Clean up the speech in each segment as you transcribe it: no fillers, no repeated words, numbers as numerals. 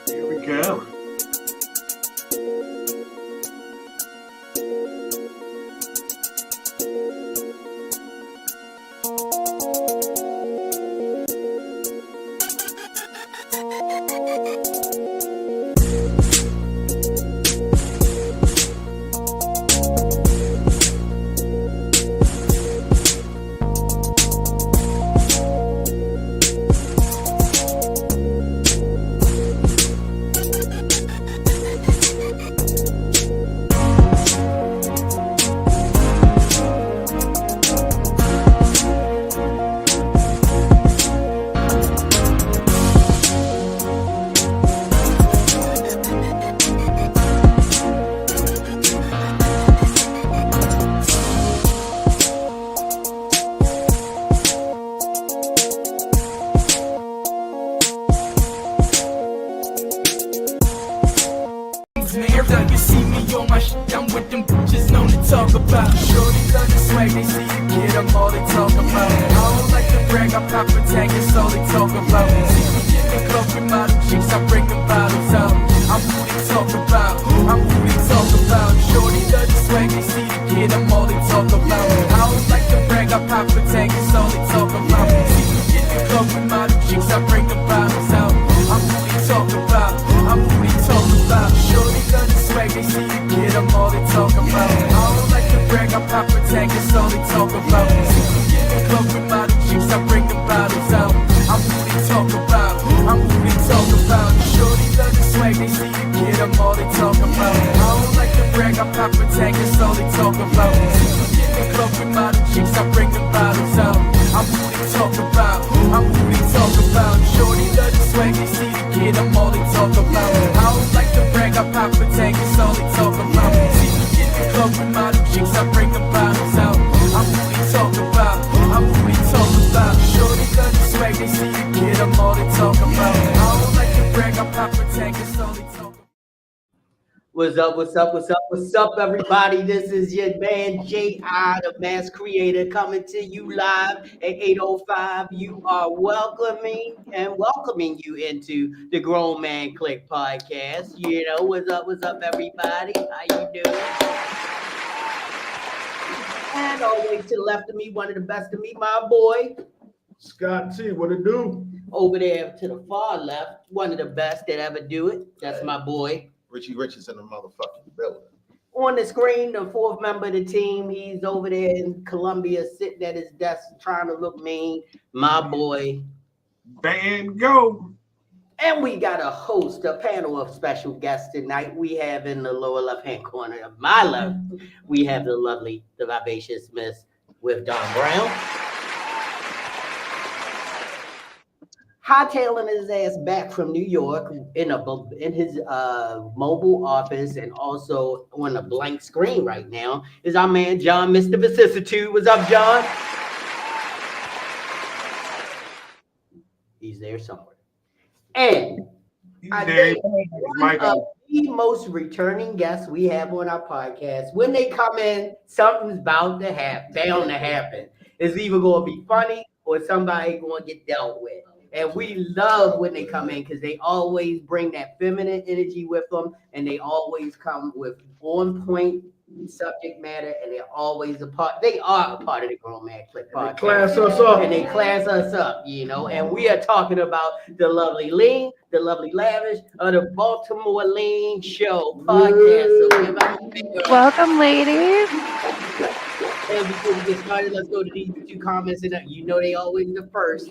Here we go. You see me on my shit, I'm with them bitches known to talk about. Shorty love the swag, they see the kid, I'm all they talk about. I don't like to brag, I pop a tag, it's all they talk about. See me in the club with model chicks, I bring them bottles out. I'm who they talk about, I'm who they talk about. Shorty love the swag, they see the kid, I'm all they talk about. I don't like to brag, I pop a tag, it's all they talk about. See me in the club with model chicks, I bring them bottles out. I'm who they talk about, I'm who they talk about. Shorty love the swag, they see the kid, I'm all they talk about. I don't like to brag, I pop a tag, it's all they talk about. See me in the club with model chicks, I bring them bottles out. I'm who they talk about, I'm who they talk about. Shorty love the swag, they see the kid, I'm all they talk about. I don't like to brag, I pop a tag, it's all they talk about. See me in the club with model chicks, I bring them bottles out. I'm who they talk about, I'm who they talk about. Shorty love the swag, they see the kid, I'm all they talk about. I don't like to brag, I pop a tag, it's all they talk about. See me in the club with model chicks, I bring them bottles out. I'm who they talk about, I'm who they talk about. Shorty love the swag, they see the kid, I'm all they talk about. I don't like to brag, I pop a tag, it's all they talk about. What's up, what's up, what's up, what's up, everybody? This is your man J.I., the Mass Creator, coming to you live at 8:05. You are welcoming you into the Grown Man Clique podcast. You know, what's up, everybody? How you doing? And always to the left of me, one of the best of me, my boy. Scott T, what it do? Over there to the far left, one of the best that ever do it. That's my boy. Richie Rich is in the motherfucking building. On the screen, the fourth member of the team, he's over there in Columbia, sitting at his desk, trying to look mean. My boy. Van Gogh. And we got a host, a panel of special guests tonight. We have in the lower left-hand corner of my left, we have the lovely, the vivacious Miss with Don Brown. Hightailing his ass back from New York in his mobile office and also on a blank screen right now is our man John, Mr. Vicissitude. What's up, John? He's there somewhere. And I think one of the most returning guests we have on our podcast, when they come in, something's bound to happen. It's either going to be funny or somebody going to get dealt with. And we love when they come in because they always bring that feminine energy with them, and they always come with on-point subject matter, and they're always they are a part of the Grown Man Clique podcast. Class us up. And they class us up, you know. And we are talking about the lovely Lean, the lovely Lavish of the Baltimore Lean Show podcast. So give out a big welcome, ladies. And before we get started, let's go to these two comments. And you know they always the first.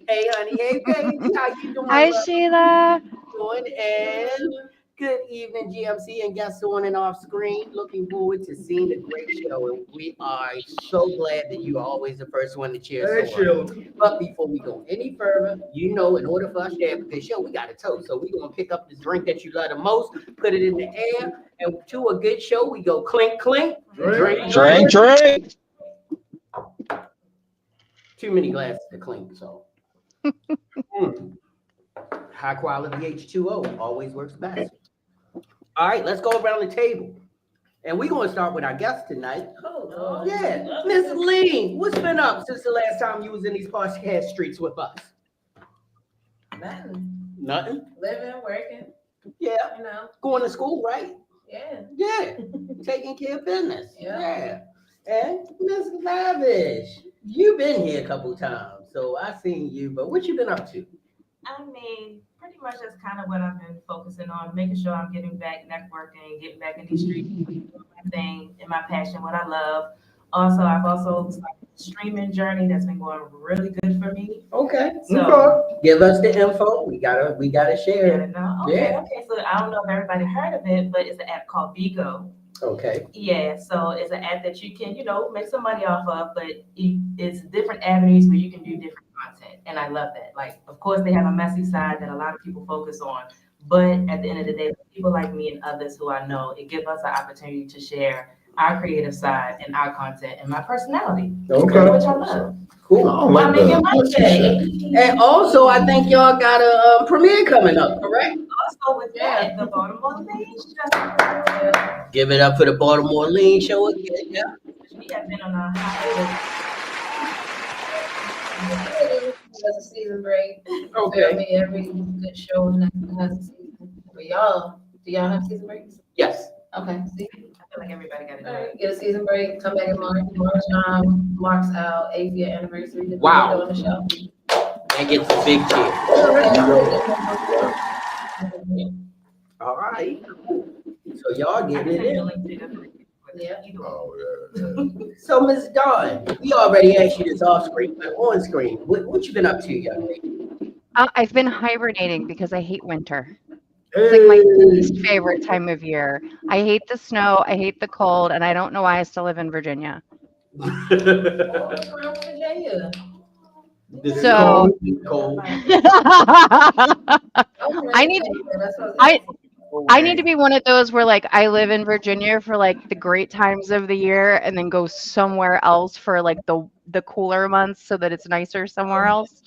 Hey, honey. Hey, baby. How you doing? Hi, Sheila. Doing? And good evening, GMC and guests on and off screen. Looking forward to seeing the great show. And we are so glad that you are always the first one to cheer. Hey, Sheila. But before we go any further, you know, in order for us to have a good show, we got to toast. So we're going to pick up the drink that you love the most, put it in the air, and to a good show, we go clink, clink, drink. Too many glasses to clink, so. High quality H2O always works best. All right, let's go around the table. And we're going to start with our guest tonight. Oh, yeah, Miss Lean, what's been up since the last time you was in these podcast streets with us? Nothing. Nothing? Living, working. Yeah. You know? Going to school, right? Yeah. Yeah. Taking care of business. Yeah. And Miss Lavish, you've been here a couple times, so I seen you. But what you been up to? I mean, pretty much that's kind of what I've been focusing on, making sure I'm getting back networking, getting back in these streets, doing my thing and my passion, what I love. Also, I've also started a streaming journey that's been going really good for me. Okay. So Give us the info. We gotta share. Okay. So I don't know if everybody heard of it, but it's an app called Vigo. Okay. Yeah, so it's an app that you can, make some money off of, but it's different avenues where you can do different content. And I love that. Like, of course, they have a messy side that a lot of people focus on. But at the end of the day, people like me and others who I know, it gives us an opportunity to share our creative side and our content and my personality. Okay. Which I love. Cool. I'm making money today. And also, I think y'all got a premiere coming up, correct? Also with that, the Baltimore Lean Show. Give it up for the Baltimore Lean Show again. Yeah. We have been on a hiatus. There's a season break. Okay. I mean, every good show has a season. But y'all, do y'all have season breaks? Yes. Okay. See? I feel like everybody got to do All it. right. Get a season break. Come back in March. March marks our 8th year anniversary. Wow. On the show. And get some big cheer. All right. So y'all getting it in. Yeah. Oh, yeah. So, Ms. Dawn, we already asked you this off screen, but on screen, what you been up to, young lady? I've been hibernating because I hate winter. It's like my least favorite time of year. I hate the snow, I hate the cold, and I don't know why I still live in Virginia. What's wrong with Virginia? This is So- cold. I need to be one of those where like I live in Virginia for like the great times of the year and then go somewhere else for like the cooler months so that it's nicer somewhere else.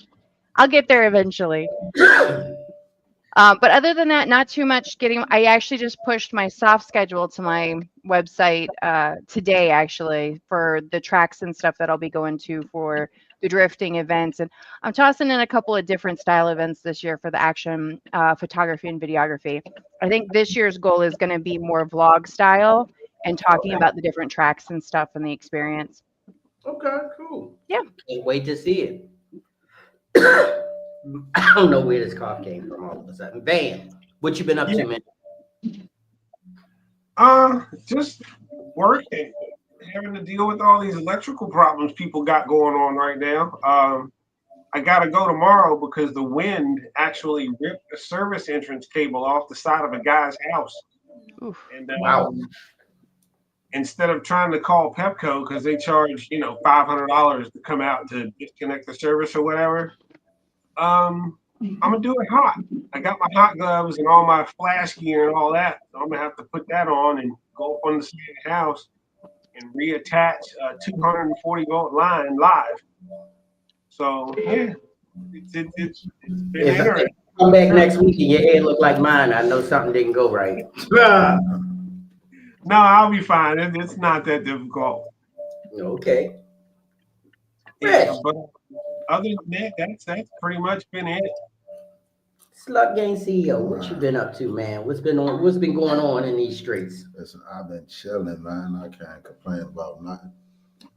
I'll get there eventually. But other than that, not too much getting. I actually just pushed my soft schedule to my website today, actually, for the tracks and stuff that I'll be going to for the drifting events. And I'm tossing in a couple of different style events this year for the action photography and videography. I think this year's goal is going to be more vlog style and talking about the different tracks and stuff and the experience. Okay, cool. Yeah. Can't wait to see it. I don't know where this cough came from all of a sudden. Bam. What you been up to, man? Just working, having to deal with all these electrical problems people got going on right now. I gotta go tomorrow because the wind actually ripped a service entrance cable off the side of a guy's house. Oof. And Wow. instead of trying to call Pepco because they charge $500 to come out to disconnect the service or whatever, I'm gonna do it hot. I got my hot gloves and all my flash gear and all that. So I'm gonna have to put that on and go up on the side of the house and reattach a 240-volt line live. So yeah, it's been If I interesting. come back next week and your hair look like mine, I know something didn't go right. No, I'll be fine. It's not that difficult. Okay. Yeah, Rich. but other than that, that's pretty much been it. Slug Gang CEO, what you been up to, man? What's been going on in these streets? Listen, I've been chilling, man. I can't complain about nothing.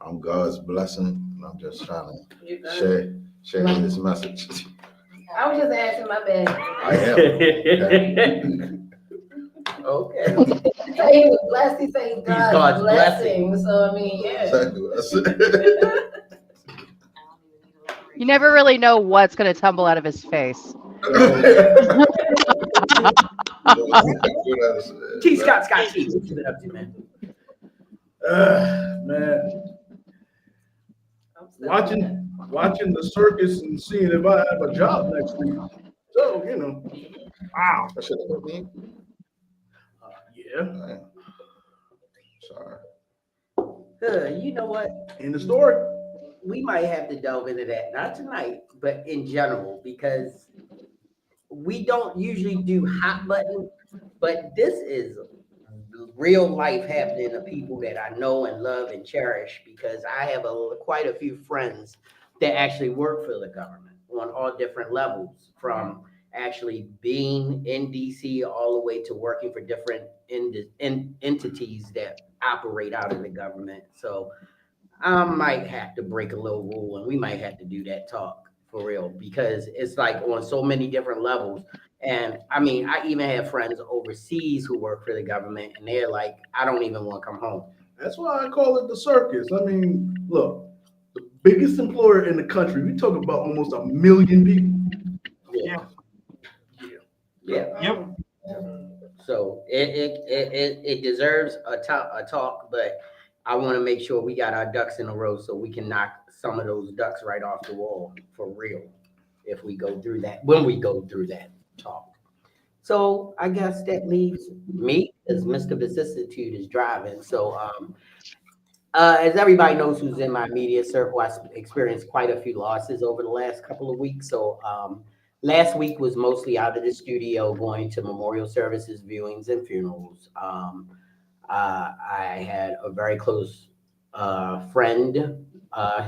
I'm God's blessing, and I'm just trying to share this message. I was just asking my bad. I am. Okay. He said he was blessed. He said God's, God's blessing. So I mean, yeah. Exactly what I said. You never really know what's going to tumble out of his face. T. Scott T. What you been up to, man? Man, watching the circus and seeing if I have a job next week. So wow. I should have been. Yeah. Sorry. You know what? In the story. We might have to delve into that, not tonight, but in general, because we don't usually do hot button, but this is real life happening to people that I know and love and cherish, because I have quite a few friends that actually work for the government on all different levels, from actually being in DC all the way to working for different entities that operate out of the government. So I might have to break a little rule and we might have to do that talk for real because it's like on so many different levels. And I mean, I even have friends overseas who work for the government and they're like, I don't even want to come home. That's why I call it the circus. I mean, look, the biggest employer in the country, we talk about almost 1 million people. Yeah. Yep. So it deserves a talk, but I want to make sure we got our ducks in a row so we can knock some of those ducks right off the wall for real if we go through that, when we go through that talk. So I guess that leaves me because Mr. Vicissitude is driving. So as everybody knows who's in my media circle, I experienced quite a few losses over the last couple of weeks. So last week was mostly out of the studio going to memorial services, viewings, and funerals. I had a very close friend.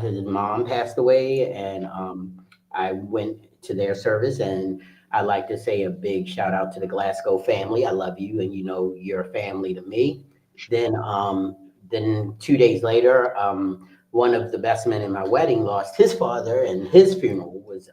His mom passed away, and I went to their service. And I'd like to say a big shout out to the Glasgow family. I love you, and you know you're family to me. Then 2 days later, one of the best men in my wedding lost his father, and his funeral was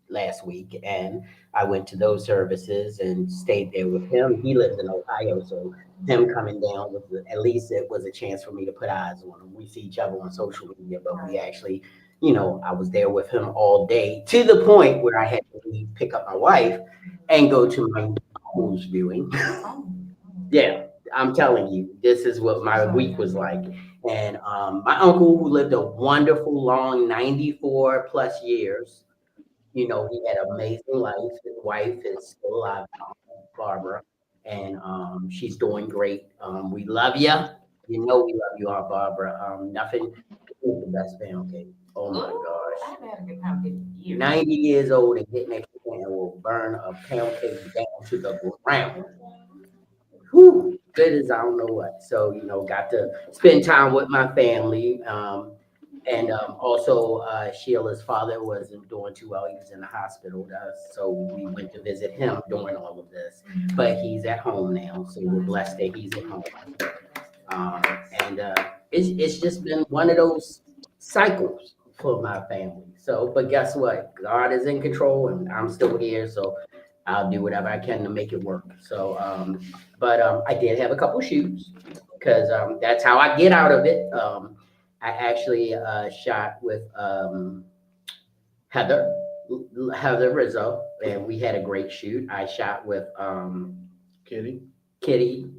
last week, and I went to those services and stayed there with him. He lives in Ohio, so him coming down was at least it was a chance for me to put eyes on him. We see each other on social media, but we actually, you know, I was there with him all day to the point where I had to leave, pick up my wife, and go to my uncle's viewing. Yeah, I'm telling you, this is what my week was like. And my uncle, who lived a wonderful, long 94 plus years, you know, he had an amazing life. His wife is still alive, Barbara, and she's doing great. We love you. You know we love you, Aunt Barbara. Nothing is the best pound cake. Oh my gosh. I haven't had a good pound cake in years. 90 years old and getting that and will burn a pound cake down to the ground. Whew, good as I don't know what. So, you know, got to spend time with my family. And also, Sheila's father wasn't doing too well. He was in the hospital. So we went to visit him during all of this. But he's at home now. So we're blessed that he's at home. It's just been one of those cycles for my family. So, but guess what? God is in control and I'm still here. So I'll do whatever I can to make it work. So, I did have a couple shoots because that's how I get out of it. I actually shot with Heather Rizzo, and we had a great shoot. I shot with Kitty,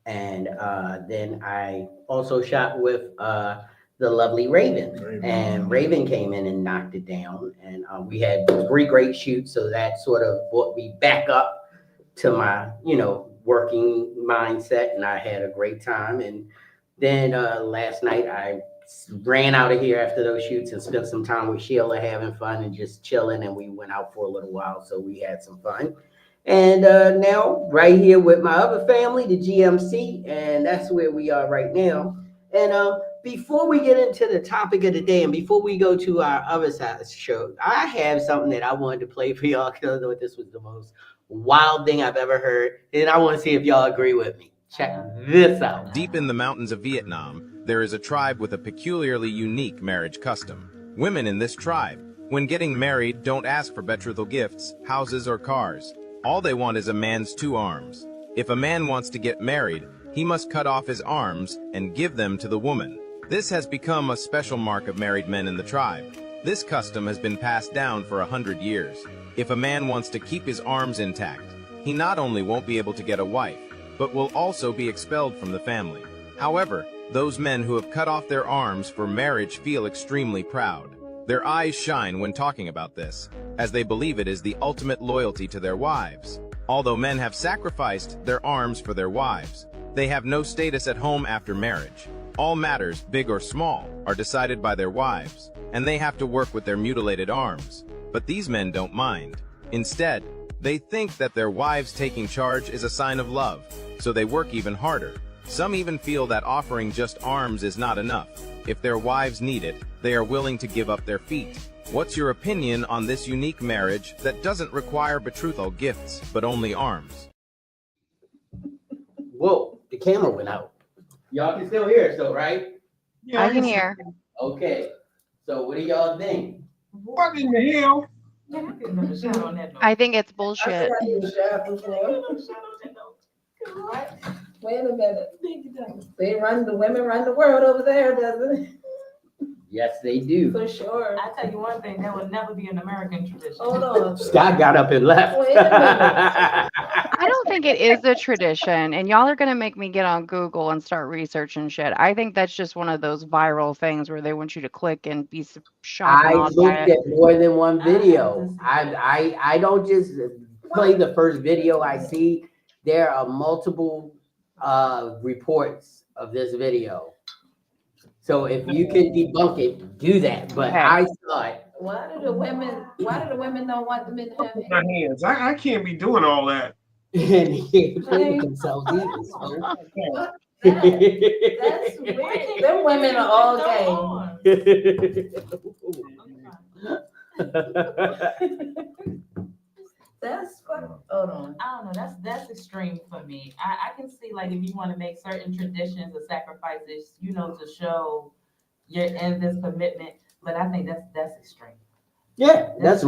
and then I also shot with the lovely Raven. And Raven came in and knocked it down, and we had 3 great shoots. So that sort of brought me back up to my, you know, working mindset, and I had a great time. And then last night I ran out of here after those shoots and spent some time with Sheila having fun and just chilling, and we went out for a little while, so we had some fun. And now right here with my other family, the GMC, and that's where we are right now. And before we get into the topic of the day and before we go to our other side of the show, I have something that I wanted to play for y'all because I thought this was the most wild thing I've ever heard, and I want to see if y'all agree with me. Check this out. Deep in the mountains of Vietnam, there is a tribe with a peculiarly unique marriage custom. Women in this tribe, when getting married, don't ask for betrothal gifts, houses, or cars. All they want is a man's 2 arms. If a man wants to get married, he must cut off his arms and give them to the woman. This has become a special mark of married men in the tribe. This custom has been passed down for 100 years. If a man wants to keep his arms intact, he not only won't be able to get a wife, but will also be expelled from the family. However, those men who have cut off their arms for marriage feel extremely proud. Their eyes shine when talking about this, as they believe it is the ultimate loyalty to their wives. Although men have sacrificed their arms for their wives, they have no status at home after marriage. All matters, big or small, are decided by their wives, and they have to work with their mutilated arms. But these men don't mind. Instead, they think that their wives taking charge is a sign of love, so they work even harder. Some even feel that offering just arms is not enough. If their wives need it, they are willing to give up their feet. What's your opinion on this unique marriage that doesn't require betrothal gifts, but only arms? Whoa, the camera went out. Y'all can still hear us though, right? Yeah, I can hear. Okay. So what do y'all think? What in the hell? Yeah, I couldn't have a shot on that note. I think it's I bullshit. said I need a shot I before. couldn't have a shot on that note. What? Wait a minute. The women run the world over there, doesn't it? Yes, they do. For sure. I tell you one thing, that would never be an American tradition. Hold on. Scott got up and left. Wait a minute. I don't think it is a tradition, and y'all are gonna make me get on Google and start researching shit. I think that's just one of those viral things where they want you to click and be shocked I and awed by looked it. at more than one video. I don't just play the first video I see. There are multiple reports of this video. So if you can debunk it, do that. But Okay. I saw it. Why do the women don't want the men to have Put my hands. I can't be doing all that. And he ain't playing with themselves either. So. That's weird. Them women are all gay. That's fuck. Hold on. I don't know. That's extreme for me. I can see like if you want to make certain traditions or sacrifices, you know, to show you're in this commitment. But I think that's extreme. Yeah, that's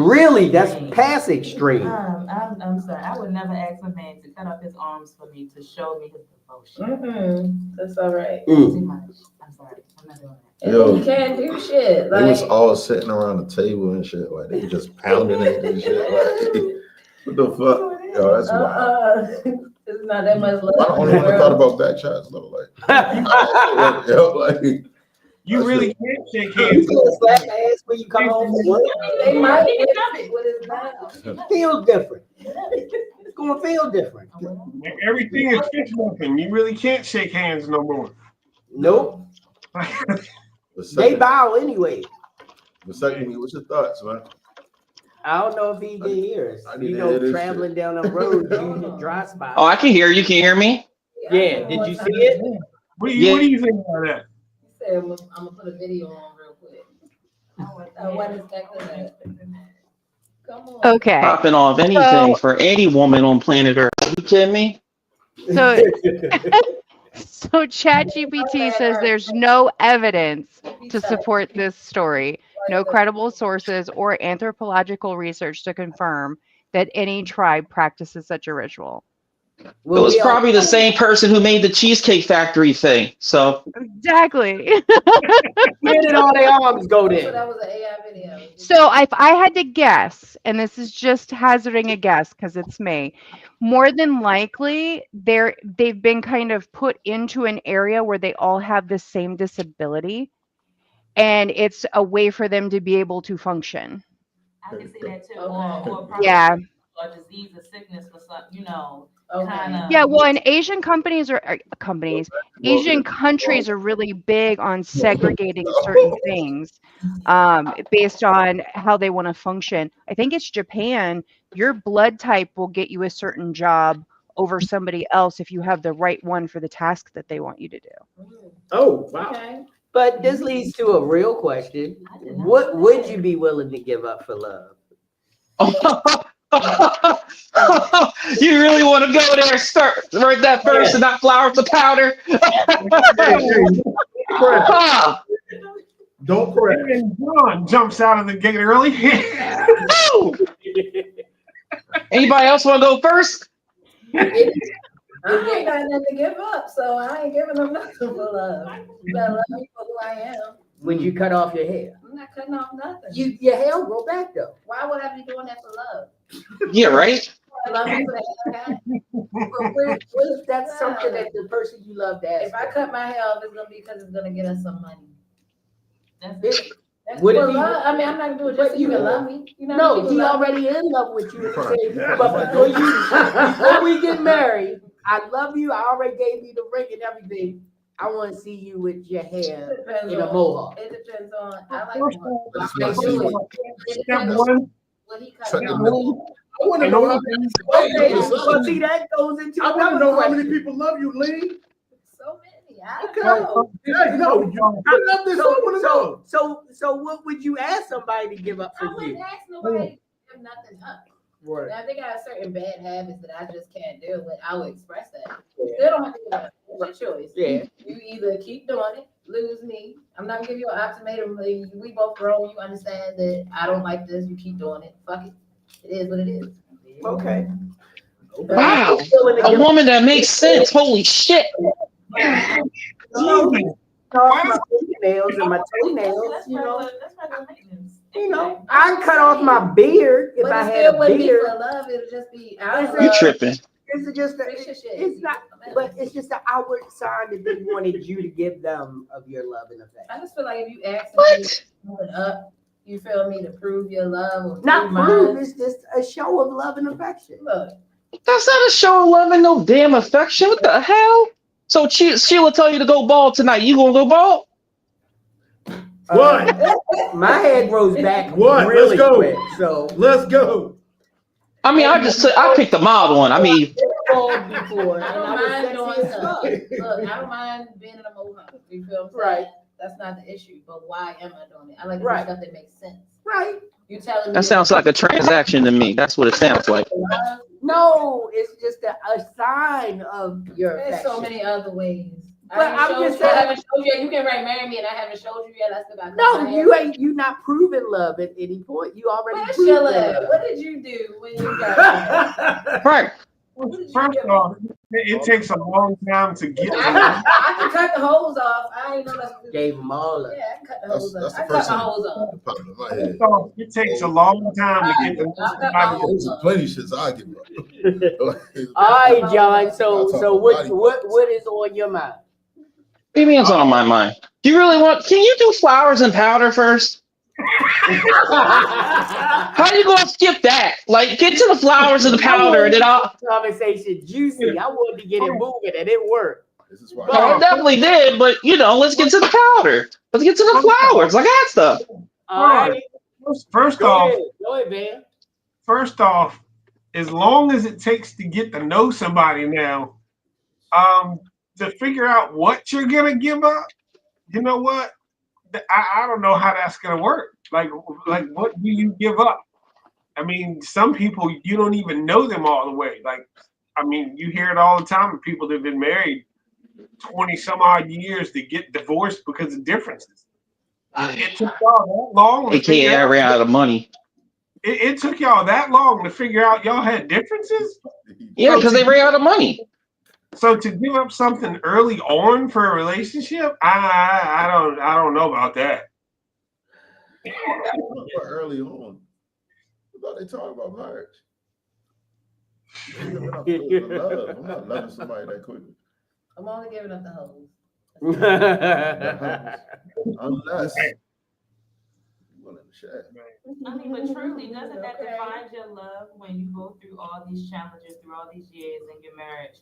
past extreme. I'm sorry. I would never ask a man to cut off his arms for me to show me his devotion. That's all right. Too much. I'm sorry. I'm not doing that. And Yo, you can't do shit. They was Like, all sitting around the table and shit. Like they just pounding it and shit. Like, what the fuck? Yo, that's wild. it's not that much love. I don't even thought about back shots though. Like, yo, like You really can't shake You hands. gonna slap the ass when you come home from work? They might get with his mouth. It feels different. It's gonna feel different. Everything is fist bumping. You really can't shake hands no more. Nope. the They second, bow anyway. what's your thoughts, man? I don't know if he can hear us. I need You to know, hear this traveling down the road, using dry spots. Oh, I can hear you. Can you hear me? Yeah, did you see it? What do you think about that? He said, I'm gonna put a video on real quick. I wasn't expecting that. Come on. Okay. Popping off anything for any woman on planet Earth. Are you kidding me? So so ChatGPT says there's no evidence to support this story, no credible sources or anthropological research to confirm that any tribe practices such a ritual. It was probably the same person who made the Cheesecake Factory thing. So Exactly. Where did all their arms go So there? that was an AI video. So if I had to guess, and this is just hazarding a guess because it's me, more than likely they've been kind of put into an area where they all have the same disability, and it's a way for them to be able to function. I can see that too. Okay. Or probably Yeah. a disease or sickness for some, you know, Okay. kind of. Yeah, well, and Asian Asian countries are really big on segregating certain things based on how they want to function. I think it's Japan. Your blood type will get you a certain job over somebody else if you have the right one for the task that they want you to do. Oh, wow. Okay. But this leads to a real question. What would you be willing to give up for love? You really want to go there, start right that first and not flour to powder? Don't correct. And John jumps out of the gate early. Anybody else want to go first? I ain't got nothing to give up, so I ain't giving them nothing for love. You better love me for who I am. Would you cut off your hair? I'm not cutting off nothing. Your hair will grow back though. Why would I be doing that for love? Yeah, right. Love me for the haircut. But what if that's something that the person you love to ask If I cut my hair off, it's gonna be because it's gonna get us some money. That's for? That's Would it for be- love. I mean, I'm not gonna do it just so you can love me. You know, No, people he love me. already in love with you. Right. But before we get married, I love you. I already gave you the ring and everything. I want to see you with your hair It depends in a on- mohawk. It depends on. I like First mohawk. I just I want to do see it. It Step depends on one, what he cut Step off. one. I want to in know order how Okay, well, see, that goes into I want to another know how question. many people love you, Lee. So many. I Okay. don't know. Yeah, no, you put it up there. So I want to know. So what would you ask somebody to give up for I wouldn't you? ask nobody to give nothing up. Right. Now, if they got certain bad habits that I just can't deal with, I would express that. You still don't have to give it up. It's your choice. Yeah. You either keep doing it, lose me. I'm not gonna give you an ultimatum. We both grown. You understand that I don't like this. You keep doing it. Fuck it. It is what it is. Okay. Wow. A woman that makes sense. Holy shit. Off my nails and my toenails, you know. You know, I cut off my beard if But I it had still a wouldn't be beard. for love. It'll just be out of You love. tripping. It's just it's not, but it's just an outward sign that they wanted you to give them of your love and affection. I just feel like if you ask me to up, you feel me, to prove your love or Not prove prove, mine. it's just a show of love and affection. Look, That's not a show of love and no damn affection. What the hell? So Sheila tell you to go bald tonight. You gonna go bald? What? My head grows back What? really Let's go. quick. So let's go. I mean, I picked the mild one. I mean, bald before, I and don't I was mind sexy doing as fuck. something. Look, I don't mind being in a mohawk. You feel what I'm Right. saying? That's not the issue. But why am I doing it? I like to Right. do stuff that makes sense. Right. You telling me that sounds like a transaction to me. That's what it sounds like. No, it's just a sign of your There's affection. so many other ways. But I'm just saying- I haven't showed you. You can marry me, and I haven't showed you yet. I still got No, you not proving love at any point. You already Where's proved Sheila love. at? What did you do when you got Right. First off, it takes a long time to get to me. I can cut the hose off. I ain't know that's what Gave them all up. Yeah, I can cut the That's, hose that's off. the I cut first my thing hose off. that popped in my head. First off, it takes a long time to get to know I cut my somebody. hose There's off. plenty of shits I give up. All right, John. So I'll talk so about what is on your mind? What do you mean it's on my mind? Do you really want? Can you do flowers and powder first? How you gonna skip that? Like, get to the flowers and the powder, and then I'll. Conversation juicy. I wanted to get it moving, and it worked. This is why. No, it definitely did, but let's get to the powder. Let's get to the flowers. Like that stuff. All right. First Go off, ahead. Go ahead, man. first off, as long as it takes to get to know somebody now, to figure out what you're gonna give up, you know what? I don't know how that's gonna work. Like what do you give up? I mean, some people you don't even know them all the way. Like, I mean, you hear it all the time of people that have been married 20 some odd years to get divorced because of differences. It took y'all that long to AKA, figure I out. ran out of money. It took y'all that long to figure out y'all had differences. Yeah, because they ran out of money. So to give up something early on for a relationship, I don't know about that. Early on. I thought they talking about marriage. I'm not loving somebody that quickly. I'm only giving up the hose. Unless you're willing to share. I mean, but truly, doesn't that define your love when you go through all these challenges, through all these years in your marriage,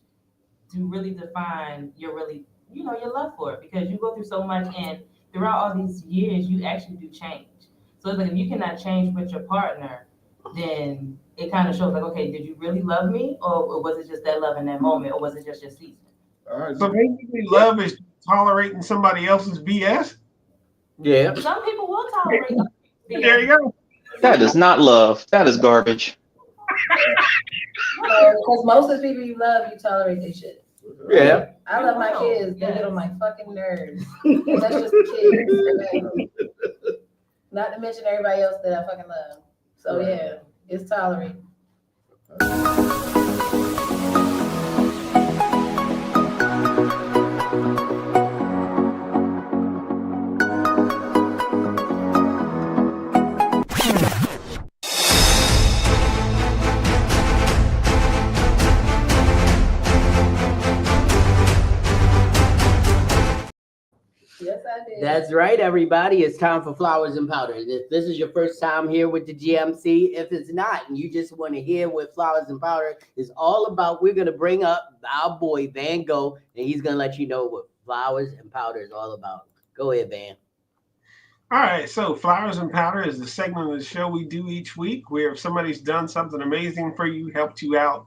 to really define your your love for it? Because you go through so much, and throughout all these years, you actually do change. So it's like, if you cannot change with your partner, then it kind of shows like, okay, did you really love me, or was it just that love in that moment, or was it just your season? All right. So basically, love is tolerating somebody else's BS. Yeah. Some people will tolerate There you go. That is not love. That is garbage. Because most of the people you love, you tolerate their shit. Yeah. I love my kids. They get on my fucking nerves. That's just the kids. Not to mention everybody else that I fucking love. So yeah, it's tolerated. Yes, I did. That's right, everybody. It's time for Flowers and Powder. If this is your first time here with the GMC, if it's not, and you just want to hear what Flowers and Powder is all about, we're going to bring up our boy Van Gogh, and he's going to let you know what Flowers and Powder is all about. Go ahead, Van. All right, so Flowers and Powder is the segment of the show we do each week where if somebody's done something amazing for you, helped you out,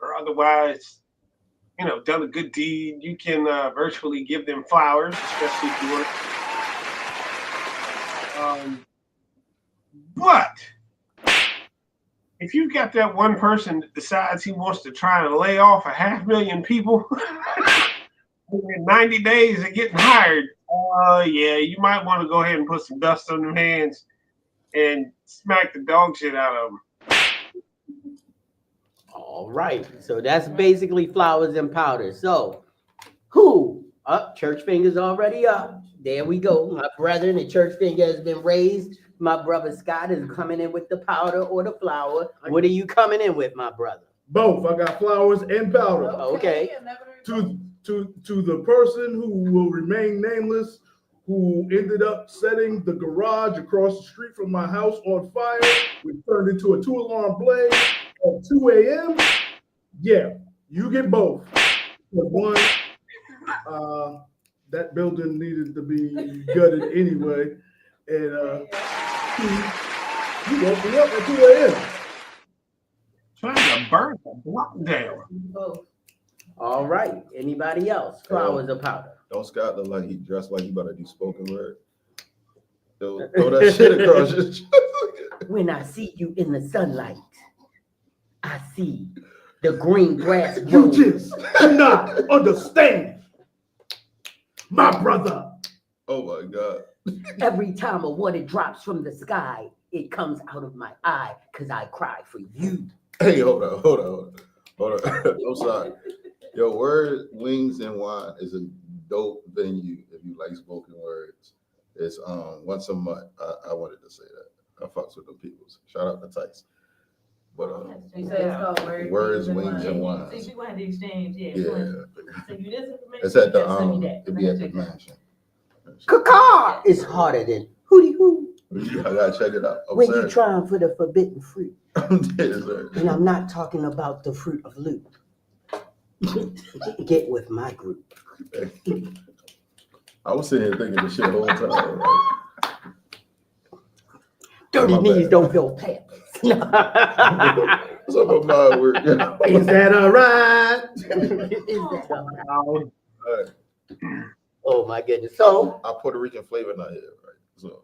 or otherwise done a good deed, you can virtually give them flowers, especially if you want. But if you've got that one person that decides he wants to try and lay off 500,000 people in 90 days of getting hired, yeah, you might want to go ahead and put some dust on their hands and smack the dog shit out of them. All right. So that's basically flowers and powder. So who? Up, church finger's already up. There we go. My brethren, the church finger has been raised. My brother Scott is coming in with the powder or the flower. What are you coming in with, my brother? Both. I got flowers and powder. Okay. To the person who will remain nameless, who ended up setting the garage across the street from my house on fire, which turned into a 2-alarm blaze at 2 a.m. Yeah, you get both. But one, that building needed to be gutted anyway, and you woke me up at 2 a.m. Trying to burn the block down. All right. Anybody else? Flowers or powder? Don't Scott look like he dressed like he about to do spoken word? Throw that shit across his chest. When I see you in the sunlight, I see the green grass You grow. just cannot understand, my brother. Oh my God. Every time a water drops from the sky, it comes out of my eye because I cry for you. Hey, hold on. I'm sorry. Yo, Word, Wings, and Wine is a dope venue if you like spoken words. It's once a month. I wanted to say that. I fucks with the peoples. Shout out to Tice. But You said it's called Words, Wings, and Wine. See, people had to exchange, Yeah. Send you this information. It's at the send me that. it'd be at the mansion. Caca is harder than hootie hoo I gotta check it out. when you're trying for the forbidden fruit. Yes, sir. And I'm not talking about the fruit of loot. Get with my group. I was sitting here thinking this shit the whole time. Right? Dirty My knees bad. don't fill pants. What's up with my work? Is that all right? Alright. Oh my goodness. So Our Puerto Rican flavor not here, right? So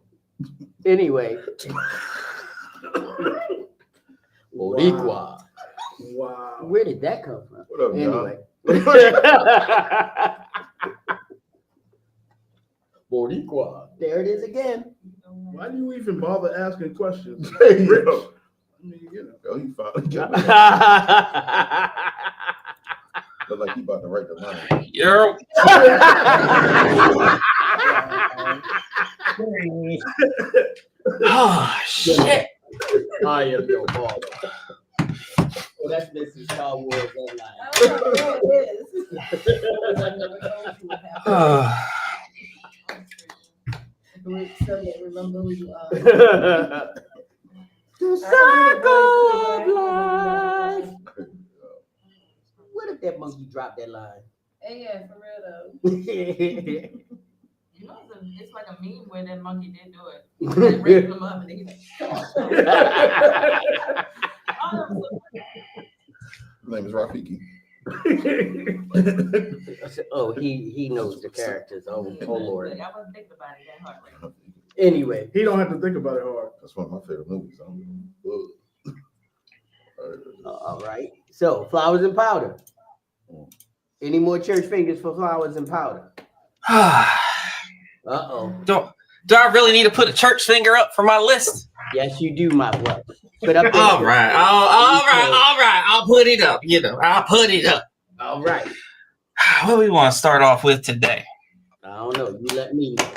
anyway. Boricua. Wow. Where did that come from? what up, Anyway. Boricua. There it is again. Why do you even bother asking questions? Hey, Rich. yo. I mean, Yo, he finally got it. Look like he about to write the line. You're oh shit. I am your father. Oh, that's Mrs. Star Wars online. Remember who you are. The circle of life. What if that monkey dropped that line? Yeah, for real though. You know, it's like a meme where that monkey did do it. They raised him up and he's like, His name is Rafiki. Oh, he knows the characters. Oh Lord. I wasn't thinking about it that hard. Like, Anyway, He don't have to think about it hard. That's one of my favorite movies. all right. So flowers and powder. Any more church fingers for flowers and powder? Uh-oh. Do I really need to put a church finger up for my list? Yes, you do, my brother. But up there. All right. I'll put it up. I'll put it up. All right. What do we want to start off with today? I don't know. You let me know.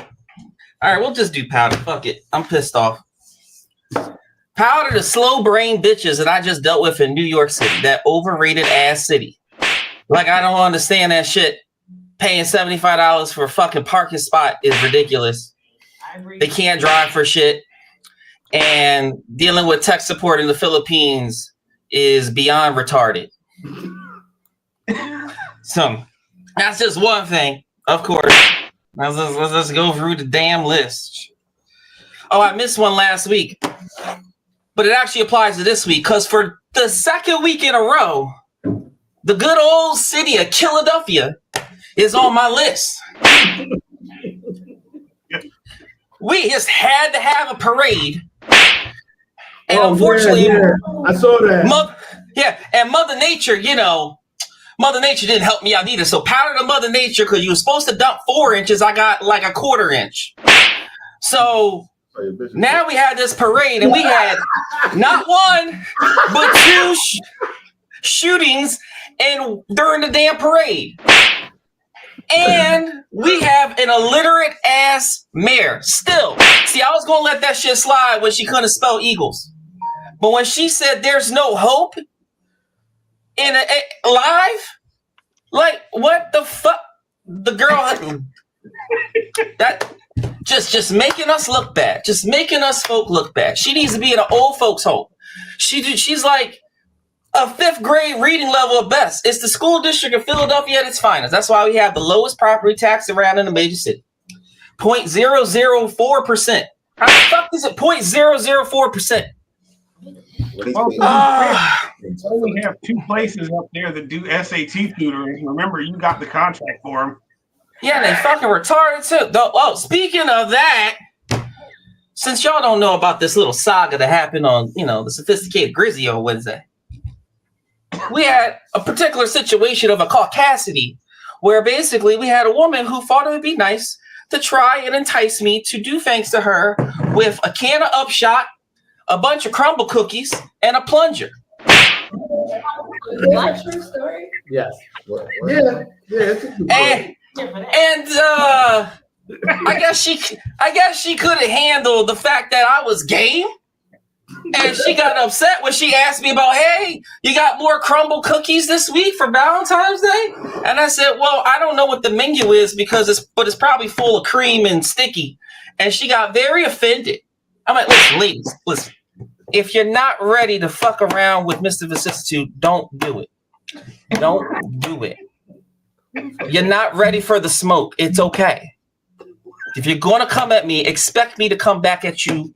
All right, we'll just do powder. Fuck it. I'm pissed off. Powder, the slow brain bitches that I just dealt with in New York City, that overrated ass city. Like, I don't understand that shit. Paying $75 for a fucking parking spot is ridiculous. I agree. They can't drive for shit. And dealing with tech support in the Philippines is beyond retarded. So that's just one thing, of course. Let's just go through the damn list. Oh, I missed one last week. But it actually applies to this week, because for the second week in a row, the good old city of Philadelphia is on my list. We just had to have a parade. And unfortunately, I saw that. And Mother Nature, Mother Nature didn't help me out either. So powder to Mother Nature, because you were supposed to dump 4 inches, I got like a 1/4 inch. So now we had this parade, and we had not one, but 2 shootings during the damn parade. And we have an illiterate ass mayor still. See, I was going to let that shit slide when she couldn't spell Eagles. But when she said there's no hope in live, like, what the fuck? The girl, that just making us look bad. Just making us folk look bad. She needs to be in an old folks home. She's like a 5th grade reading level at best. It's the school district of Philadelphia at its finest. That's why we have the lowest property tax around in the major city. 0.004%. How the fuck is it 0.004%? Well, we only have 2 places up there that do SAT tutoring. Remember, you got the contract for them. Yeah, they fucking retarded too. Oh, speaking of that, since y'all don't know about this little saga that happened on, the Sophisticated Grizzy on Wednesday, we had a particular situation of a caucasity where basically we had a woman who thought it would be nice to try and entice me to do things to her with a can of Upshot, a bunch of crumble cookies, and a plunger. True story? Yes. Yeah. And I guess she couldn't handle the fact that I was game. And she got upset when she asked me about, hey, you got more crumble cookies this week for Valentine's Day? And I said, well, I don't know what the menu is but it's probably full of cream and sticky. And she got very offended. I'm like, listen, ladies, listen. If you're not ready to fuck around with Mr. Vicissitude, don't do it. Don't do it. You're not ready for the smoke. It's okay. If you're going to come at me, expect me to come back at you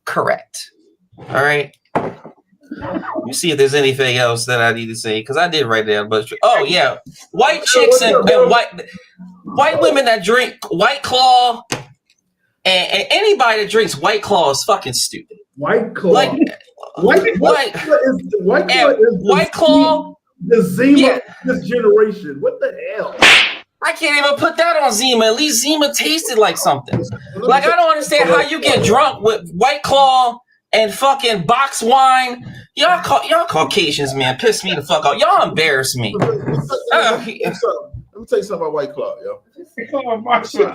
correct. All right. Let me see if there's anything else that I need to say, because I did write it down. But yeah, white chicks and white women that drink White Claw, and anybody that drinks White Claw is fucking stupid. White Claw. White Claw. The Zima of this generation. What the hell? I can't even put that on Zima. At least Zima tasted like something. Like, I don't understand how you get drunk with White Claw and fucking box wine. Y'all Caucasians, man, piss me the fuck off. Y'all embarrass me. Let me tell you something about White Claw, yo.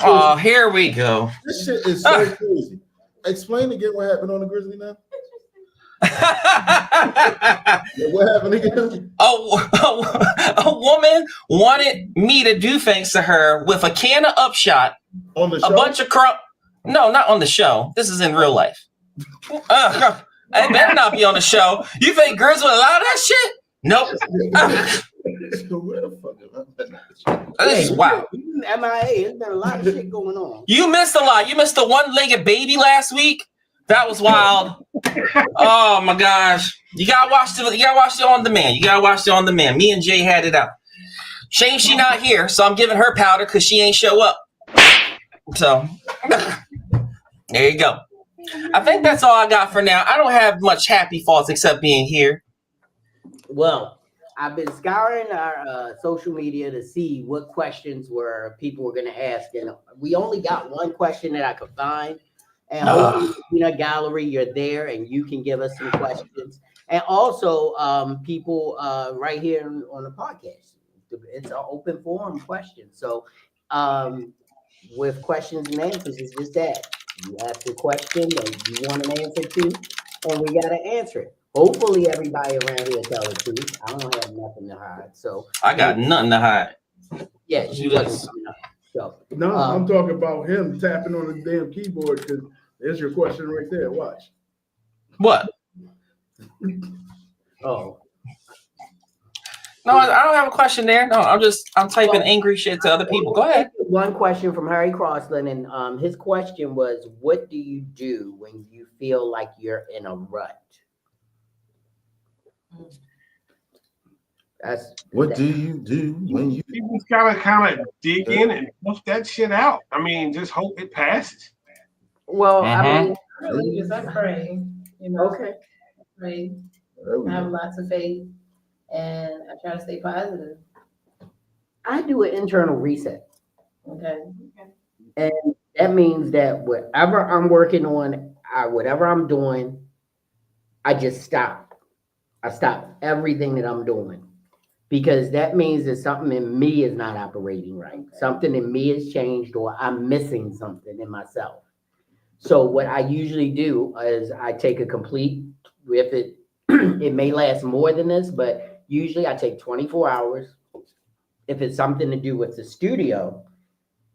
Oh, here we go. This shit is so crazy. Explain again what happened on the Grizzly now. What happened again? A woman wanted me to do things to her with a can of Upshot, on the show? A bunch of No, not on the show. This is in real life. It better not be on the show. You think girls would allow that shit? Nope. Where the fuck am I? This is wild. MIA, there's been a lot of shit going on. You missed a lot. You missed the one-legged baby last week. That was wild. Oh my gosh. You gotta watch it on demand. You gotta watch it on demand. Me and Jay had it out. Shame she not here, so I'm giving her powder because she ain't show up. So there you go. I think that's all I got for now. I don't have much happy thoughts except being here. Well, I've been scouring our social media to see what questions people were going to ask, and we only got one question that I could find. And hopefully, gallery, you're there and you can give us some questions. And also, people right here on the podcast, it's an open forum question. So, with questions and answers, it's just that you ask a question that you want an answer to, and we got to answer it. Hopefully, everybody around here tell the truth. I don't have nothing to hide, so I got nothing to hide. Yeah, you this. So no, I'm talking about him tapping on the damn keyboard because there's your question right there. Watch. What? Oh. No, I don't have a question there. No, I'm typing angry shit to other people. Go ahead. One question from Harry Crossland, and his question was, what do you do when you feel like you're in a rut? What do you do when you? You just gotta kind of dig in and push that shit out. I mean, just hope it passes. Well, I Mhm. mean, I believe I pray. You know, okay. pray. There we I have go. lots of faith, and I try to stay positive. I do an internal reset. Okay. And that means that whatever I'm working on, whatever I'm doing, I just stop. I stop everything that I'm doing because that means that something in me is not operating right. Something in me has changed or I'm missing something in myself. So what I usually do is I take a complete, if it it may last more than this, but usually I take 24 hours. If it's something to do with the studio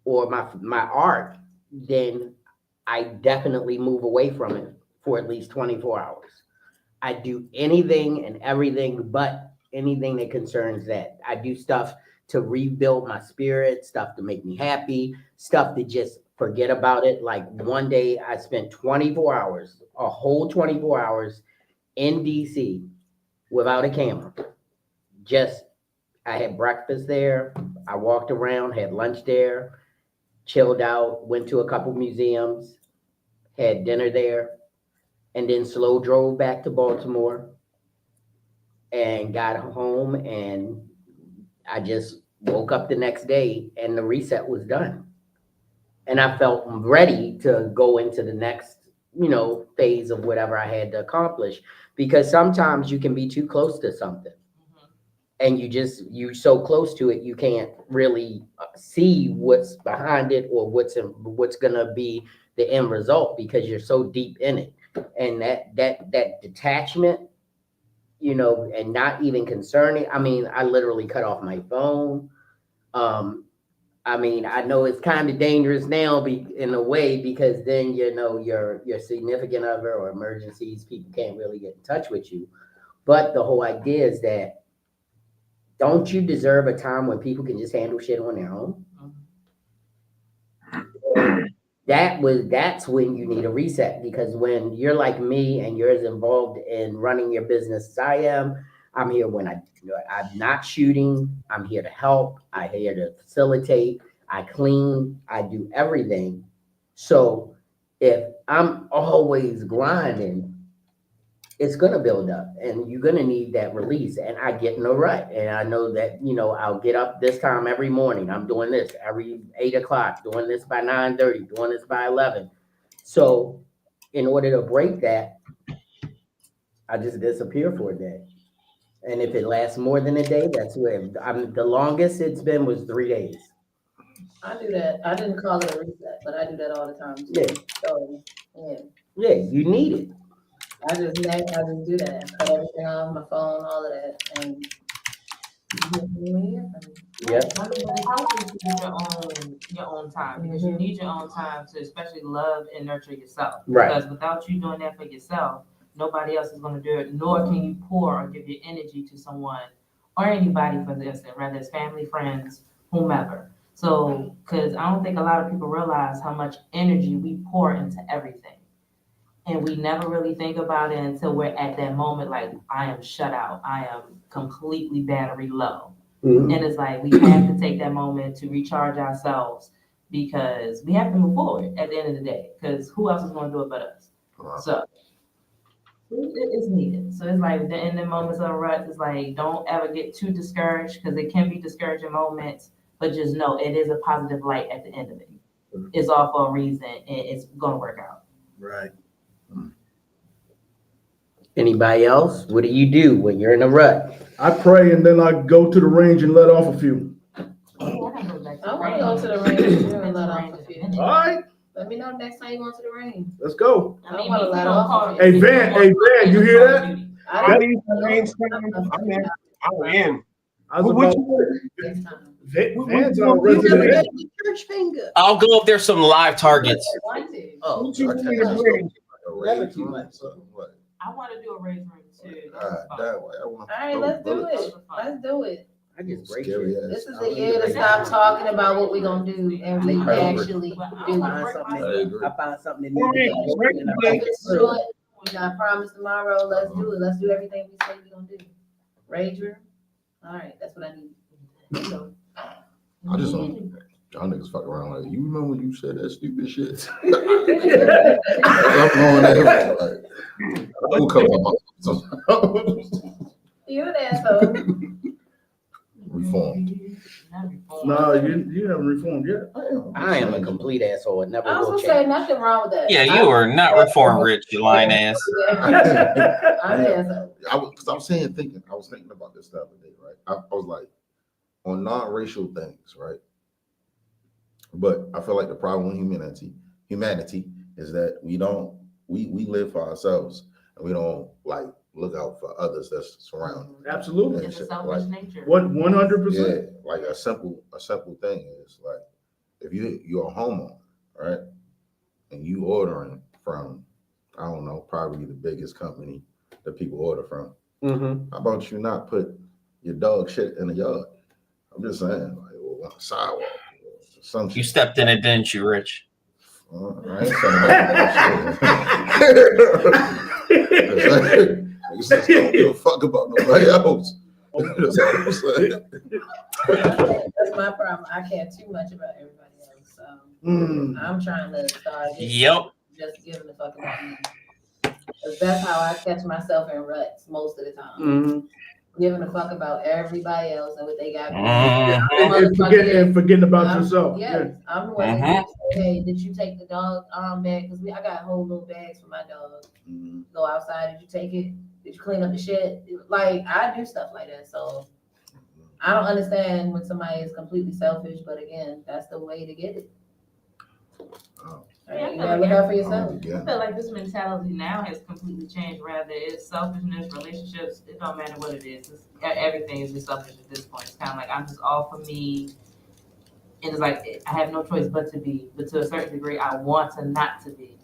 or my art, then I definitely move away from it for at least 24 hours. I do anything and everything but anything that concerns that. I do stuff to rebuild my spirit, stuff to make me happy, stuff to just forget about it. Like one day I spent 24 hours, a whole 24 hours in DC without a camera. Just, I had breakfast there. I walked around, had lunch there, chilled out, went to a couple museums, had dinner there, and then slow drove back to Baltimore and got home, and I just woke up the next day and the reset was done. And I felt ready to go into the next, phase of whatever I had to accomplish. Because sometimes you can be too close to something and you're so close to it, you can't really see what's behind it or what's gonna be the end result because you're so deep in it. And that detachment, and not even concerning. I mean, I literally cut off my phone. I mean, I know it's kind of dangerous now, in a way, because then your significant other or emergencies, people can't really get in touch with you. But the whole idea is that don't you deserve a time when people can just handle shit on their own? That's when you need a reset, because when you're like me and you're as involved in running your business as I am, I'm here when I'm not shooting. I'm here to help. I'm here to facilitate. I clean. I do everything. So if I'm always grinding, it's gonna build up, and you're gonna need that release. And I get in a rut, and I know that I'll get up this time every morning. I'm doing this every 8 o'clock, doing this by 9:30, doing this by 11. So, in order to break that, I just disappear for a day. And if it lasts more than a day, that's where the longest it's been was 3 days. I do that. I didn't call it a reset, but I do that all the time too. Yeah, So yeah, yeah, you need it. I just do that. Cut everything off my phone, all of that, and Yep. I mean, but it helps if you get your own time, because you need your own time to especially love and nurture yourself. Right. Because without you doing that for yourself, nobody else is going to do it, nor can you pour or give your energy to someone or anybody, for instance, whether it's family, friends, whomever. So, because I don't think a lot of people realize how much energy we pour into everything. And we never really think about it until we're at that moment, like, I am shut out. I am completely battery low. Mhm. And it's like, we have to take that moment to recharge ourselves, because we have to move forward at the end of the day, because who else is going to do it but us? Wow. So it's needed. So it's like in the moments of ruts, it's like, don't ever get too discouraged, because it can be discouraging moments, but just know it is a positive light at the end of it. It's all for a reason, and it's going to work out. Right. Anybody else? What do you do when you're in a rut? I pray and then I go to the range and let off a few. I want to go to the range too and let off a few. All right, Let me know next time you go to the range. let's go. I want to let off. Hey Van, you hear that? I need some rain time. I'm in. I'm in. I was What about, you Next time. Van's our resident. Church finger. I'll go if there's some live targets. Oh, what you I need can't to just bring? go Never raise too room, much. so what? I want to do a raise room too. That way, I want All right, let's do it. Let's do it. I just break Scary it. ass. This is the year to stop talking about what we're gonna do and we actually do. I find something that Well, needs to be If it's short, we got promise tomorrow. Let's do it. Let's do everything we say we're gonna do. Rage room. All right, that's what I need. So, I just don't. Y'all niggas fuck around like, you remember when you said that stupid shit? I'm going there like, who come on? you an asshole. Reformed. No, you haven't reformed yet. I am a complete asshole. It never I was will gonna say change. nothing wrong with that. Yeah, you are not reformed, Rich, you lying ass. I'm an asshole. I was thinking about this the other day, right? I was like, on non-racial things, right? But I feel like the problem with humanity is that we live for ourselves and we don't like look out for others that's surrounding. Absolutely. It's a selfish nature. What 100%? Yeah, like a simple thing is like if you're a homeowner, right? And you ordering from, I don't know, probably the biggest company that people order from. Mm-hmm. How about you not put your dog shit in the yard? I'm just saying, like, on the sidewalk. Some You shit. stepped in it, didn't you, Rich? I ain't saying that. You just don't give a fuck about nobody else. That's all I'm saying. That's my problem. I care too much about everybody else. So I'm trying to start just giving a fuck about me. Because that's how I catch myself in ruts most of the time. Mm-hmm. Giving a fuck about everybody else and what they got going Mhm. And forgetting about yourself. Yes, I'm the one that say, hey, did you take the dog bag? Because I got whole little bags for my dog. Go outside, did you take it? Did you clean up the shit? Like, I do stuff like that. So I don't understand when somebody is completely selfish, but again, that's the way to get it. Yeah, You gotta look out for yourself. I feel like this mentality now has completely changed. Rather, it's selfishness, relationships. It don't matter what it is. Everything is just selfish at this point. It's kind of like I'm just all for me, and it's like I have no choice but to be. But to a certain degree, I want to not to be.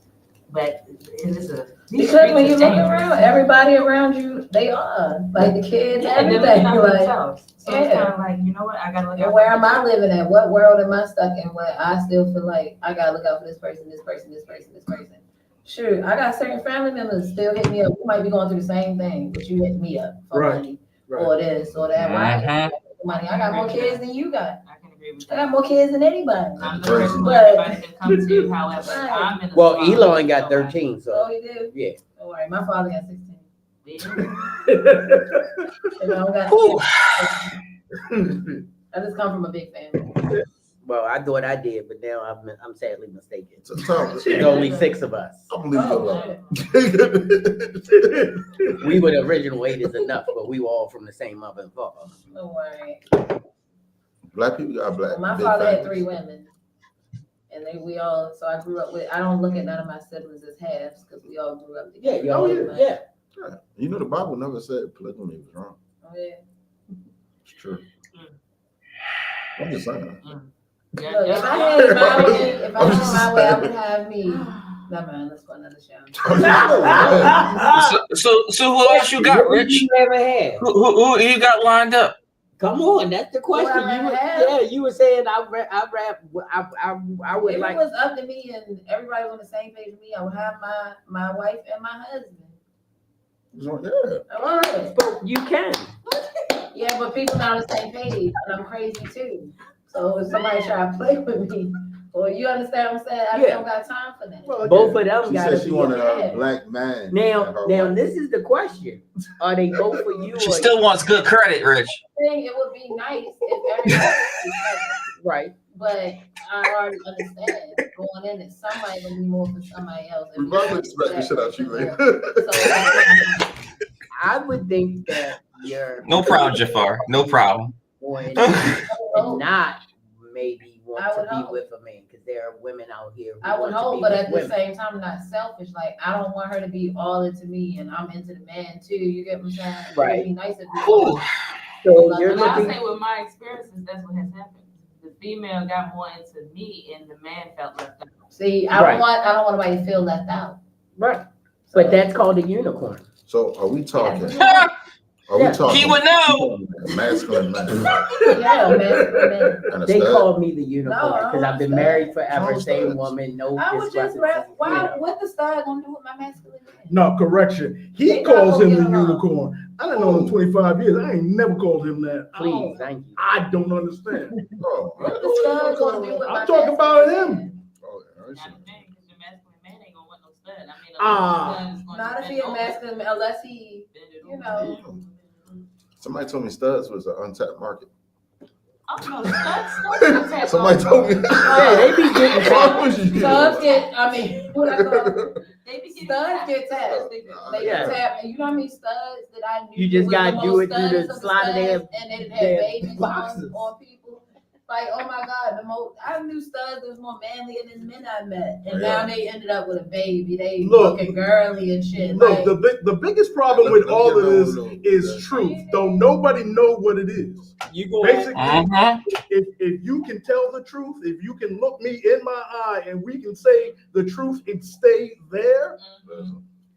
But it is because when you look around, everybody around you, they are like the kids, everything. Like, so it's kind of like, you know what? I gotta look out. And where am I living at? What world am I stuck in? Where I still feel like I gotta look out for this person, this person, this person, this person. Sure, I got certain family members still hit me up. We might be going through the same thing, but you hit me up for money or this or that. Why? Money. I got more kids than you got. I got more kids than anybody. I'm the person everybody can come to. However, I'm in Well, Elon got 13, so. Oh, he did? Yeah. Don't worry, my father got 16. I just come from a big family. Well, I thought I did, but now I'm sadly mistaken. There's only 6 of us. I believe We were the original 8 is enough, but we were all from the same mother and father. Don't worry. Black people got black. My father had 3 women. And so I grew up with, I don't look at none of my siblings as halves because we all grew up together. Yeah. You know, the Bible never said polygamy was wrong. Oh, yeah. It's true. I'm just saying. Look, if I had it my way, I would have me. Never mind, let's go another show. So who else you got, Rich? You ever had? Who you got lined up? Come on, that's the question. You were saying I would if like. It was up to me and everybody was on the same page with me, I would have my wife and my husband. Yeah. But you can. Yeah, but people not on the same page, and I'm crazy too. So if somebody try to play with me, or you understand what I'm saying, I don't got time for that. Well, both of them She got said she wanted a black man. Now, this is the question: are they both for you? She still wants good credit, Rich. It would be nice if everybody right. But I already understand going in that somebody will be more for somebody else. We both expect the shit out you, man. I would think that you're no problem, Jafar. No problem. And not maybe want to be with a man because there are women out here. I would hope, but at the same time, not selfish. Like I don't want her to be all into me, and I'm into the man too. You get what I'm saying? Right. It'd be nice if so you're I say with my experiences, that's what has happened. The female got more into me, and the man felt left out. See, I don't want anybody to feel left out. Right. But that's called a unicorn. So are we talking? Are we talking? He would know. Masculine man. Yeah, masculine man. They called me the unicorn because I've been married forever. Same woman, no. I would just why? What the stud gonna do with my masculine man? No, correction. He calls him the unicorn. I didn't know him 25 years. I ain't never called him that. Please, thank you. I don't understand. What the stud gonna do with my I'm talking about masculine him. Oh, yeah, Not a thing, because your masculine man ain't gonna want no stud. I mean, Ah. a stud is gonna Not if bend he a over. masculine, unless he, Bend it you over. know. Somebody told me studs was an untapped market. Oh no, studs. Somebody told me. Yeah, they be getting Studs get, I mean, what I call They be getting studs get tapped. They Yeah. get tapped. And you know how many studs that I knew? You just that was gotta the do most it through the studs of slide of their- studs, and they didn't their have babies boxes. on people. Like, oh my God, I knew studs that was more manlier than the men I met. And Yeah. now they ended up with a baby. They Look. looking girly and shit. Look, Like, the biggest problem with all of this is truth. Don't nobody know what it is. You go Basically, Uh-huh. if you can tell the truth, if you can look me in my eye and we can say the truth and stay there,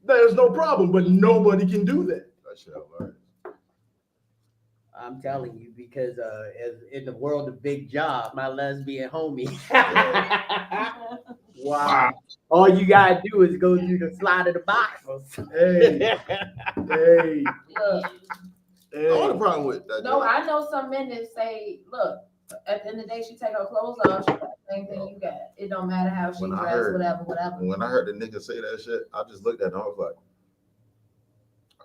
there's no problem. But nobody can do that. That shit hilarious. I'm telling you, because as in the world of Big Job, my lesbian homie. Wow. All you gotta do is go through the slide of the boxes. Hey, hey, look, I don't have a hey. problem with that. no, I know some men that say, look, at the end of the day, she take her clothes off, she got the same thing you got. It don't matter how she When I dressed, heard- whatever. When I heard the nigga say that shit, I just looked at him. I was like,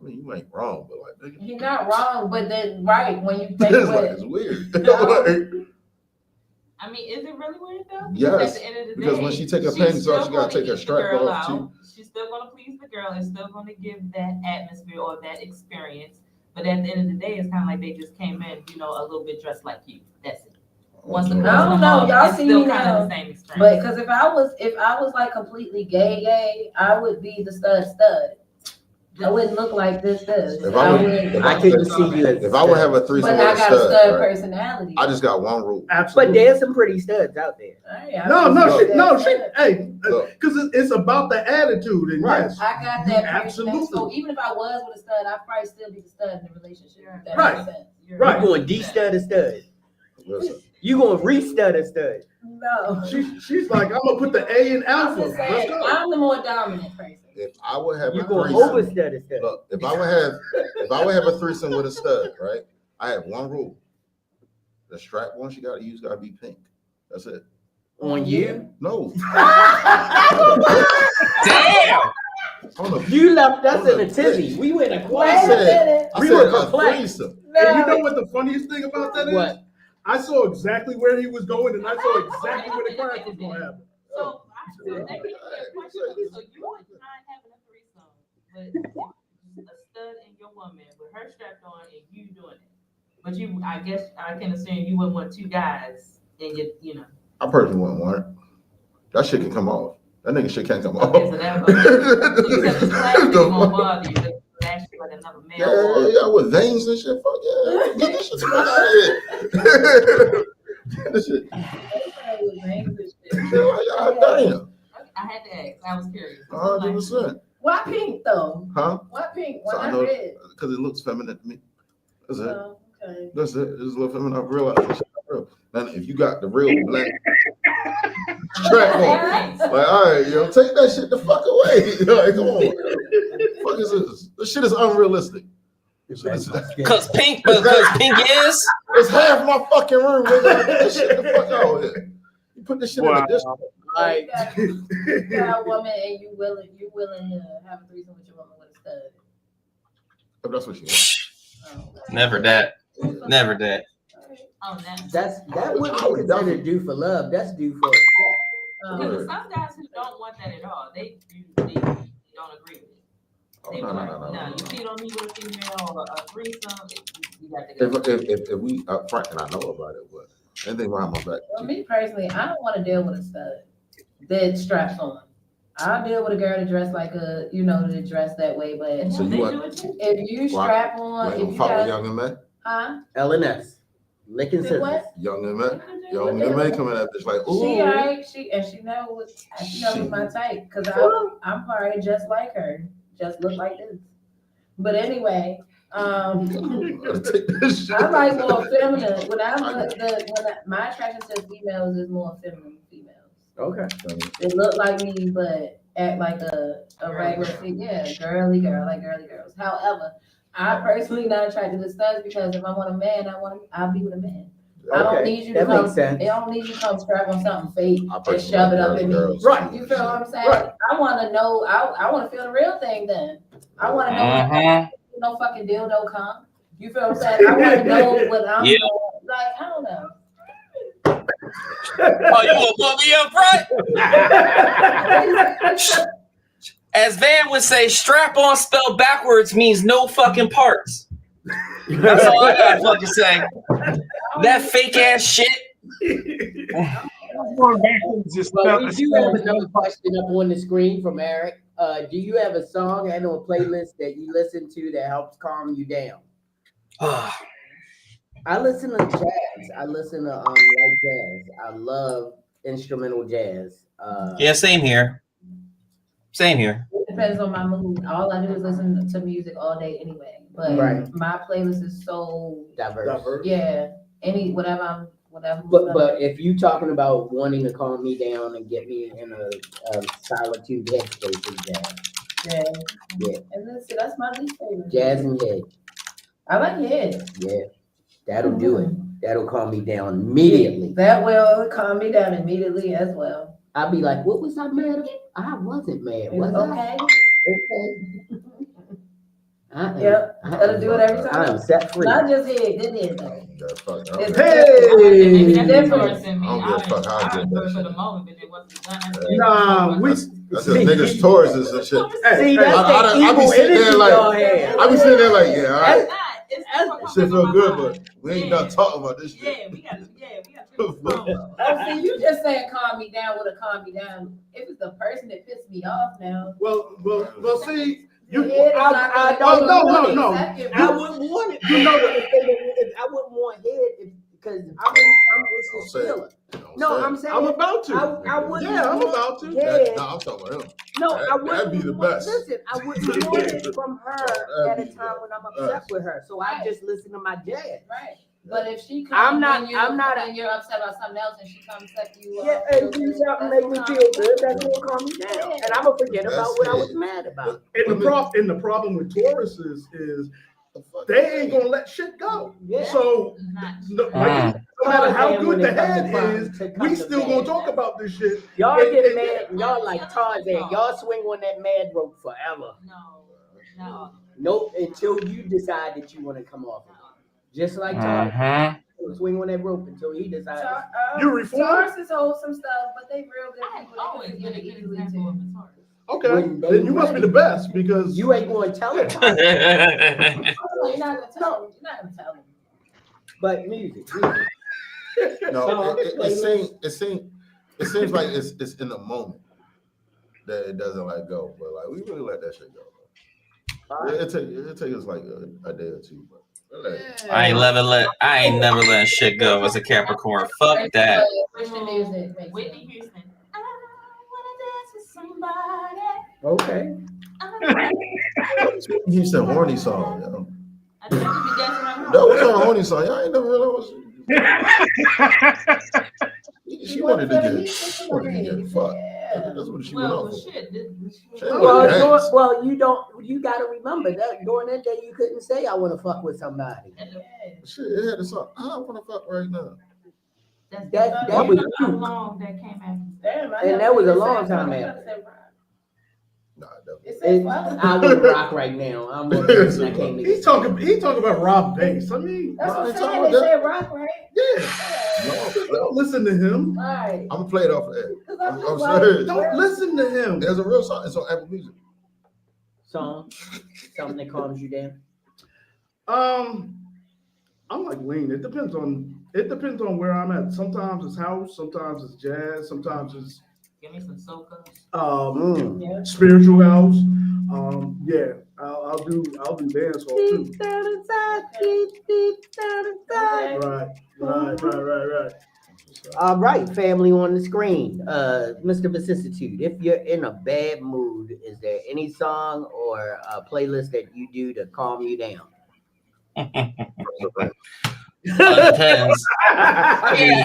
I mean, you ain't wrong, but like, nigga, You're not wrong, but then, right, when you take it's like, what, it's weird. No. I mean, is it really weird though? Yes, At the end of the because day, when she take her she's panties off, still she gotta gonna take her eat the strap girl off, out. too. She's still gonna please the girl and still gonna give that atmosphere or that experience. But at the end of the day, it's kind of like they just came in, you know, a little bit dressed like you. That's it. Once the Okay. clothes I don't come know, off, y'all it's see still me kind now, of the same experience. but because if I was like completely gay, I would be the stud. I wouldn't look like this. If I I would- would, if I couldn't see you as If I would have a threesome but with I a got a stud, stud right, personality. I just got one rule. But Absolutely. there's some pretty studs out there. Hey, I No, was no, a she, stud. no, she, hey, Look. because it's about the attitude, and Right. yes, I got you that absolutely. personality. So even if I was with a stud, I'd probably still be the stud in the relationship. If that Right. makes sense. Right. You going de-stud a stud. Listen, You going re-stud a stud. No. She's like, I'm gonna put the A in I'm alpha. just Let's saying, go. I'm the more dominant person. if I would have You a going threesome, over-stud a stud. look, if I would have a threesome with a stud, right, I have one rule. The strap one she gotta use gotta be pink. That's it. On you? No. Damn. On the, You left us On in the a tizzy. We went a I quiet. said, We I were said a perplexed. threesome. And you know what the funniest thing about that is? What? I saw exactly where he was going, and I saw exactly where the crash was gonna happen. So that gives me a question. So you wouldn't mind having a threesome, but a stud and your woman with her strapped on and you doing it. But you, I guess I can assume you wouldn't want two guys and you know. I personally wouldn't want it. That shit can come off. That nigga shit can't come off. Okay, so that except it's plastic won't bother you, but it's actually like another male. Yeah, with veins and shit. Fuck yeah. Get this shit out of here. Get this shit. Damn. I had to ask. I was curious. 100%. Why pink though? Huh? Why pink? So Why I not know red? because it looks feminine to me. That's it. Oh, okay. That's it. It's a little feminine. I realize this shit not real. Now, if you got the real black strap on, like, all right, yo, take that shit the fuck away. Like, come on. What the fuck is this? This shit is unrealistic. Cause pink is. It's half my fucking room, nigga. Get this shit the fuck out here. You put this shit in the dish. Like, You got a woman and you willing to have a threesome with your woman with a stud. If that's what you want. Never that. Never that. Oh, that wouldn't be considered due for love. That's due for sex. Because some guys who don't want that at all, they don't agree with it. They No. you cheat on me with a female or a threesome, you got to go. If we up front and I know about it, but anything behind my back. Well, me personally, I don't want to deal with a stud that straps on. I'll deal with a girl that dress like a, that dress that way. But So you want? if you strap on, Like, if you fuck with got, young and man? huh? LNS. Licking Say scissors. what? Young and man. Young and man coming at this like, ooh. She alright. She knows my type because I'm probably just like her, just look like this. But anyway, I like more feminine. My attraction to females is more feminine females. Okay. They look like me, but act like a regular female. Yeah, girly girl, like girly girls. However, I personally not attracted to studs because if I want a man, I'll be with a man. I don't Okay, need you to that come. makes sense. They don't need you to come strap on something fake I and personally shove like it up in me. Right. You feel what I'm saying? Right. I want to know. I want to feel the real thing. Then I want to know when no fucking dildo come. You feel what I'm saying? I want to know what I'm Yeah. doing. Like I don't know. Oh, you gonna put me up front? As Van would say, strap on spelled backwards means no fucking parts. That's all I gotta fucking say. That fake ass shit. Going backwards is Well, we stuff. do have another question up on the screen from Eric. Do you have a song and or playlist that you listen to that helps calm you down? I listen to jazz. I listen to light jazz. I love instrumental jazz. Yeah, same here. Same here. It depends on my mood. All I do is listen to music all day anyway. But Right. my playlist is so diverse. yeah. Whatever. But if you talking about wanting to calm me down and get me in a solitude headspace, is jazz. Yeah. And that's my least favorite. Jazz and head. I like head. Yeah. That'll do it. That'll calm me down immediately. That will calm me down immediately as well. I'll be like, what was I mad at? I wasn't mad. Was Okay. I? Yep. That'll do it every time. I am set free. Not just head. Good head though. Hey! Maybe that's different than me. I don't give a fuck how I I get enjoy that for shit. the moment, but then once it's done, Nah, we. That's just niggas Tauruses and shit. See, that's I the be evil sitting there energy like, y'all have. I be sitting there like, yeah, all right. It's not. It's That shit feel good, but we ain't done talking about this shit. Yeah, we got to See, you just saying calm me down with a calm me down. If it's the person that pissed me off now. Well, see, you. I don't no. I wouldn't want it. You know that. I wouldn't want head because I'm feeling. No, I'm saying I'm about to. I wouldn't. Yeah, I'm about to. Yeah. Nah, I'm talking about him. No, That- I wouldn't. that'd be the best. Listen, I wouldn't want it from her at a time when I'm upset best. with her. So I just listen to my jazz. Right. But if she comes I'm not- when you're upset about something else and she comes suck you up. Yeah, and do something make me feel good. That's gonna calm me down, and I'm gonna forget about what I was mad about. And the problem with Taurus is they ain't gonna let shit go. Yeah. So no matter how good the head is, we still gonna talk about this shit. Y'all get mad, and y'all like Tarzan. Y'all swing on that mad rope forever. No. Nope, until you decide that you want to come off. Just like Tarzan. Swing on that rope until he decides. You reform? Taurus is wholesome stuff, but they real good people. Always They been can a get good easily example of too. a Taurus. Okay, When they then you must be the best because You ain't going to tell it. You're not gonna tell them. You're not gonna tell them. But music. No, it seems like it's in the moment that it doesn't like go, but like we really let that shit go. It take us like a day or two, but I ain't never letting shit go as a Capricorn. Fuck that. Christian music makes Whitney Houston. I wanna dance with somebody. Okay. you said horny song, yo. I think you be dancing around. That was a horny song. Y'all ain't never realized. She wanted to get fucked. That's what she went Well, off for. shit. Well, you gotta remember that during that day you couldn't say I want to fuck with somebody. Shit, it had a song. I want to fuck right now. That That was how true. long that came after. And that was a long time after. Nah, I would rock right now. I'm more person I came to he talking about Rob Bass. I mean, That's what I'm They saying. talking They about said rock, right? don't listen to him. Right. I'm gonna play it off of it. Because I'm just serious. Don't listen to him. There's a real song. It's on Apple Music. Song, something that calms you down. I'm like Lean. It depends on where I'm at. Sometimes it's house, sometimes it's jazz, sometimes it's Give me some soca. spiritual house. Yeah, I'll do dance hall too. Right. All right, family on the screen. Mr. Vicissitude, if you're in a bad mood, is there any song or a playlist that you do to calm you down? Depends. Yeah.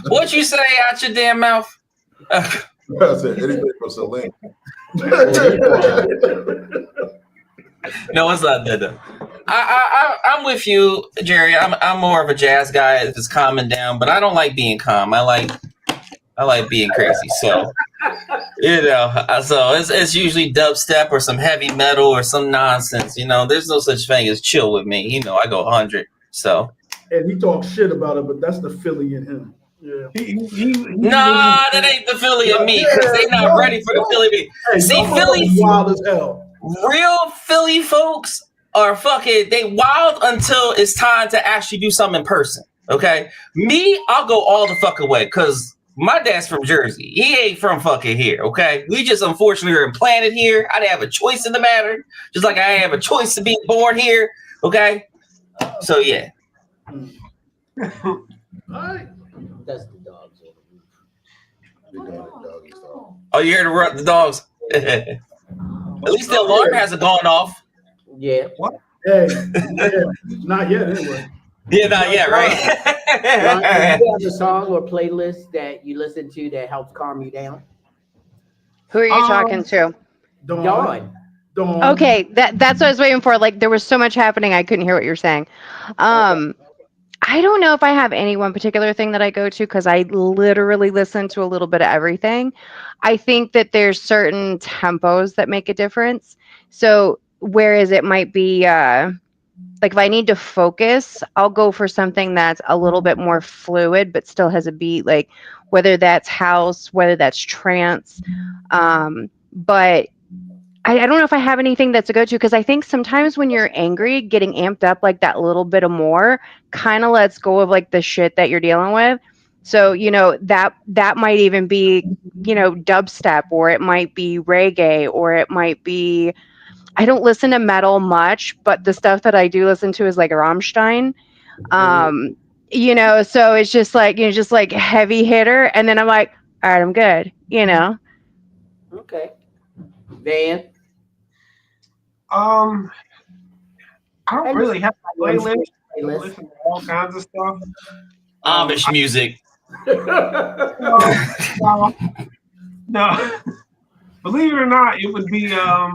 What you say out your damn mouth? I said anything for Celine. No, it's not that. Though. I'm with you, Jerry. I'm more of a jazz guy if it's calming down, but I don't like being calm. I like being crazy. So so it's usually dubstep or some heavy metal or some nonsense. There's no such thing as chill with me. I go 100. So. And he talks shit about it, but that's the Philly in him. Yeah. Nah, that ain't the Philly in me because they not ready for the Philly me. Hey, See, Philly wild as hell. Real Philly folks are fucking. They wild until it's time to actually do something in person. Okay, me, I'll go all the fuck away because my dad's from Jersey. He ain't from fucking here. Okay, we just unfortunately are implanted here. I didn't have a choice in the matter, just like I have a choice to be born here. Okay, so yeah. All right. That's the dogs on the roof. They're doing it, doggy style. Oh, you heard the dogs. At least the alarm hasn't gone off. Yeah. What? Hey, yeah, not yet anyway. Yeah, not yet, right? Do you have a song or playlist that you listen to that helps calm you down? Who are you talking to? Dawn. Okay, that's what I was waiting for. Like there was so much happening, I couldn't hear what you're saying. I don't know if I have any one particular thing that I go to because I literally listen to a little bit of everything. I think that there's certain tempos that make a difference. So whereas it might be like if I need to focus, I'll go for something that's a little bit more fluid but still has a beat, like whether that's house, whether that's trance. But I don't know if I have anything that's a go-to because I think sometimes when you're angry, getting amped up like that little bit of more kind of lets go of like the shit that you're dealing with. So, that might even be, dubstep, or it might be reggae, or it might be, I don't listen to metal much, but the stuff that I do listen to is like Rammstein. So it's just like, just like heavy hitter. And then I'm like, all right, I'm good, Okay. Van? I don't really have a playlist. I listen to all kinds of stuff. Amish music. No. Believe it or not, it would be I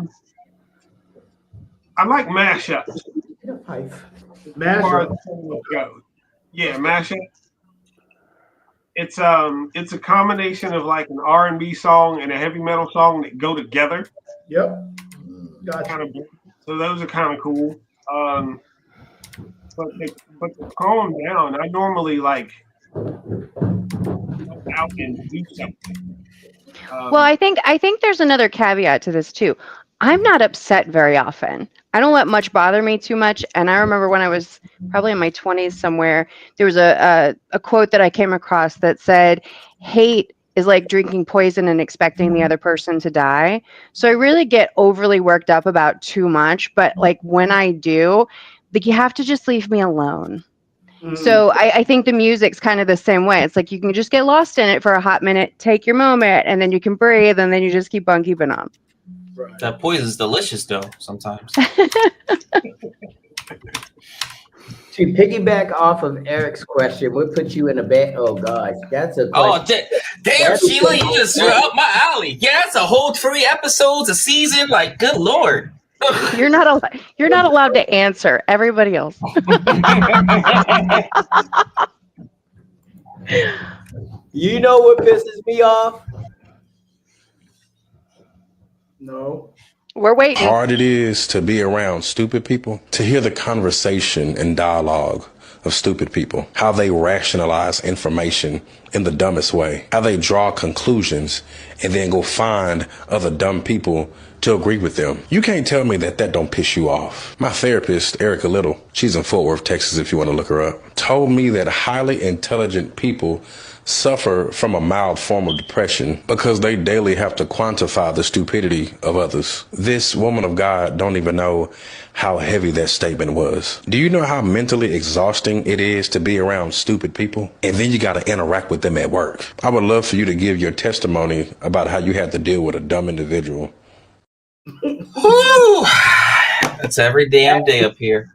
like mashups. Mashup. Yeah, mashup. It's a combination of like an R&B song and a heavy metal song that go together. Yep. Gotcha. So those are kind of cool. But to calm down, I normally like go out and do something. Well, I think there's another caveat to this too. I'm not upset very often. I don't let much bother me too much. And I remember when I was probably in my 20s somewhere, there was a quote that I came across that said, hate is like drinking poison and expecting the other person to die. So I really get overly worked up about too much. But like when I do, like you have to just leave me alone. So I think the music's kind of the same way. It's like you can just get lost in it for a hot minute, take your moment, and then you can breathe, and then you just keep on keeping on. Right. That poison's delicious, though, sometimes. To piggyback off of Eric's question, what put you in a bad? Oh gosh, that's a question. Damn, Sheila, you just up my alley. Yeah, that's a whole 3 episodes a season. Like, good lord. You're not allowed to answer. Everybody else. You know what pisses me off? No. We're waiting. Hard it is to be around stupid people, to hear the conversation and dialogue of stupid people, how they rationalize information in the dumbest way, how they draw conclusions and then go find other dumb people to agree with them. You can't tell me that don't piss you off. My therapist, Erica Little, she's in Fort Worth, Texas, if you want to look her up, told me that highly intelligent people suffer from a mild form of depression because they daily have to quantify the stupidity of others. This woman of God don't even know how heavy that statement was. Do you know how mentally exhausting it is to be around stupid people? And then you got to interact with them at work. I would love for you to give your testimony about how you had to deal with a dumb individual. Woo! It's every damn day up here.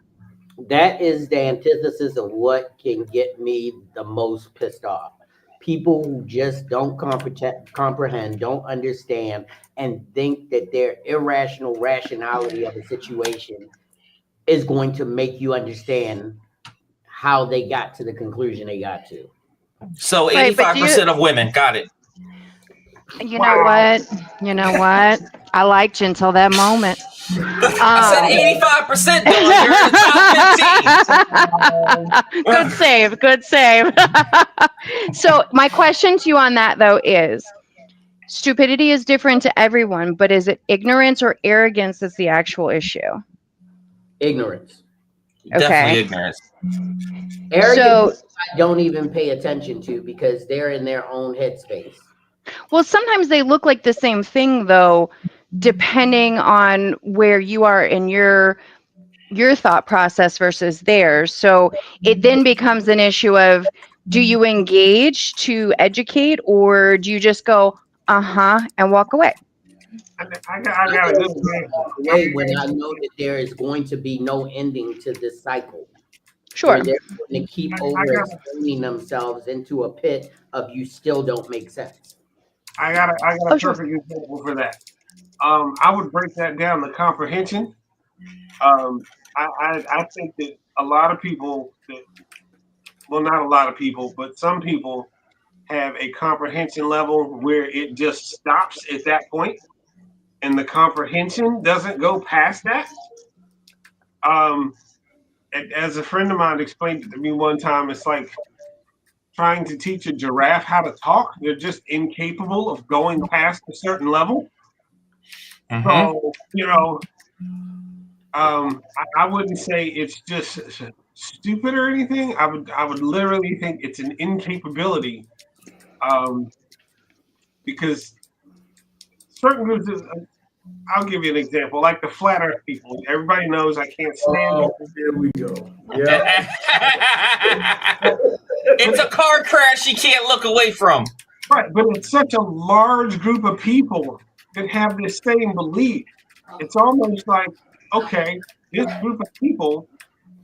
That is the antithesis of what can get me the most pissed off. people who just don't comprehend, don't understand, and think that their irrational rationality of a situation is going to make you understand how they got to the conclusion they got to. So Right, but 85% of women got it. you know what? You know what? I liked you until that moment. I said 85%, dog. You're in the top 15. Good save. Good save. So my question to you on that though is stupidity is different to everyone, but is it ignorance or arrogance that's the actual issue? Ignorance. Definitely Okay. ignorance. Arrogance, I don't even pay attention to because they're in their own headspace. Well, sometimes they look like the same thing though, depending on where you are in your thought process versus theirs. So it then becomes an issue of do you engage to educate or do you just go, and walk away? I got a good example. Hey, when I know that there is going to be no ending to this cycle, Sure. where they're going to keep over got explaining themselves into a pit of you still don't make sense. I got a perfect example for that. I would break that down to comprehension. I think that a lot of people well, not a lot of people, but some people have a comprehension level where it just stops at that point, and the comprehension doesn't go past that. As a friend of mine explained it to me one time, it's like trying to teach a giraffe how to talk. They're just incapable of going past a certain level. So, I wouldn't say it's just stupid or anything. I would literally think it's an incapability, because certain groups. I'll give you an example, like the flat Earth people. Everybody knows I can't stand it. Here we go. Yeah. It's a car crash you can't look away from. Right, but it's such a large group of people that have this same belief. It's almost like, okay, this group of people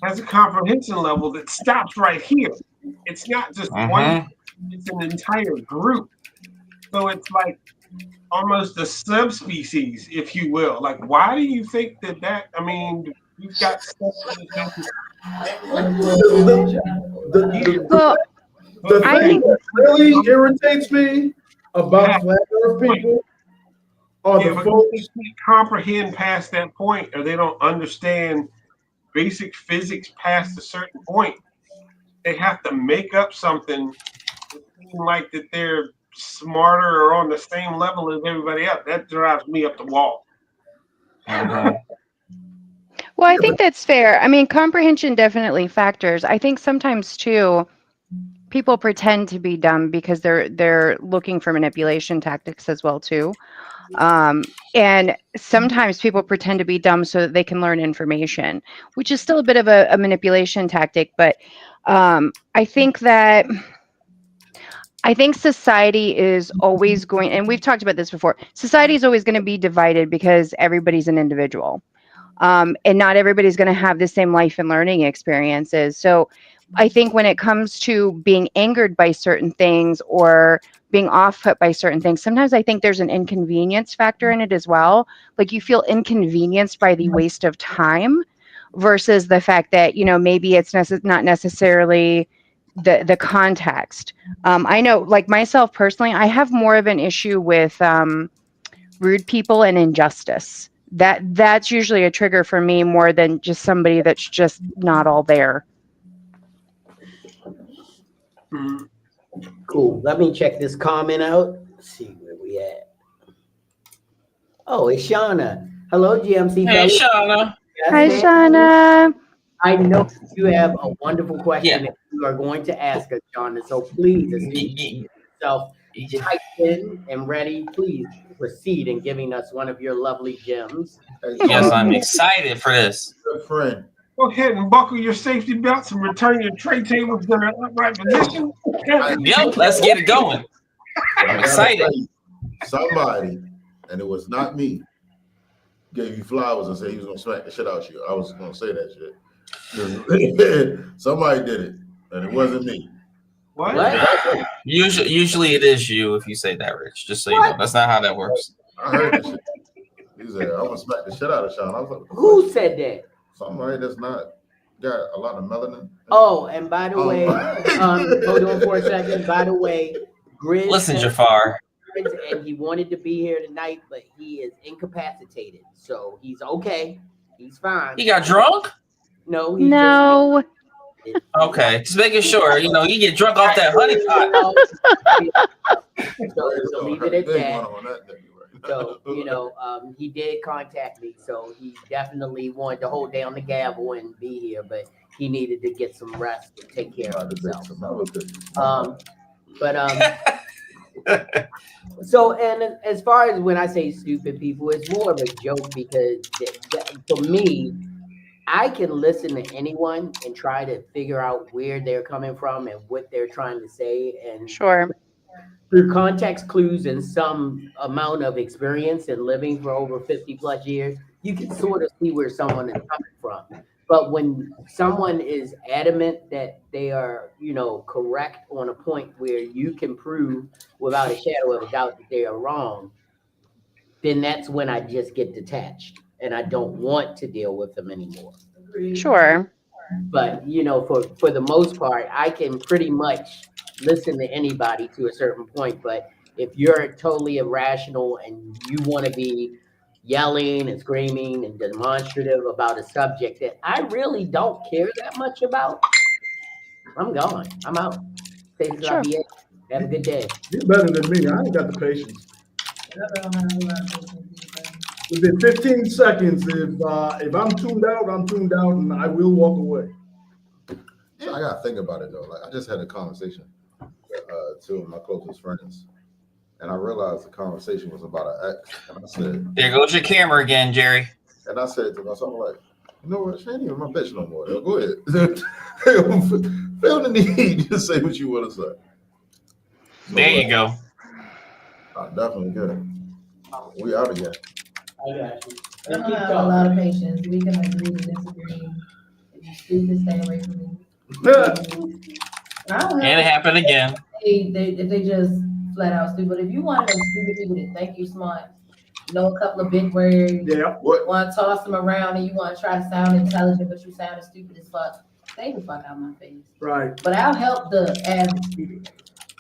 has a comprehension level that stops right here. It's not just one, it's an entire group. So it's like almost a subspecies, if you will. Like, why do you think that I mean, you've got stuff The thing that really irritates me about flat Earth people are the folks they can't comprehend past that point, or they don't understand basic physics past a certain point. They have to make up something that seem like that they're smarter or on the same level as everybody else. That drives me up the wall. Well, I think that's fair. I mean, comprehension definitely factors. I think sometimes too, people pretend to be dumb because they're looking for manipulation tactics as well too. And sometimes people pretend to be dumb so that they can learn information, which is still a bit of a manipulation tactic. But I think society is always going, and we've talked about this before, society is always going to be divided because everybody's an individual. And not everybody's going to have the same life and learning experiences. So I think when it comes to being angered by certain things or being off put by certain things, sometimes I think there's an inconvenience factor in it as well. Like you feel inconvenienced by the waste of time versus the fact that, maybe it's not necessarily the context. I know, like myself personally, I have more of an issue with rude people and injustice. That's usually a trigger for me more than just somebody that's just not all there. Cool. Let me check this comment out. Let's see where we at. Oh, it's Shauna. Hello, GMC. Hey, fellas. Shauna. Yes, Hi, ma'am. Shauna. I know you have a wonderful question that you are going to ask us, Shauna. So please, as you get yourself typed in and ready, please proceed in giving us one of your lovely gems. Yes, I'm excited for this. Good friend. Go ahead and buckle your safety belts and return your tray tables to their upright position. Yep, let's get it going. I'm excited. Somebody, and it was not me, gave you flowers and said he was gonna smack the shit out you. I was gonna say that shit. Somebody did it, and it wasn't me. What? Usually it is you if you say that, Rich. Just so you know, that's not how that works. I heard this shit. He said, "I'm gonna smack the shit out of Sean." I was like, Who said that? Somebody that's not got a lot of melanin. Oh, and by the way, hold on for a second. By the way, Grizz. Listen, Jafar. And he wanted to be here tonight, but he is incapacitated, so he's okay. He's fine. He got drunk? No. No. Okay, just making sure. You know, you get drunk off that honey pot. So leave it at that. So, you know, he did contact me, so he definitely wanted to hold down the gavel and be here, but he needed to get some rest and take care of himself. So, and as far as when I say stupid people, it's more of a joke because for me, I can listen to anyone and try to figure out where they're coming from and what they're trying to say. And Sure. through context clues and some amount of experience and living for over 50 plus years, you can sort of see where someone is coming from. But when someone is adamant that they are, you know, correct on a point where you can prove without a shadow of a doubt that they are wrong, then that's when I just get detached and I don't want to deal with them anymore. Sure. But, you know, for the most part, I can pretty much listen to anybody to a certain point. But if you're totally irrational and you want to be yelling and screaming and demonstrative about a subject that I really don't care that much about, I'm gone. I'm out. Sure. Have a good day. You're better than me. I ain't got the patience. Within 15 seconds, if I'm tuned out, and I will walk away. So I gotta think about it though. Like I just had a conversation with two of my closest friends, and I realized the conversation was about an ex. And I said, "There goes your camera again, Jerry." And I said to myself, like, you know what? She ain't even my bitch no more. Go ahead. Feel the need to say what you want to say. So, there you go. Definitely good. We out again. I got you. I don't have a lot of patience. We can agree to disagree. If you stupid, stay away from me. And it happened again. If they just flat out stupid. If you want them stupid people that think you smart, know a couple of big words, want to toss them around, and you want to try to sound intelligent, but you sound stupid as fuck, stay the fuck out of my face. Right. But I'll help the average stupid.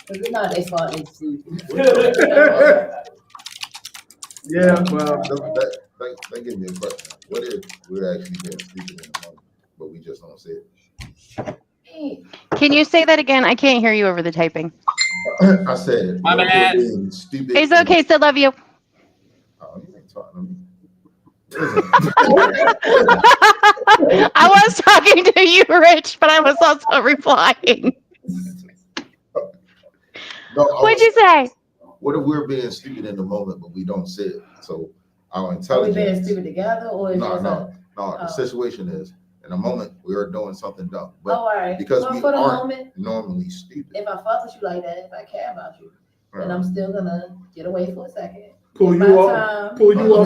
Because it's not their fault they stupid. Yeah, well, that gives me a question. What if we're actually being stupid in the moment, but we just don't see it? Can you say that again? I can't hear you over the typing. I said, my bad. Being stupid. It's okay. Still love you. Oh, you ain't talking to me. I was talking to you, Rich, but I was also replying. What'd you say? What if we're being stupid in the moment, but we don't see it? So our Are we intelligence. being stupid together, or is No. The situation is, in a moment, we are doing something dumb. But all right. because we for the aren't moment, normally stupid. if I fuck with you like that, if I care about you, then I'm still gonna get away for a second. Pull you off to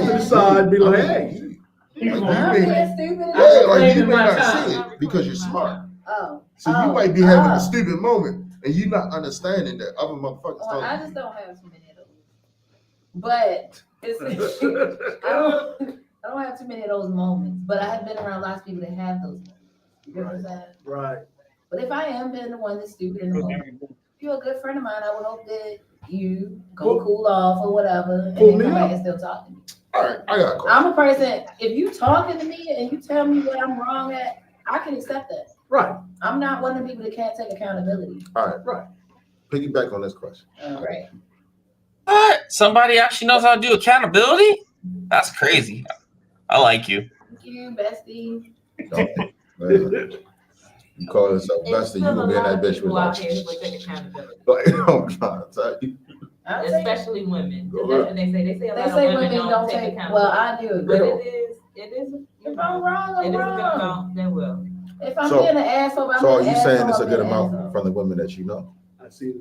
the side, be like, hey. I'm being stupid. Like you may not see it because you're smart. So you might be having a stupid moment and you're not understanding that other motherfuckers. Well, I just don't have too many of those. But it's I don't have too many of those moments. But I have been around lots of people that have those moments. You know what I'm saying? Right. But if I am being the one that's stupid in the moment, if you're a good friend of mine, I would hope that you go cool off or whatever, and then come back and still talk to me. All right, I got a question. I'm a person, if you talking to me and you tell me what I'm wrong at, I can accept that. Right. I'm not one of the people that can't take accountability. All right. Right. Piggyback on this question. All right. What? Somebody actually knows how to do accountability? That's crazy. I like you. Thank you, bestie. You call yourself bestie, you gonna be in that bitch with out here who would take accountability. like, I'm trying to tell you. Especially women. That's what they say. They say a lot They of say women don't take accountability. Well, I do. But it is. If I'm wrong, I'm it is a good wrong. amount, then will. If I'm being an asshole, I'm So are being you an saying asshole, it's a I'm good being an amount asshole. from the women that you know? I see the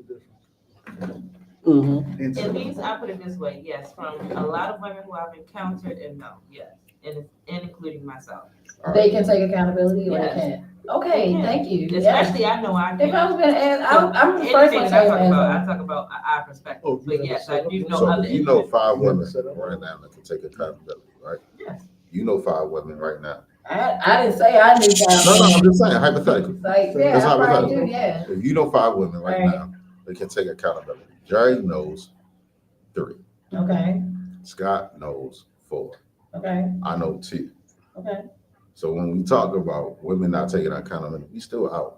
difference. Mm-hmm. At least I put it this way, yes, from a lot of women who I've encountered, and no, yes, and including myself. They can take accountability or Yes. they can't. Okay, thank you. Especially, I know I If I was gonna ask, I'm the first anything one that I to talk say about, I talk about our perspective. Oh, But yes, I do know So other. you know 5 women right now that can take accountability, right? Yes. You know 5 women right now. I didn't say I knew that. No, I'm just saying hypothetically. Like, yeah, It's I probably hypothetical. do, yeah. If you know 5 women right Right. now that can take accountability, Jerry knows 3. Okay, Scott knows 4. okay, I know 2. okay. So when we talk about women not taking accountability, we still out.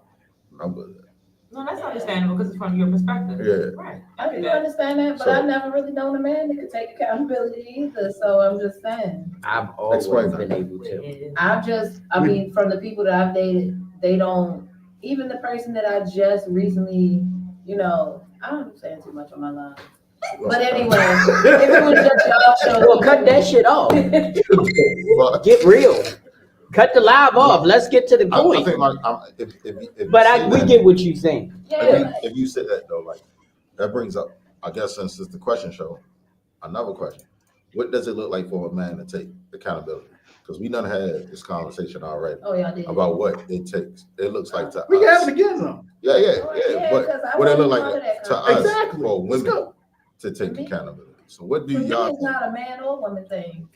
No, that's understandable because it's from your perspective. Yeah. Right. I do understand that, but So- I've never really known a man that could take accountability either, so I'm just saying. I've always Explain been that. able to. I mean, from the people that I've dated, they don't, even the person that I just recently, you know, I'm saying too much on my line. But anyway, if it was just y'all show. Well, cut that shit off. Get real. Cut the live off. Let's get to the I point. think like if But we get what you're saying. Yeah. If you said that though, like that brings up, I guess since it's the question show, another question: what does it look like for a man to take accountability? Because we done had this conversation already Oh, y'all did. about what it takes. It looks like to We us. can have it again though. Yeah. Oh, yeah, 'cause But I what it look wasn't like part of that to us Exactly. for Let's women go. to take For me? accountability. So what do For me, y'all it's think? not a man or woman thing.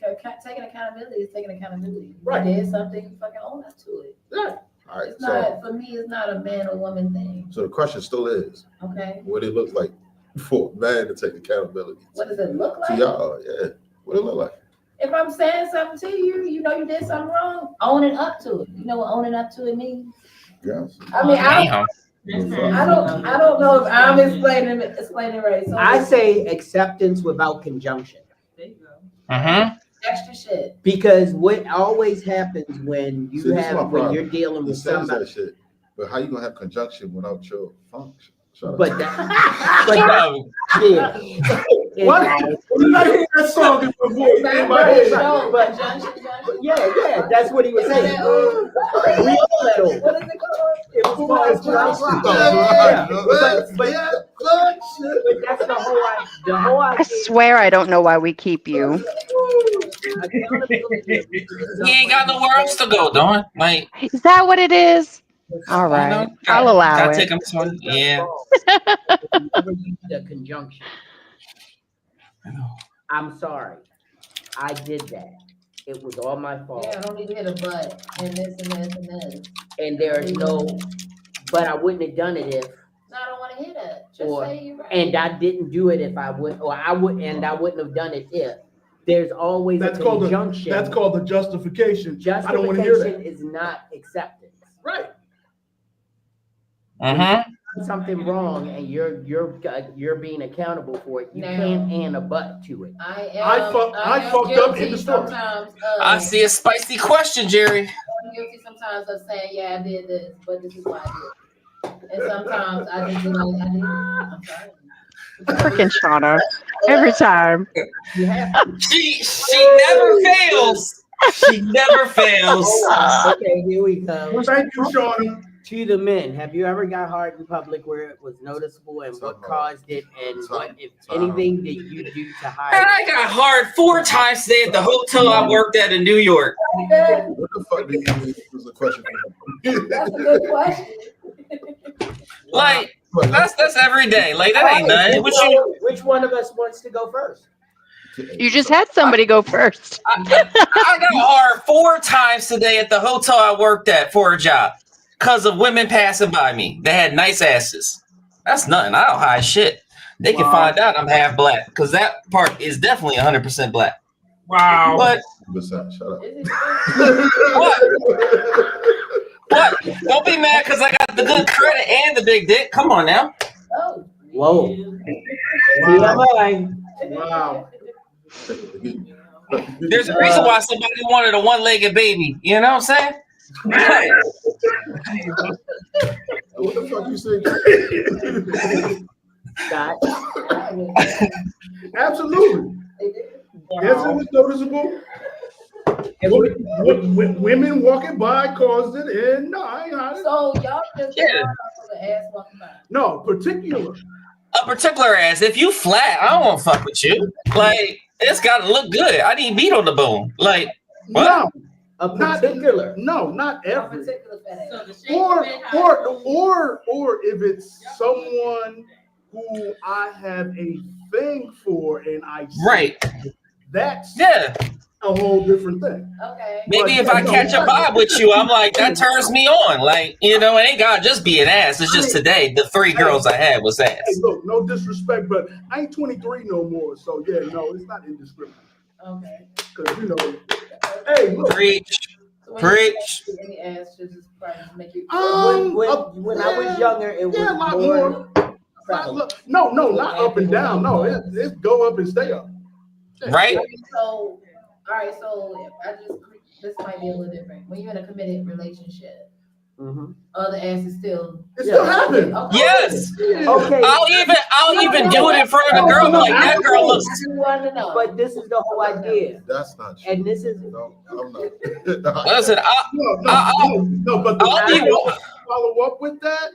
Taking accountability is taking accountability. Right. You did something, you fucking own up to it. Yeah. All right. It's So not, for me, it's not a man or woman thing, the question still is, okay? what it looks like for a man to take accountability. What does it look To like? y'all, yeah. What it look like? If I'm saying something to you, you know you did something wrong, owning up to it. You know what owning up to it means? Yes. I mean, I Damn. don't know if I'm explaining right. So I say acceptance without conjunction. There you go. Mm-hmm. extra shit. Because what always happens when you See, this is my have when problem. you're dealing He with says somebody, that shit, but how you gonna have conjunction without your function? Shut up. but that, yeah. What? When I hear that song in my voice, in my head. No, But- conjunction. Yeah, that's what he was saying. We all let over. What is it called? It was called Class Rock. Yeah. But that's the whole I idea. swear I don't know why we keep you. He ain't got nowhere else to go, Dawn. Like, Is that what it is? All right, you know, I'll allow gotta it. take him to yeah. Never use the conjunction. I'm sorry. I did that. It was all my fault. Yeah, I don't need to hit a butt and this and this and this. And there's no, but I wouldn't have done it if, No, I don't want to hear that. Just Or- say you're right. and I didn't do it if I would, or I would, and I wouldn't have done it if. There's always That's a called conjunction. that's called the justification. I don't want to hear Justification that. is not acceptance. Right. Mm-hmm. Something wrong and you're being accountable for it. You Now- can't add a butt to it. I fucked up in the story. Sometimes, I see a spicy question, Jerry. I'm guilty sometimes of saying, yeah, I did this, but this is why I did it. And sometimes I just be like, I didn't. I'm sorry. Freaking Shauna. Every time. You have to. She never fails. She never fails. Okay, here we go. Thank you, Shauna. To the men, have you ever got hard in public where it was noticeable and what caused it and what, if anything, did you do to And hide? I got hard 4 times today at the hotel I worked at in New York. What the fuck do you mean was a question? That's a good question. Like, that's every day. Like, that ain't nothing. What you, Which one of us wants to go first? You just had somebody go first. I got hard 4 times today at the hotel I worked at for a job because of women passing by me. They had nice asses. That's nothing. I don't hide shit. They can find out I'm half black because that part is definitely 100% black. Wow. But Shut up. what? What? Don't be mad because I got the good credit and the big dick. Come on now. Oh. Whoa. TMI. Wow. There's a reason why somebody wanted a one-legged baby. You know what I'm saying? What the fuck you say? Scott. Absolutely. Yes, it was noticeable. Women walking by caused it, and no, I ain't hiding. So y'all just Yeah. the ass walking by. No, particular. A particular ass. If you flat, I don't want to fuck with you. Like, it's got to look good. I need meat on the bone. Like, what? No, A particular. No, not A every. particular fat ass. So the shape of it, how it moves. Or if it's someone who I have a thing for and I see, Right. that's Yeah. a whole different thing. Okay. Maybe But if I catch a vibe with you, I'm like, that turns me on. Like, you know, it ain't gotta just be an ass. It's just today, the 3 girls I had was ass. Hey, look, no disrespect, but I ain't 23 no more. So yeah, no, it's not indiscriminate. Okay. Because you know, hey, look. Preach. So when Preach. you any ass should just probably make you. When I was younger, it was yeah, a lot more. No, not up and down. No, it's go up and stay up. Right? So, all right. So this might be a little different. When you're in a committed relationship, other ass is still. It still happens. Okay. Yes. Okay. I'll even do it in front of the girl. Like that girl looks. But this is the whole idea. That's not true. And this is. No, I'm not. Listen, but the I'll be follow up with that.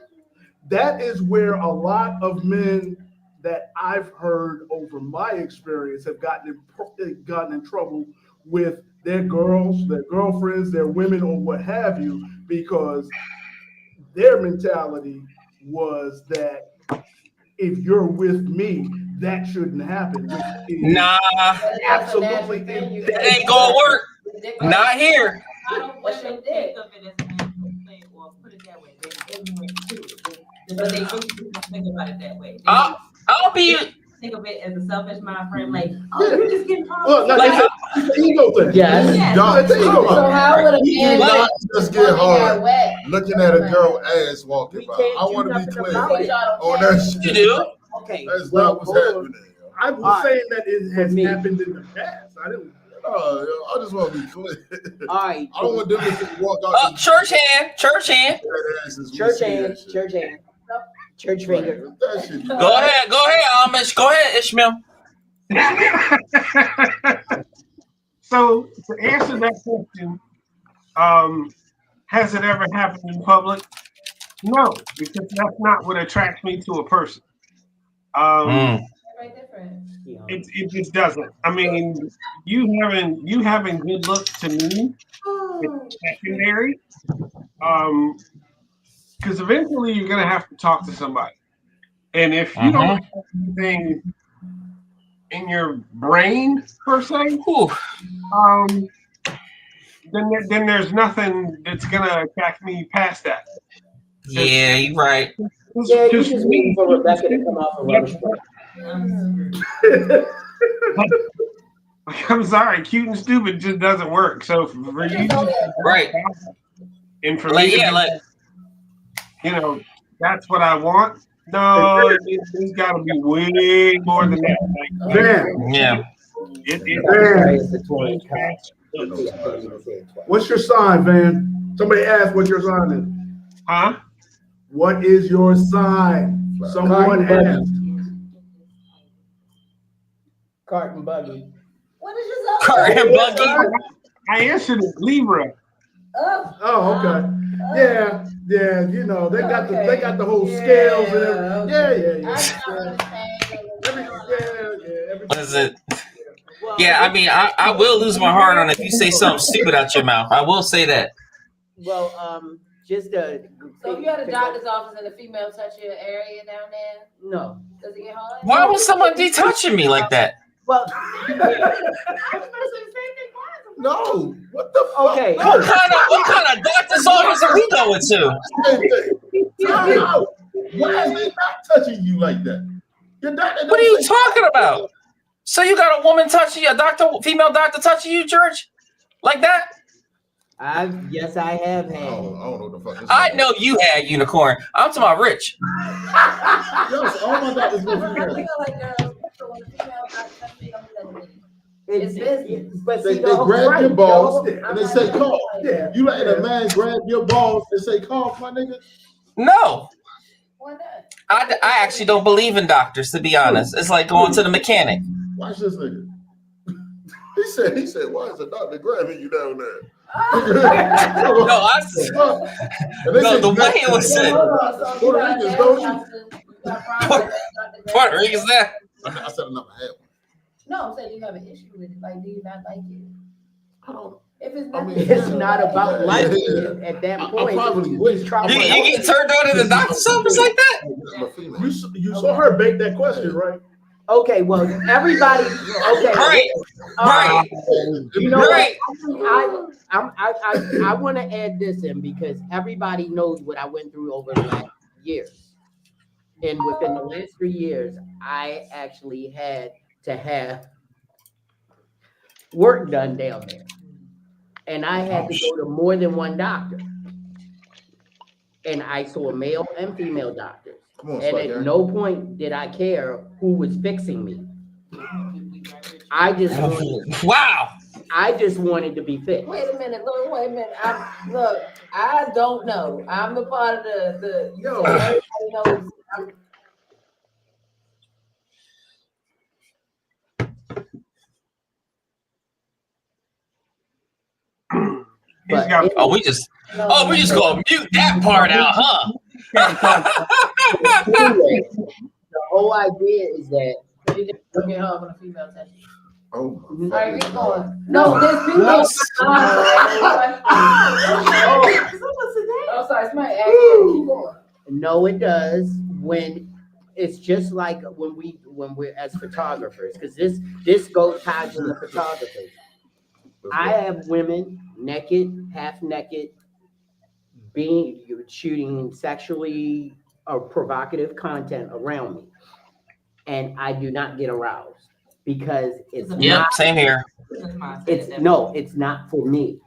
That is where a lot of men that I've heard over my experience have gotten in trouble with their girls, their girlfriends, their women, or what have you, because their mentality was that if you're with me, that shouldn't happen. nah, Absolutely. that ain't gonna work. Not here. I don't want them to think of it as a natural thing, or put it that way. They're ignorant to it. But they really do not think about it that way. I'll be. Think of it as a selfish mind frame, like, oh, you're just getting caught. Well, Like, it's the ego thing. Yes. So how would a man Not just get hard wet? looking at a girl ass walking by. I want to be clear on that shit. You do? Okay. That's not what's happening. I was saying that it has happened in the past. I didn't. I just want to be clear. All right. I don't want them to walk out. Church hand. Church hand. Church hand. Church hand. Church finger. Go ahead, Amish. Go ahead, Ishmael. So to answer that question, has it ever happened in public? No, because that's not what attracts me to a person. It just doesn't. I mean, you having good looks to me is secondary. Because eventually you're gonna have to talk to somebody, and if you don't have anything in your brain per se, then there's nothing that's gonna attract me past that. Yeah, you're right. Yeah, you just waiting for Rebecca to come off a rubbish. I'm sorry, cute and stupid just doesn't work. So for you, right? And for me, you know, that's what I want. No, it's got to be way more than that. Man. Yeah. What's your sign, Van? Somebody asked what your sign is. Huh? What is your sign? Someone asked. Cart and buggy. What is your Cart and buggy. I answered it, Libra. Oh, okay. Yeah, you know, they got the whole scales and everything. What is it? Yeah, I mean, I will lose my heart on if you say something stupid out your mouth. I will say that. Well, just So if you had a doctor's office and a female touch your area down there, no. Does it get hard? Why would someone be touching me like that? Well, no. What the fuck? Okay. What kind of doctor's office are we going to? Why is they not touching you like that? Your doctor. What are you talking about? So you got a woman touching you, female doctor touching you, George, like that? Yes, I have had. I don't know what the fuck. I know you had unicorn. I'm talking about Rich. Yes, all my doctors go through It's business. But they grab your balls and they say cough. Yeah. You letting a man grab your balls and say cough, my nigga? No. Why not? I actually don't believe in doctors, to be honest. It's like going to the mechanic. Watch this nigga. He said, why is a doctor grabbing you down there? The way it was said. Puerto Ricans, don't you? Puerto Ricans there. I said I never had one. No, I'm saying you have an issue with it. Like, do you not like it? I don't. If it's I not, mean, It's not about Yeah. liking it at that I point. probably It's would. trauma. You get turned on in the doctor's office like that? I'm a female. You saw her bake that question, right? Okay, well, everybody. Okay, Right, right, You know right. what? I want to add this in because everybody knows what I went through over the last years, and within the last 3 years, I actually had to have work done down there, and I had to go to more than one doctor, and I saw male and female doctors. Come on, And Spike, at Aaron. no point did I care who was fixing me. I just wanted, Wow. I just wanted to be fixed. wait a minute, look, wait a minute. Look, I don't know. I'm the part of the Yo. everybody knows. He's got Oh, we just gonna mute that part out, huh? Anyway, the whole idea is that Don't get hard when a female touches you. Oh my All right, fucking keep God. going. No, there's people. Oh, sorry, somebody asked you. Keep going. no, it does when it's just like when we're as photographers, because this goes ties into photographers. I have women naked, half naked, shooting sexually or provocative content around me, and I do not get aroused because it's Yep, not. same here. It's not for me.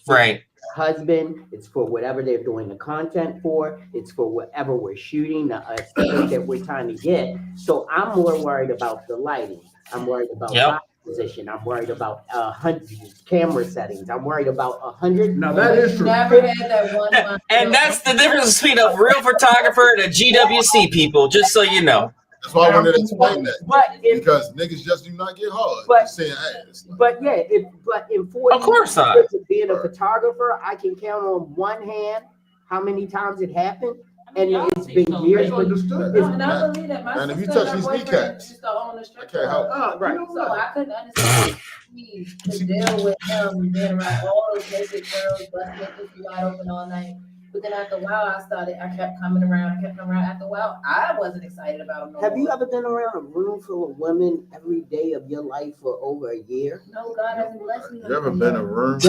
Right. Husband, it's for whatever they're doing the content for, it's for whatever we're shooting, the aesthetic that we're trying to get. So I'm more worried about the lighting. I'm worried about body position. I'm worried about 100 camera settings. I'm worried about 100. Now that is true. Never had that one. And that's the difference between a real photographer and a GWC people, just so you know. That's why I wanted to explain that. But Because niggas just do not get hard. But- saying ass. But yeah, in 40 Of course not. years of being a photographer, I can count on one hand how many times it happened. And it's been years, but Understood. And I believe that my And if you sister touch and her these boyfriend kneecaps, used to own a strip I can't help. club. right. So I couldn't understand me to deal with him being around all those naked girls, busting their pussy wide open all night. But then after a while, I kept coming around. After a while, I wasn't excited about him no Have you more. ever been around a room full of women every day of your life for over a year? No, God hasn't blessed me. You ever been in a room?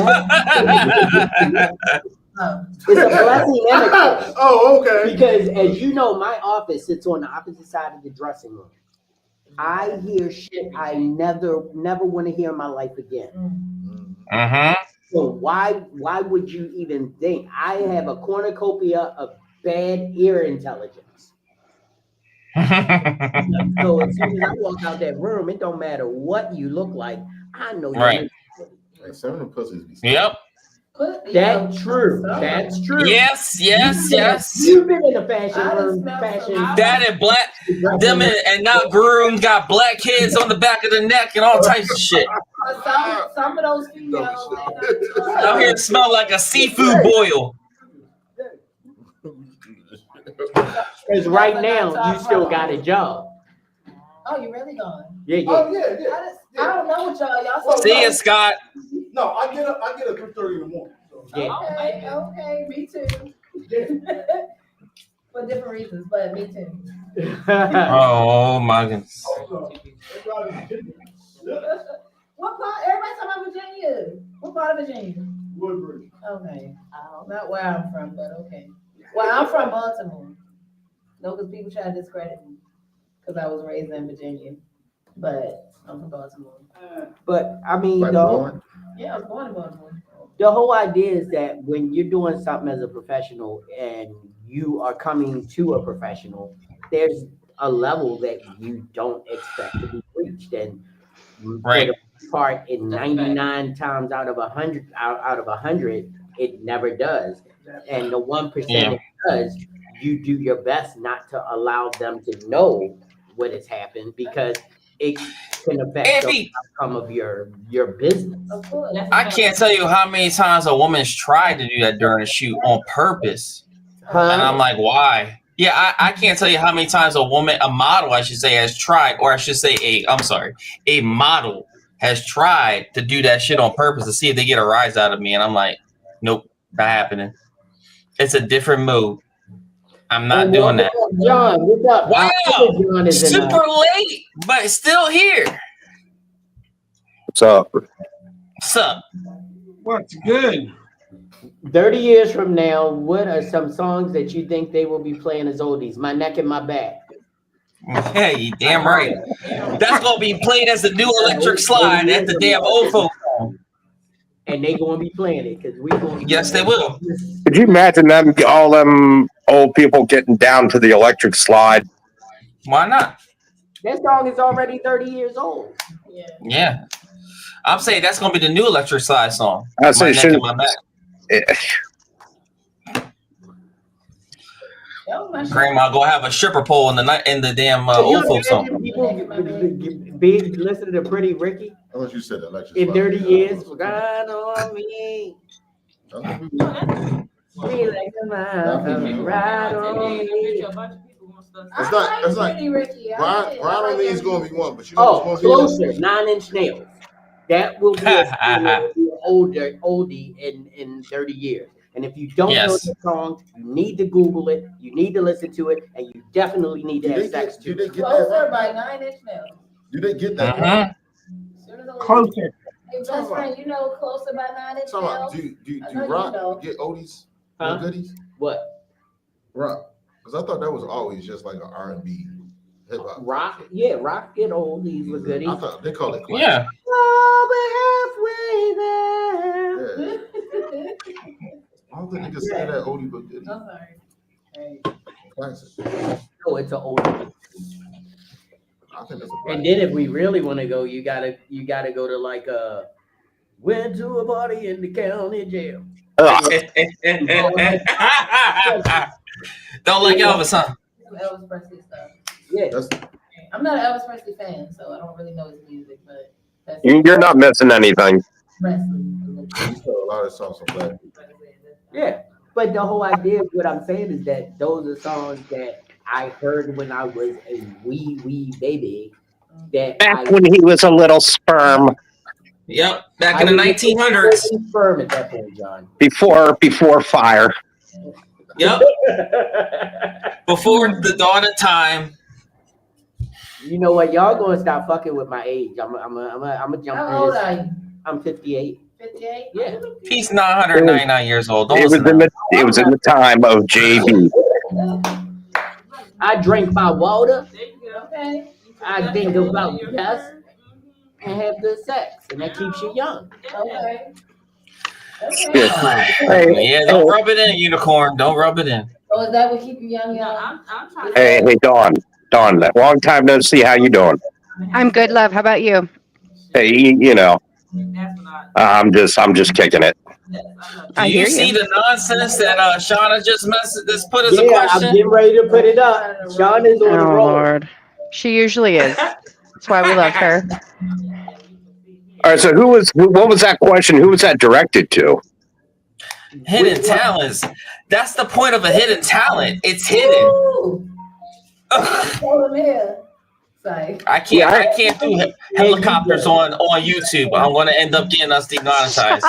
It's a blessing and a curse. Oh, okay. Because as you know, my office sits on the opposite side of the dressing room. I hear shit I never want to hear in my life again. Uh-huh. So why would you even think? I have a cornucopia of bad ear intelligence. So as soon as I walk out that room, it don't matter what you look like. I know you're Right. Like some of them pussies be Yep. That's true. That's true. Yes. You've been in the fashion I room, just smell fashion. some- That and black, them and not groomed, got black kids on the back of the neck and all types of shit. Some of those females, Out here smell like a seafood boil. Because right now you still got a job. oh, you really gone? Yeah. Oh yeah. I don't know what y'all. See ya, Scott. No, I get up 3:30 in the morning. So. Yeah. Okay, me too. For different reasons, but me too. Oh my goodness. What part? Everybody talking about Virginia. What part of Virginia? Woodbridge. Okay, not where I'm from, but okay. Well, I'm from Baltimore. No, because people try to discredit me because I was raised in Virginia, but I'm from Baltimore. But I mean, like born. Yeah, I was born in Baltimore. the whole idea is that when you're doing something as a professional and you are coming to a professional, there's a level that you don't expect to be reached. And Right. for the part in 99 times out of 100, it never does. And the 1% it does, you do your best not to allow them to know what has happened because it can affect the outcome of your business. Of course. I can't tell you how many times a woman's tried to do that during a shoot on purpose. And I'm like, why? Yeah, I can't tell you how many times a model, I should say, has tried, or I should say a model has tried to do that shit on purpose to see if they get a rise out of me, and I'm like, nope, not happening. It's a different mode. I'm not doing that. John, what's up? Wow, John is super late, but still here. What's up? What's up? What's good? 30 years from now, what are some songs that you think they will be playing as oldies? My Neck and My Back. Hey, you damn right. That's gonna be played as the new Electric Slide at the damn OFO. And they gonna be playing it because we gonna. Yes, they will. Could you imagine them, all them old people getting down to the Electric Slide? Why not? That song is already 30 years old. Yeah. I'm saying that's gonna be the new Electric Slide song. I say, My Neck and My Back. Grandma gonna have a stripper pole in the damn old folks song. People big listen to Pretty Ricky. I thought you said Electric In Slide. 30 years, God on me. Right on me. It's not. Pretty Ricky. Ride on Me is gonna be one, but you know what's Closer, gonna be 9 Inch Nails. That will be an oldie in 30 years. And if you don't know the song, you need to Google it, you need to listen to it, and you definitely need to have sex to it. Closer by 9 Inch Nails. You didn't get that. Closer. Hey, best friend, you know Closer by 9 Inch Nails? Do rock get oldies? Huh? Goodies? What? Rock. Because I thought that was always just like an R&B hip hop. Rock? Yeah, rock get oldies with goodies. I thought they call it classic. Yeah. Oh, we're halfway there. I don't think niggas say that oldie but goodie. I'm sorry. Hey. Classic. Oh, it's an oldie. I think that's And then if we really want to go, you gotta go to like went to a party in the county jail. Don't like Elvis, huh? Elvis Presley stuff. Yeah. I'm not an Elvis Presley fan, so I don't really know his music, but that's You're not missing anything. Presley. You still a lot of songs from Black. Yeah. But the whole idea of what I'm saying is that those are songs that I heard when I was a wee baby. Back when he was a little sperm. Yep, back in the 1900s. Sperm at that point, John. Before fire. Yep. Before the dawn of time. You know what? Y'all gonna stop fucking with my age. I'm a jump. How old are you? I'm 58. 58? Yeah. He's 999 years old. Don't It was in the time of JB. I drink my water. Okay. I think about death and have good sex, and that keeps you young. Okay. Yeah, don't rub it in, unicorn. Don't rub it in. So is that what keep you young? I'm trying to. Hey, Dawn, long time no see. How you doing? I'm good, love. How about you? Hey, I'm just kicking it. Do you see the nonsense that Shauna just put as a Yeah, question? I'm getting ready to put it up. Sean is on the Oh, roll. Lord. She usually is. That's why we love her. All right, so what was that question? Who was that directed to? Hidden talents. That's the point of a hidden talent. It's hidden. Hold him here. Sorry. I can't do helicopters on YouTube. I'm going to end up getting us demonetized.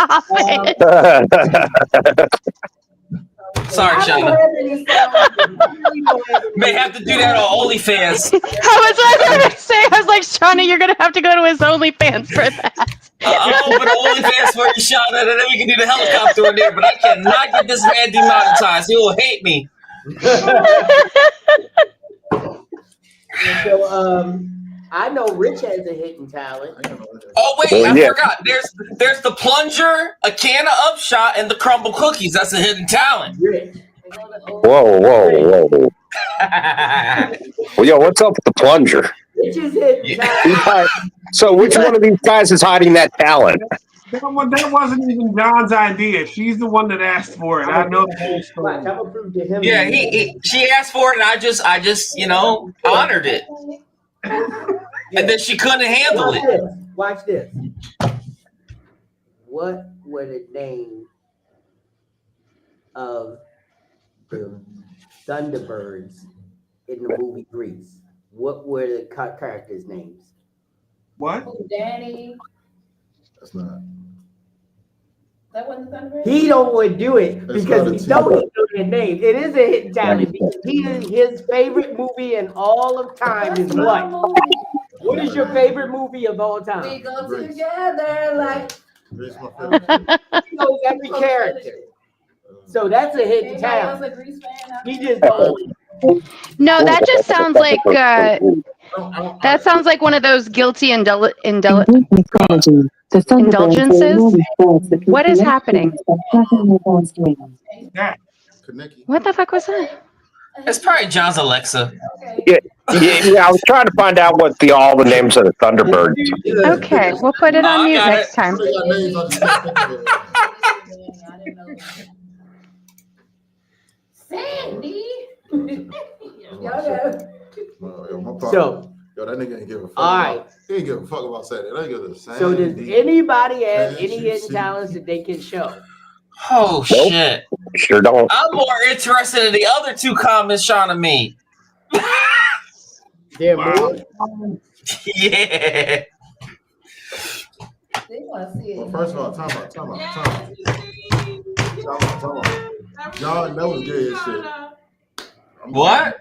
Sorry, Shauna. May have to do that on OnlyFans. I was say, I was like, Shauna, you're gonna have to go to his OnlyFans for that. I'll open OnlyFans for you, Shauna, and then we can do the helicopter in there. But I cannot get this man demonetized. He will hate me. So I know Rich has a hidden talent. Oh wait, I forgot. There's the plunger, a can of Upshot, and the crumble cookies. That's a hidden talent. Rich. Whoa. Well, yo, what's up with the plunger? Rich is hidden talent. So which one of these guys is hiding that talent? That wasn't even John's idea. She's the one that asked for it. I know the whole story. Yeah, she asked for it, and I just honored it. And then she couldn't handle it. Watch this. What were the names of the Thunderbirds in the movie Grease? What were the characters' names? What? Danny. That's not. That wasn't the Thunderbirds? He don't want to do it That's because not a he team. don't know their name. It is a hidden talent because his favorite movie in all of time is what? What is your favorite movie of all We time? go Grace. together like. Grace my favorite. He knows every character. So that's a hidden Anybody else talent. a Grease fan out He there? just owns. No, that just sounds like I that sounds like one of those guilty indulgences. What is happening? Yeah. Kaneki. What the fuck was that? It's probably John's Alexa. Okay. Yeah, I was trying to find out what all the names of the Thunderbirds. Okay, we'll put it on I mute got next time. They got names I just can't think of it. I didn't know that. Sandy. Y'all know. Yo, my partner, So, yo, that nigga ain't give a fuck. all right. He ain't give a fuck about Saturday. That nigga the same. So does anybody have Can't any you hidden see? talents that they can show? Oh shit! Sure don't. I'm more interested in the other two comments Shauna made. They're Wow. more. Yeah. They want to see it. Well, first of all, time out. John never gay as shit. What?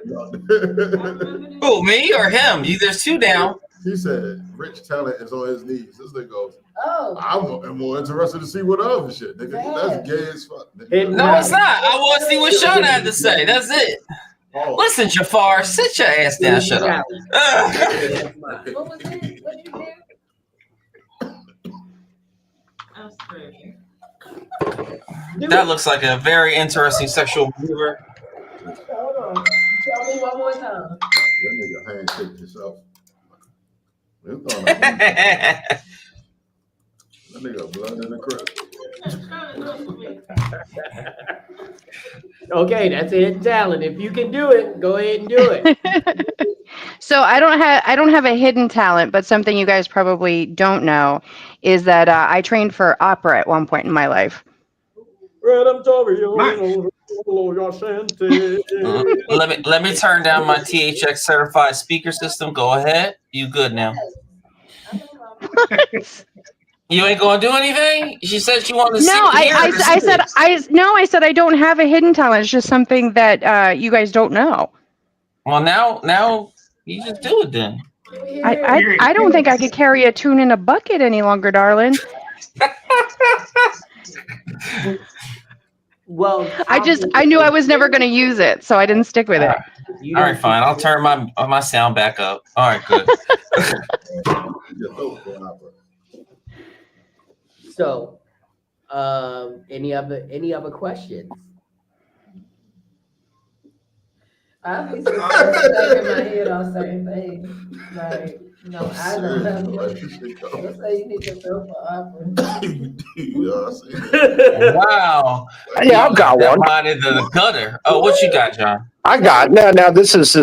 Who, me or him? There's two down. He said rich talent is on his knees. This nigga goes, Oh. I'm more interested to see what other shit. Nigga, that's gay as fuck. Nigga. No, it's not. I want to see what Shauna had to say. That's it. Oh. Listen, Jafar, sit your ass down. Shut up. What was it? What you do? That looks like a very interesting sexual maneuver. Hold on. Tell me one more time. That nigga handshake himself. That nigga blood in the crib. Okay, that's a hidden talent. If you can do it, go ahead and do it. So I don't have a hidden talent, but something you guys probably don't know is that I trained for opera at one point in my life. Let me turn down my THX certified speaker system. Go ahead. You good now? You ain't gonna do anything? She said she wanted to see. No, I said I don't have a hidden talent. It's just something that you guys don't know. Well, now you just do it then. I don't think I could carry a tune in a bucket any longer, darling. Well, I knew I was never going to use it, so I didn't stick with it. All right, fine. I'll turn my sound back up. All right, good. So, any other questions? I be stuck in my head on certain things. Like, no, I don't know. Let's say you need to go for opera. Wow. Yeah, I've got one. Out into the gutter. Oh, what you got, John? I got now. This is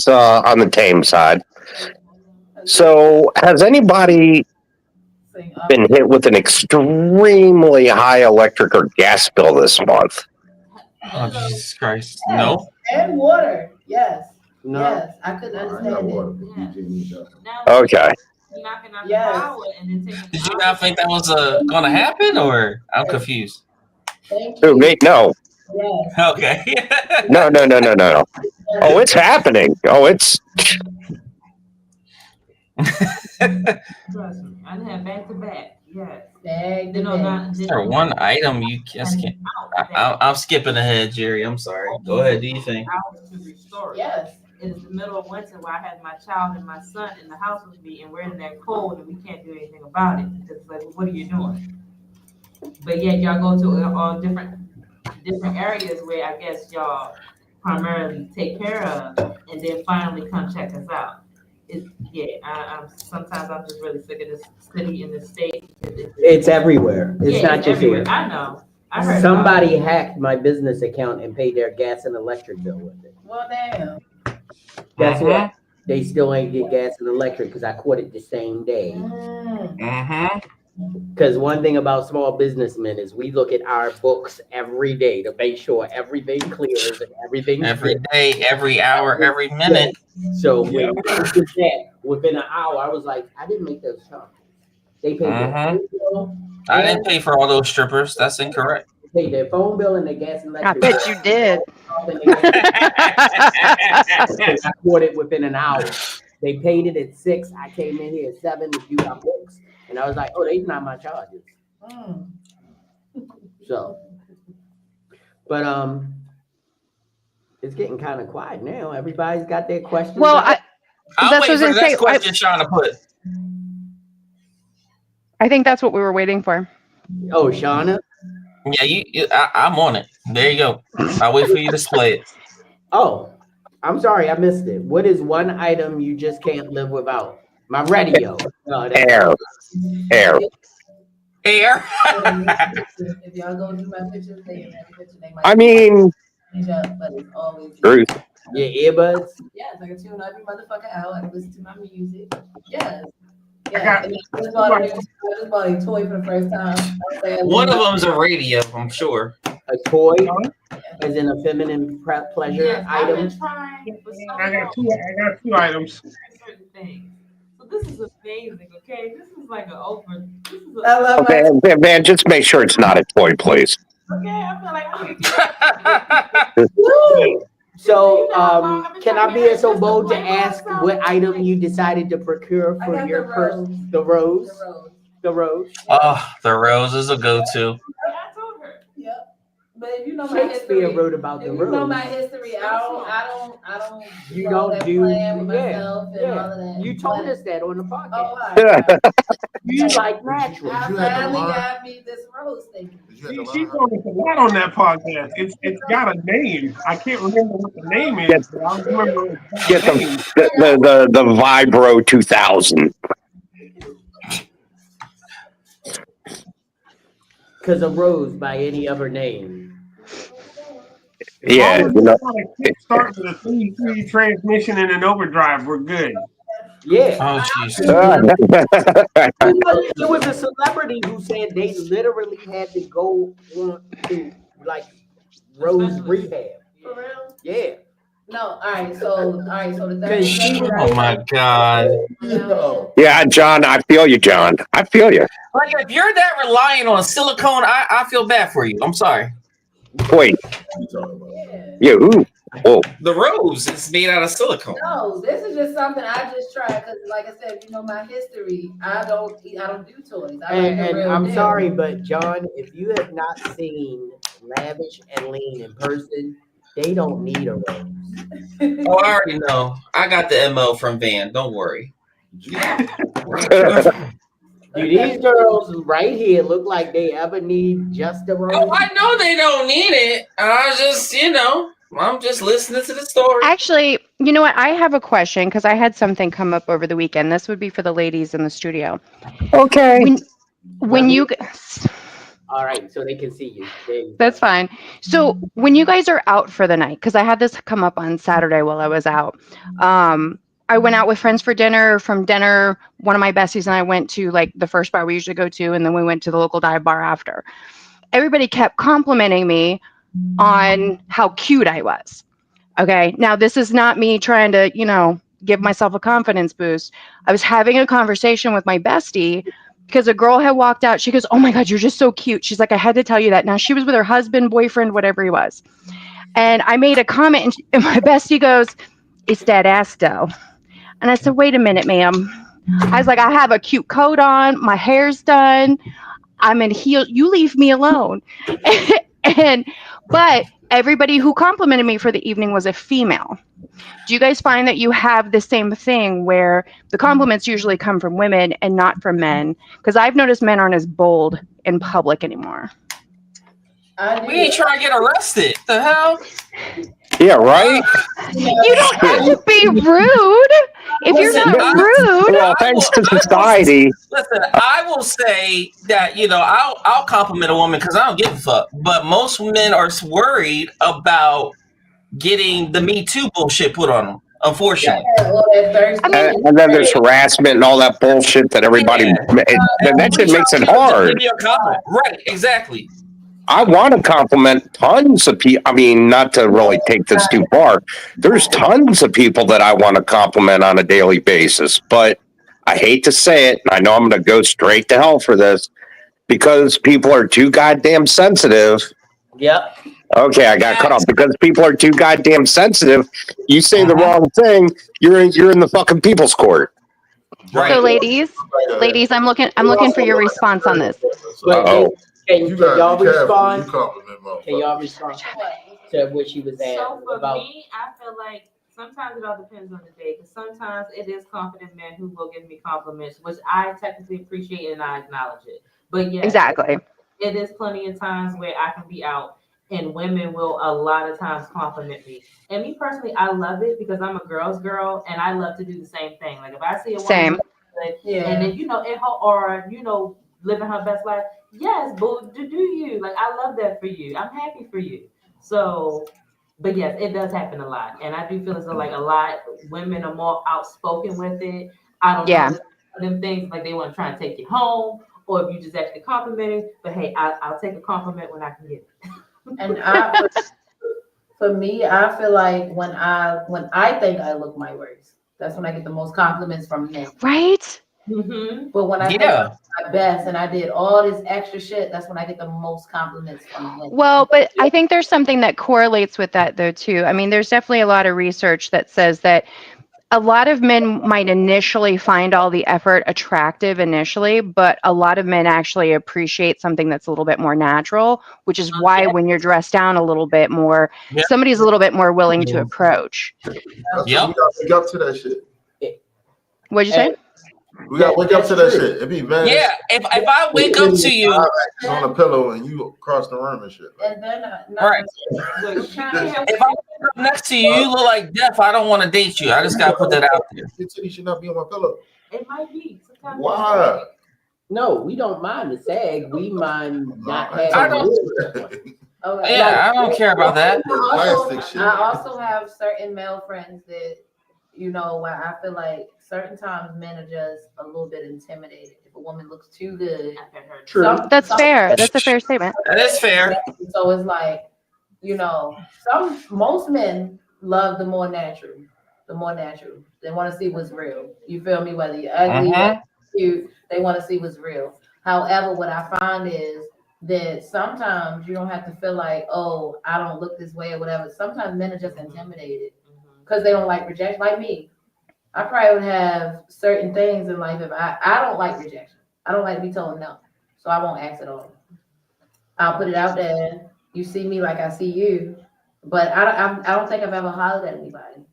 on the tame side. So, has anybody been hit with an extremely high electric or gas bill this month? Oh, Jesus Christ! No. And water, yes. No. Yes, I couldn't understand it. Okay. Yes. Did you not think that was gonna happen, or I'm confused? Thank Who, you. me? No. Yes. Okay. No. Oh, it's happening. Oh, it's. Trust me, I had back to back. Yes. Bag You know, not Is there one item you just can't? I'm skipping ahead, Jerry. I'm sorry. Go ahead. Do you think? hours to restore it. Yes. It's the middle of winter where I had my child and my son in the house with me, and we're in that cold, and we can't do anything about it. It's like, what are you doing? But yet y'all go to all different areas where I guess y'all primarily take care of, and then finally come check us out. I'm sometimes I'm just really sick of this city and this state. It's everywhere. It's not just everywhere. here. I know. I heard Somebody hacked my business account and paid their gas and electric bill with it. Well, damn. Guess what? They still ain't get gas and electric because I quit it the same day. Because one thing about small businessmen is we look at our books every day to make sure everything clears and everything Every day, every hour, every minute. So when I did that, within an hour, I was like, I didn't make those charges. They paid their phone bill. I didn't pay for all those strippers. That's incorrect. They paid their phone bill and their gas and I electric bet bill. you did. I bought it within an hour. They paid it at 6. I came in here at 7 to do my books, and I was like, "Oh, they's not my charges." So, but it's getting kind of quiet now. Everybody's got their questions. Well, I'll wait for the next question Shauna put. I think that's what we were waiting for. Oh, Shauna? Yeah, I'm on it. There you go. I'll wait for you to display it. Oh, I'm sorry, I missed it. What is one item you just can't live without? My radio. No, Air. Air. If y'all go do my pictures, they might. I mean, but it's always truth. Yeah, earbuds. Yes, I can tune every motherfucker out. I can listen to my music. Yes. I I just bought a toy for the first time. One of them's a radio, I'm sure. A toy, as in a feminine pleasure item. I got two items. Certain things. So this is amazing, okay? This is like Okay, man, just make sure it's not a toy, please. Okay, I feel like So, can I be so bold to ask what item you decided to procure for your person? The rose. The rose. Oh, the rose is a go-to. Yep. But if you know my history, Shakespeare wrote about the if rose. you know my history, I don't. You don't do with myself and all of that. You told us that on the podcast. Oh, all right. You like natural. I finally got me this rose thing. She told us a lot on that podcast. It's got a name. I can't remember what the name is, but I remember Get the Vibro 2000. Because a rose by any other name. Yeah, you know. Start with a 3 transmission and an overdrive. We're good. Yeah. Oh, jeez. There was a celebrity who said they literally had to go on to like rose rehab. For real? Yeah. No, all right. So the third. Oh my God. Yeah, John, I feel you, John. I feel you. Like if you're that reliant on silicone, I feel bad for you. I'm sorry. Wait. Yeah, ooh. Whoa. The rose is made out of silicone. No, this is just something I just tried because, like I said, you know my history. I don't do toys. And I'm sorry, but John, if you have not seen Lavish and Lean in person, they don't need a rose. Oh, I already know. I got the MO from Van. Don't worry. Do these girls right here look like they ever need just a rose? Oh, I know they don't need it. I just, I'm just listening to the story. Actually, you know what? I have a question because I had something come up over the weekend. This would be for the ladies in the studio. Okay. When you all right, so they can see you. That's fine. So when you guys are out for the night, because I had this come up on Saturday while I was out. I went out with friends for dinner. From dinner, one of my besties and I went to like the first bar we usually go to, and then we went to the local dive bar after. Everybody kept complimenting me on how cute I was. Okay, now this is not me trying to, give myself a confidence boost. I was having a conversation with my bestie because a girl had walked out. She goes, "Oh my God, you're just so cute." She's like, "I had to tell you that." Now she was with her husband, boyfriend, whatever he was. And I made a comment and my bestie goes, "It's that ass though." And I said, "Wait a minute, ma'am." I was like, "I have a cute coat on. My hair's done. I'm in heels. You leave me alone." But everybody who complimented me for the evening was a female. Do you guys find that you have the same thing where the compliments usually come from women and not from men? Because I've noticed men aren't as bold in public anymore. We ain't trying to get arrested. The hell? Yeah, right? You don't have to be rude. If you're not rude. Well, thanks to society. Listen, I will say that, I'll compliment a woman because I don't give a fuck. But most men are worried about getting the Me Too bullshit put on them, unfortunately. And then there's harassment and all that bullshit that everybody. That shit makes it hard. Right, exactly. I want to compliment tons of people. I mean, not to really take this too far. There's tons of people that I want to compliment on a daily basis, but I hate to say it, and I know I'm going to go straight to hell for this, because people are too goddamn sensitive. Yep. Okay, I got cut off because people are too goddamn sensitive. You say the wrong thing, you're in the fucking people's court. Right. So ladies, I'm looking for your response on this. Oh, Can y'all respond? You compliment motherfuckers. Can y'all respond to what she was asking So for about? me, I feel like sometimes it all depends on the day. Because sometimes it is confident men who will give me compliments, which I technically appreciate and I acknowledge it. But yes, Exactly. it is plenty of times where I can be out and women will a lot of times compliment me. And me personally, I love it because I'm a girl's girl and I love to do the same thing. Like if I see a woman Same. look good, and then in her aura, living her best life, yes, boo, do you. Like I love that for you. I'm happy for you. So, but yes, it does happen a lot. And I do feel as though like a lot women are more outspoken with it. I don't know if it's one of them things like they want to try and take you home or if you just actually complimenting. But hey, I'll take a compliment when I can get it. And for me, I feel like when I think I look my worst, that's when I get the most compliments from men. Right? Mm-hmm. But when I think I'm my best and I did all this extra shit, that's when I get the most compliments from women. Well, but I think there's something that correlates with that though too. I mean, there's definitely a lot of research that says that a lot of men might initially find all the effort attractive initially, but a lot of men actually appreciate something that's a little bit more natural, which is why when you're dressed down a little bit more, somebody's a little bit more willing to approach. That's we gotta wake up to that shit. What'd you say? We gotta wake up to that shit. It be mad. Yeah, if I wake up to you on a pillow and you across the room and shit. And then right. If I wake up next to you, you look like death. I don't want to date you. I just gotta put that out there. Your titty should not be on my pillow. It might be. Sometimes Why? No, we don't mind the sag. We mind not having. I don't. Okay. Yeah, I don't care about that. I also have certain male friends that, where I feel like certain times men are just a little bit intimidated. If a woman looks too good. True. That's fair. That's a fair statement. That is fair. So it's like, most men love the more natural. The more natural. They want to see what's real. You feel me? Whether you're ugly, cute, they want to see what's real. However, what I find is that sometimes you don't have to feel like, oh, I don't look this way or whatever. Sometimes men are just intimidated because they don't like rejection. Like me, I probably would have certain things in life if I don't like rejection. I don't like to be told no, so I won't ask at all. I'll put it out there. You see me like I see you, but I don't think I've ever hollered at anybody.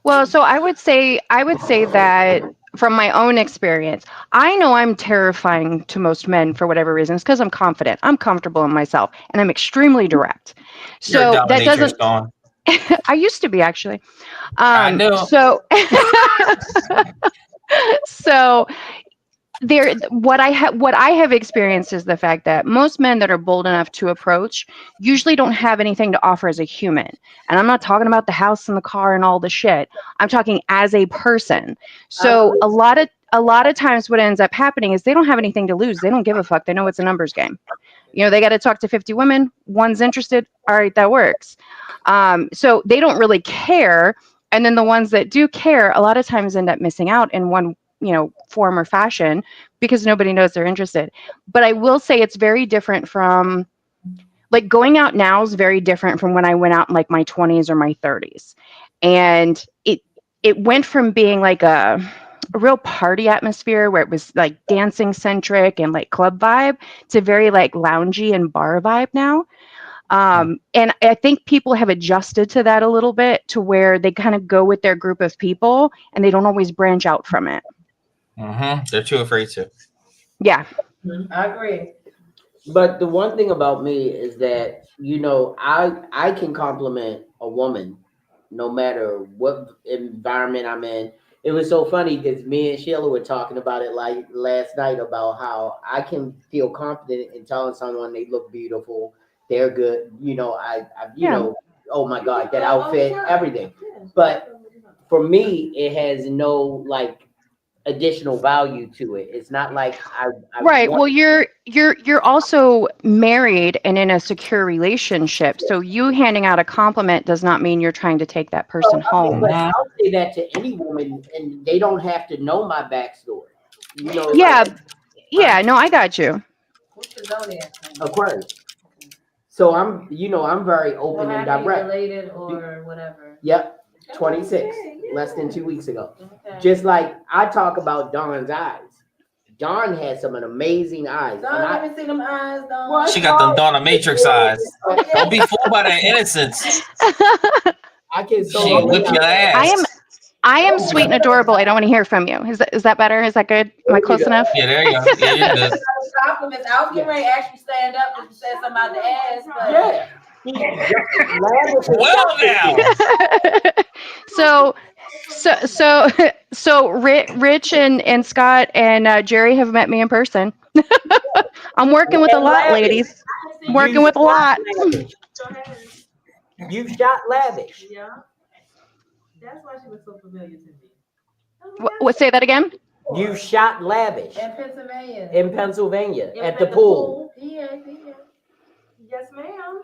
Well, so I would say that from my own experience, I know I'm terrifying to most men for whatever reasons because I'm confident, I'm comfortable in myself, and I'm extremely direct. So that doesn't. I used to be actually. I know. So what I have experienced is the fact that most men that are bold enough to approach usually don't have anything to offer as a human. And I'm not talking about the house and the car and all the shit. I'm talking as a person. So a lot of times what ends up happening is they don't have anything to lose. They don't give a fuck. They know it's a numbers game. They got to talk to 50 women. One's interested. All right, that works. So they don't really care. And then the ones that do care, a lot of times end up missing out in one form or fashion because nobody knows they're interested. But I will say it's very different from like going out now is very different from when I went out in like my 20s or my 30s. And it went from being like a real party atmosphere where it was like dancing centric and like club vibe to very like loungy and bar vibe now. And I think people have adjusted to that a little bit to where they kind of go with their group of people and they don't always branch out from it. They're too afraid to. Yeah. I agree. But the one thing about me is that, I can compliment a woman no matter what environment I'm in. It was so funny because me and Sheila were talking about it like last night about how I can feel confident in telling someone they look beautiful, they're good. Oh my God, that outfit, everything. But for me, it has no like additional value to it. It's not like I Right. want Well, you're also married and in a secure relationship. So you handing out a compliment does not mean you're trying to take that person home. but I'll say that to any woman, and they don't have to know my backstory. You know, Yeah. like, Yeah. No, I got you. What's your zodiac? Aquarius. So I'm very open and direct. Related or whatever. Yep. 26, less than 2 weeks ago. Okay. Just like I talk about Dawn's eyes. Dawn has some amazing eyes. Dawn, let me see them eyes, Dawn. What? She got them Donna Matrix eyes. Don't be fooled by that innocence. I can She whip your ass. I am sweet and adorable. I don't want to hear from you. Is that better? Is that good? Am I close enough? Yeah, there you go. Yeah, you're good. Compliments. I was getting ready to actually stand up and say something about the ass, but Yeah. Well now. So Rich and Scott and Jerry have met me in person. I'm working with a lot, ladies. I'm working with a lot. You shot lavish. Yeah. That's why she was so familiar to me. What? Say that again. You shot lavish in Pennsylvania. in Pennsylvania at the pool. Yeah. Yes, ma'am.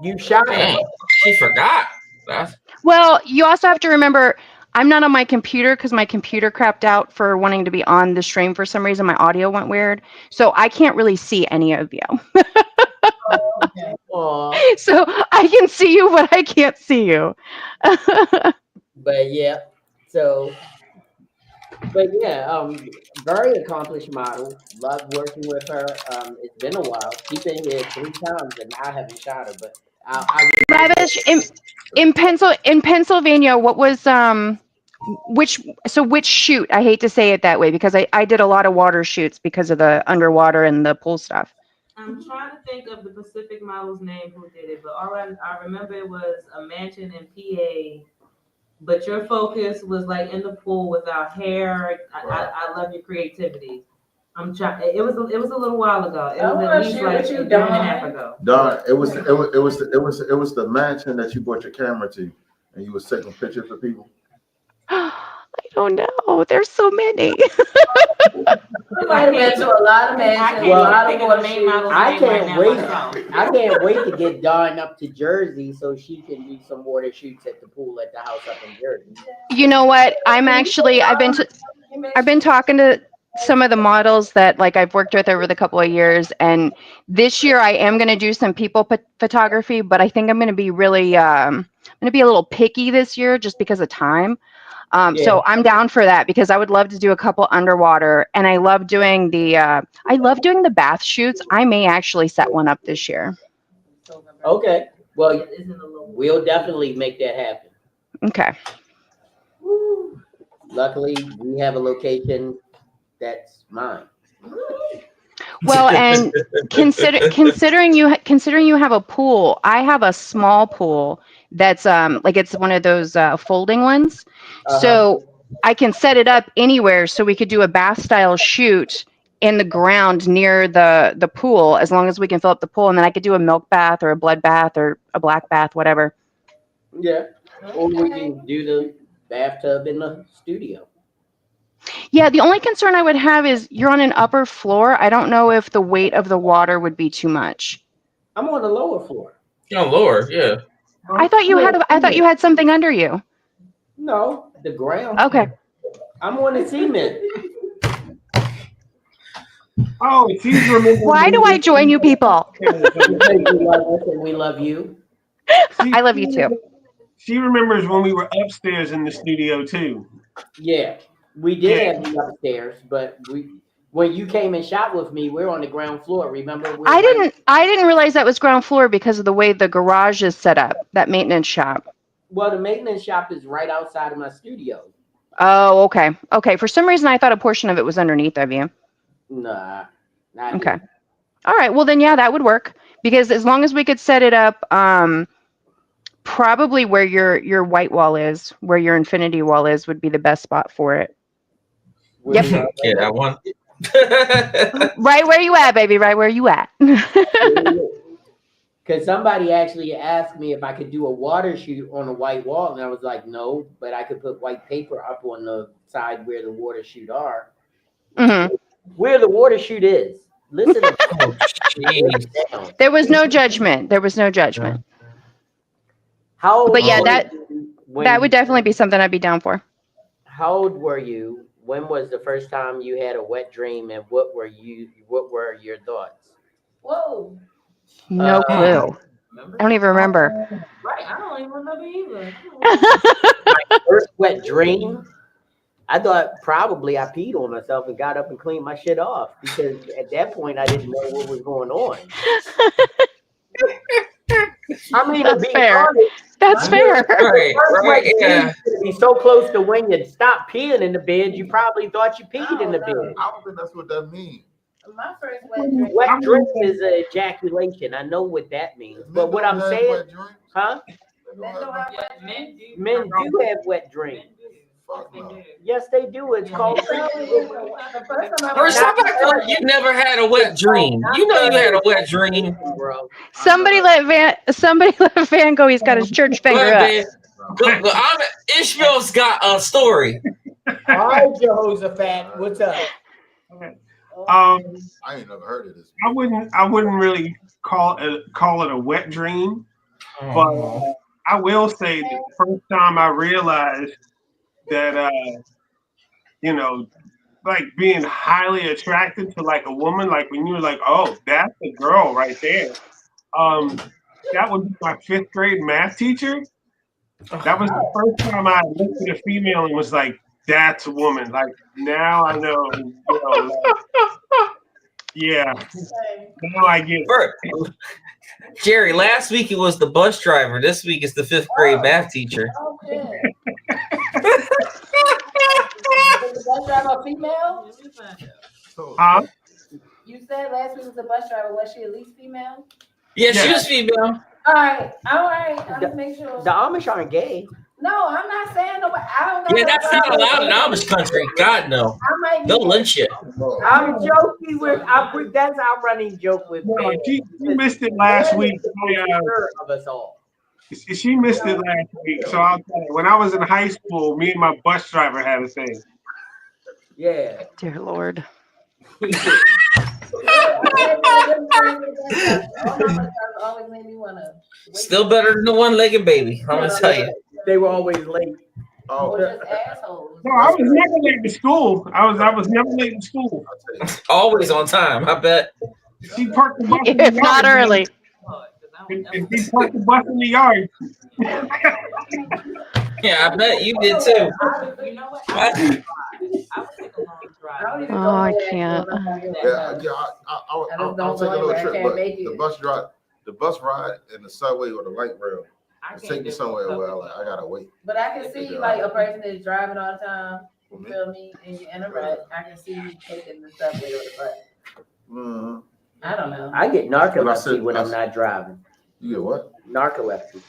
You shot Dang, it. she forgot. Well, you also have to remember, I'm not on my computer because my computer crapped out for wanting to be on the stream for some reason. My audio went weird, so I can't really see any of you. Aww. So I can see you, but I can't see you. But yeah, very accomplished model. Love working with her. It's been a while. She's been here 3 times, and I haven't shot her. But Lavish in Pennsylvania. What was which shoot? I hate to say it that way because I did a lot of water shoots because of the underwater and the pool stuff. I'm trying to think of the Pacific model's name who did it, but all I remember it was a mansion in PA. But your focus was like in the pool without hair. I love your creativity. I'm trying. It was a little while ago. It was at least like a year and a half ago. Don, it was the mansion that you brought your camera to, and you was taking pictures of people. I don't know. There's so many. We might have been to a lot of mansions, a lot of water shoots. I can't wait. I can't wait to get Dawn up to Jersey so she can do some water shoots at the pool at the house up in Jersey. You know what? I've been talking to some of the models that like I've worked with over the couple of years, and this year I am going to do some people photography, but I think I'm going to be really I'm going to be a little picky this year just because of time. So I'm down for that because I would love to do a couple underwater, and I love doing the bath shoots. I may actually set one up this year. Okay. Well, we'll definitely make that happen. Okay. Luckily, we have a location that's mine. Well, and considering you have a pool, I have a small pool that's like it's one of those folding ones. So I can set it up anywhere so we could do a bath style shoot in the ground near the pool as long as we can fill up the pool, and then I could do a milk bath or a blood bath or a black bath, whatever. Yeah. Or we can do the bathtub in the studio. Yeah, the only concern I would have is you're on an upper floor. I don't know if the weight of the water would be too much. I'm on the lower floor. You're on lower, yeah. I thought you had something under you. No, the ground. Okay. I'm on the cement. Oh, she's remembering. Why do I join you people? Because we love us and we love you. I love you too. She remembers when we were upstairs in the studio too. Yeah, we did have you upstairs, but when you came and shot with me, we're on the ground floor. Remember? I didn't realize that was ground floor because of the way the garage is set up. That maintenance shop. Well, the maintenance shop is right outside of my studio. Oh, okay. Okay. For some reason, I thought a portion of it was underneath of you. Nah. Not Okay. here. All right. Well, then, yeah, that would work because as long as we could set it up, probably where your white wall is, where your infinity wall is, would be the best spot for it. Yep. Yeah, that one. Right where you at, baby. Right where you at. Because Because somebody actually asked me if I could do a water shoot on a white wall, and I was like, no, but I could put white paper up on the side where the water shoot are. Mhm. Where the water shoot is. Listen to Oh, jeez. There was no judgment. There was no judgment. How old But yeah, were that you that would definitely be something I'd be down for. How old were you? When was the first time you had a wet dream, and what were your thoughts? Whoa. No clue. I don't even remember. Right, I don't even remember either. My first wet dream. I thought probably I peed on myself and got up and cleaned my shit off because at that point I didn't know what was going on. I mean, That's to be fair. honest, That's fair. Right, yeah. Be so close to when you stopped peeing in the bed, you probably thought you peed in the bed. I don't think that's what that means. My first wet dream. Wet dream is an ejaculation. I know what that means, but what I'm saying, huh? Men do have wet dreams. Yes, they do. It's called. First time I thought you never had a wet dream. You know you had a wet dream, bro. Somebody let Van go. He's got his church finger Go up. ahead, Van. Ishmael's got a story. All right, Jehoshaphat, what's up? I ain't never heard of this. I wouldn't really call it a wet dream, but I will say the first time I realized that like being highly attracted to like a woman, like when you were like, oh, that's the girl right there. That would be my 5th grade math teacher. That was the first time I looked at a female and was like, that's a woman. Like now I know, yeah. Now I get it. Jerry, last week it was the bus driver. This week it's the 5th grade math teacher. Was the bus driver a female? Huh? You said last week was a bus driver. Was she at least female? Yeah, she was female. All right. I'll just make sure. The Amish aren't gay. No, I'm not saying nobody. I don't know. Yeah, that's not allowed in Amish country. God no. They'll lynch you. I'm joking with. That's our running joke with. No, she missed it last week. Of us all. She missed it last week. So I'll tell you, when I was in high school, me and my bus driver had a thing. Yeah. Dear Lord. Still better than the one-legged baby. I'm gonna tell you. They were always late. Oh, just assholes. No, I was never late to school. I was never late to school. Always on time. I bet. She parked the bus in the If not yard, early. If she parked the bus in the yard. Yeah, I bet you did too. You know what? I would take a long drive. Oh, I can't. I'll take a little trip, but the bus ride and the subway or the light rail, take me somewhere where I gotta wait. But I can see like a person that's driving all the time. You feel me? And you're in a rut. I can see you taking the subway or the bus. I don't know. I get narcolepsy when I'm not driving. You get what? Narcolepsy.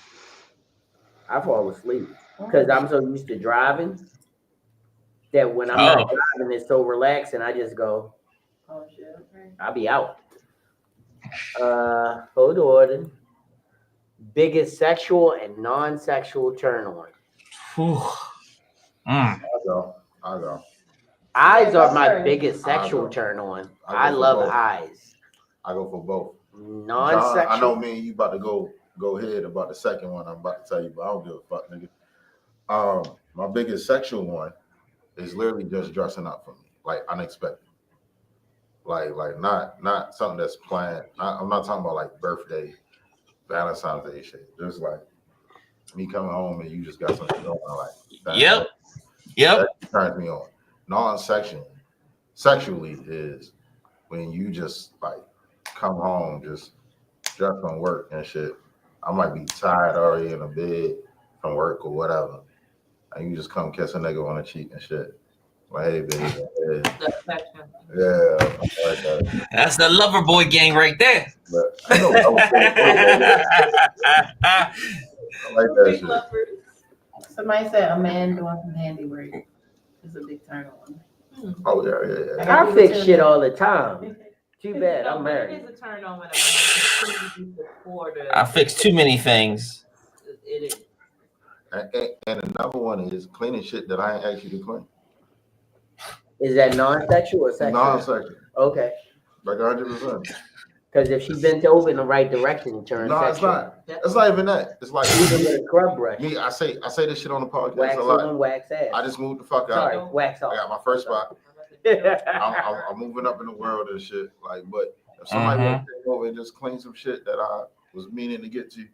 I fall asleep because I'm so used to driving that when I'm not driving, it's so relaxing. I just go. Oh shit! Okay. I'll be out. Hold on. Biggest sexual and non-sexual turn on. I go. Eyes are my biggest sexual turn on. I love eyes. I go for both. Non-sexual. I know me and you about to go ahead about the second one I'm about to tell you, but I don't give a fuck, nigga. My biggest sexual one is literally just dressing up for me, like unexpected. Like not something that's planned. I'm not talking about like birthday, Valentine's Day shit. Just like me coming home and you just got something going on. Like Yep. That turns me on. Sexually is when you just like come home, just dress from work and shit. I might be tired already in a bed from work or whatever, and you just come kiss a nigga on the cheek and shit. Like, hey, baby. Yeah, like that. That's the lover boy gang right there. But I know I like that shit. Somebody said a man doing some handiwork is a big turn on. Oh yeah. I fix shit all the time. Too bad. I'm It married. is a turn on when a man continues to support her. I fixed too many things. It is. And another one is cleaning shit that I ain't asked you to clean. Is that non-sexual or sexual? Non-sexual. Okay. Like 100%. Because if she bent over in the right direction, it turns No, sexual. it's not. It's not even that. It's like Even with a scrub brush. me. I say this shit on the podcast Wax a lot. on, wax ass. I just moved the fuck out. Sorry, wax I off. got my first spot. I'm moving up in the world and shit. Like, but if somebody else came over and just clean some shit that I was meaning to get to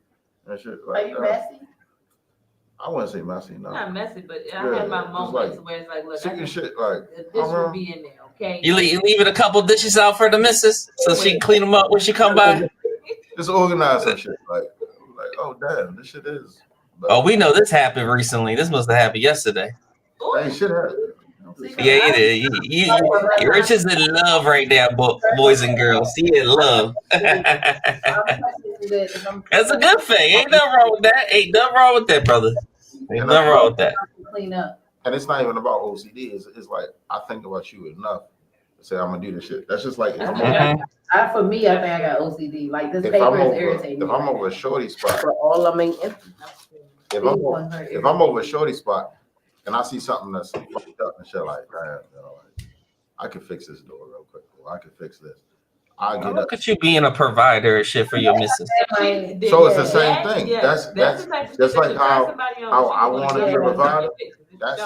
and shit, like, Are you messy? I wouldn't say messy, no. Not messy, but I Yeah, had my it's moments like where it's like, look, chicken shit, like this should be in there, okay? You leaving a couple dishes out for the missus so she can clean them up when she come by. just organize some shit. Like, oh damn, this shit is. Oh, we know this happened recently. This must have happened yesterday. Hey, shit happened. Yeah, it did. Rich is in love right now, boys and girls. He in love. That's a good thing. Ain't nothing wrong with that. Ain't nothing wrong with that, brother. Ain't nothing wrong with that. Clean up. And it's not even about OCD. It's like I think about you enough to say I'm gonna do this shit. That's just like if I'm For me, I think I got OCD. Like this if paper I'm is over, irritating. if I'm over a shorty spot, For all I mean, if I'm over a shorty spot and I see something that's fucked up and shit, like, damn, you know, like, I can fix this door real quick, or I can fix this. I get up. Look at you being a provider and shit for your missus. So it's the same thing. That's just like how I want to be a provider. That's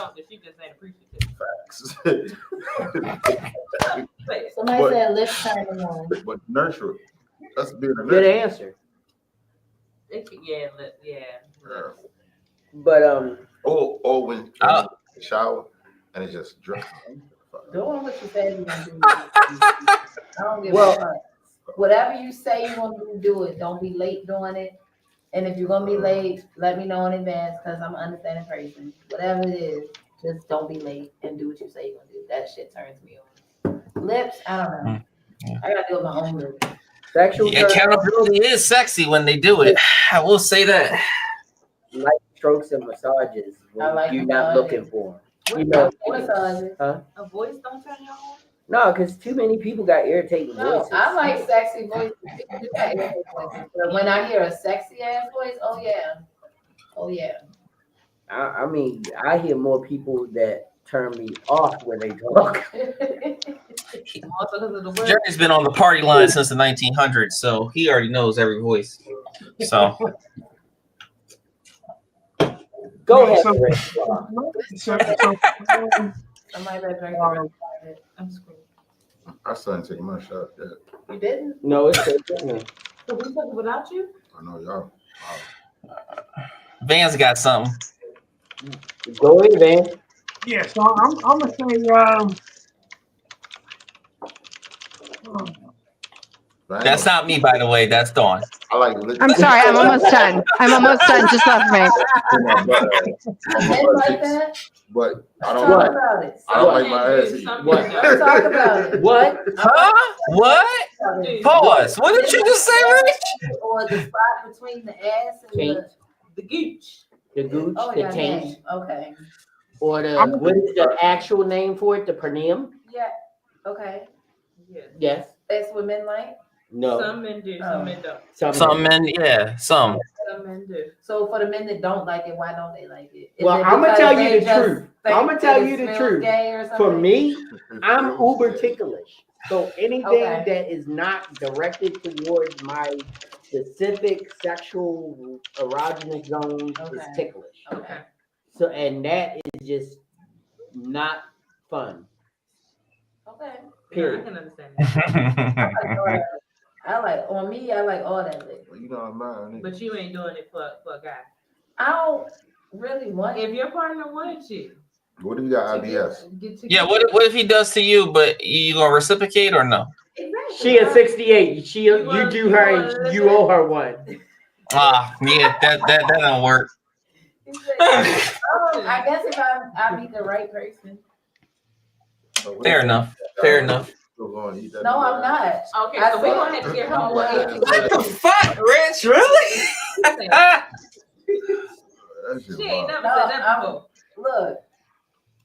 facts. Somebody said lips turning on. But nurture. That's being a good nurturer. answer. Yeah. But or when you shower and it just drips. Doing what you say you're gonna do. I don't give a fuck. Whatever you say you're gonna do it. Don't be late doing it. And if you're gonna be late, let me know in advance because I'm an understanding person. Whatever it is, just don't be late and do what you say you're gonna do. That shit turns me on. Lips, I don't know. I gotta do my own lips. Sexual accountability is sexy when they do it. I will say that. Light strokes and massages when like you're not massages. looking for them. You know, massages. huh? A voice don't turn you on? No, because too many people got irritating No, voices. I like sexy voices. You got irritating voices. But when I hear a sexy ass voice, oh yeah. I mean, I hear more people that turn me off when they talk. Jerry's been on the party line since the 1900s, so he already knows every voice. So go ahead. Somebody better drink I'm screwed. I started taking my shot. Yeah. You didn't? No, it's good. So we talking without you? I know y'all. Van's got something. Go ahead, Van. Yeah, so I'm gonna say That's not me, by the way. That's Dawn. I like. I'm sorry. I'm almost done. Just left me. But I don't Talk like. about it. I don't like my ass. Either. Talk about it. What? Huh? What? Pause. What did you just say, Rich? Or the spot between the ass and the gooch. The gooch, Oh, the yeah, taint. okay. Or what is the actual name for it? The perineum? Yeah. Okay. Yes. That's what men like? No. Some men do, some men don't. Some men, yeah, some. Some men do. So for the men that don't like it, why don't they like it? Is Well, it I'm gonna because tell you they the just truth. think I'm gonna tell that you it the smells truth. gay or For something? me, I'm uber ticklish. So anything Okay. that is not directed towards my specific sexual erogenous zone is ticklish. Okay. So and that is just not fun. Okay. Period. I can understand that. I like on me. I like all that liquor. Well, you know I'm mad. But you ain't doing it for a guy. I don't really want. If your partner wants you. What if you got IBS? Yeah, what if he does to you, but you gonna reciprocate or no? Exactly. She is 68. You do her and you owe her one. Ah, yeah, that don't work. I guess if I meet the right person. Fair enough. Fair enough. No, I'm not. Okay, so we're gonna have to get her on What the fuck, Rich? Really? She ain't never said that before. Look,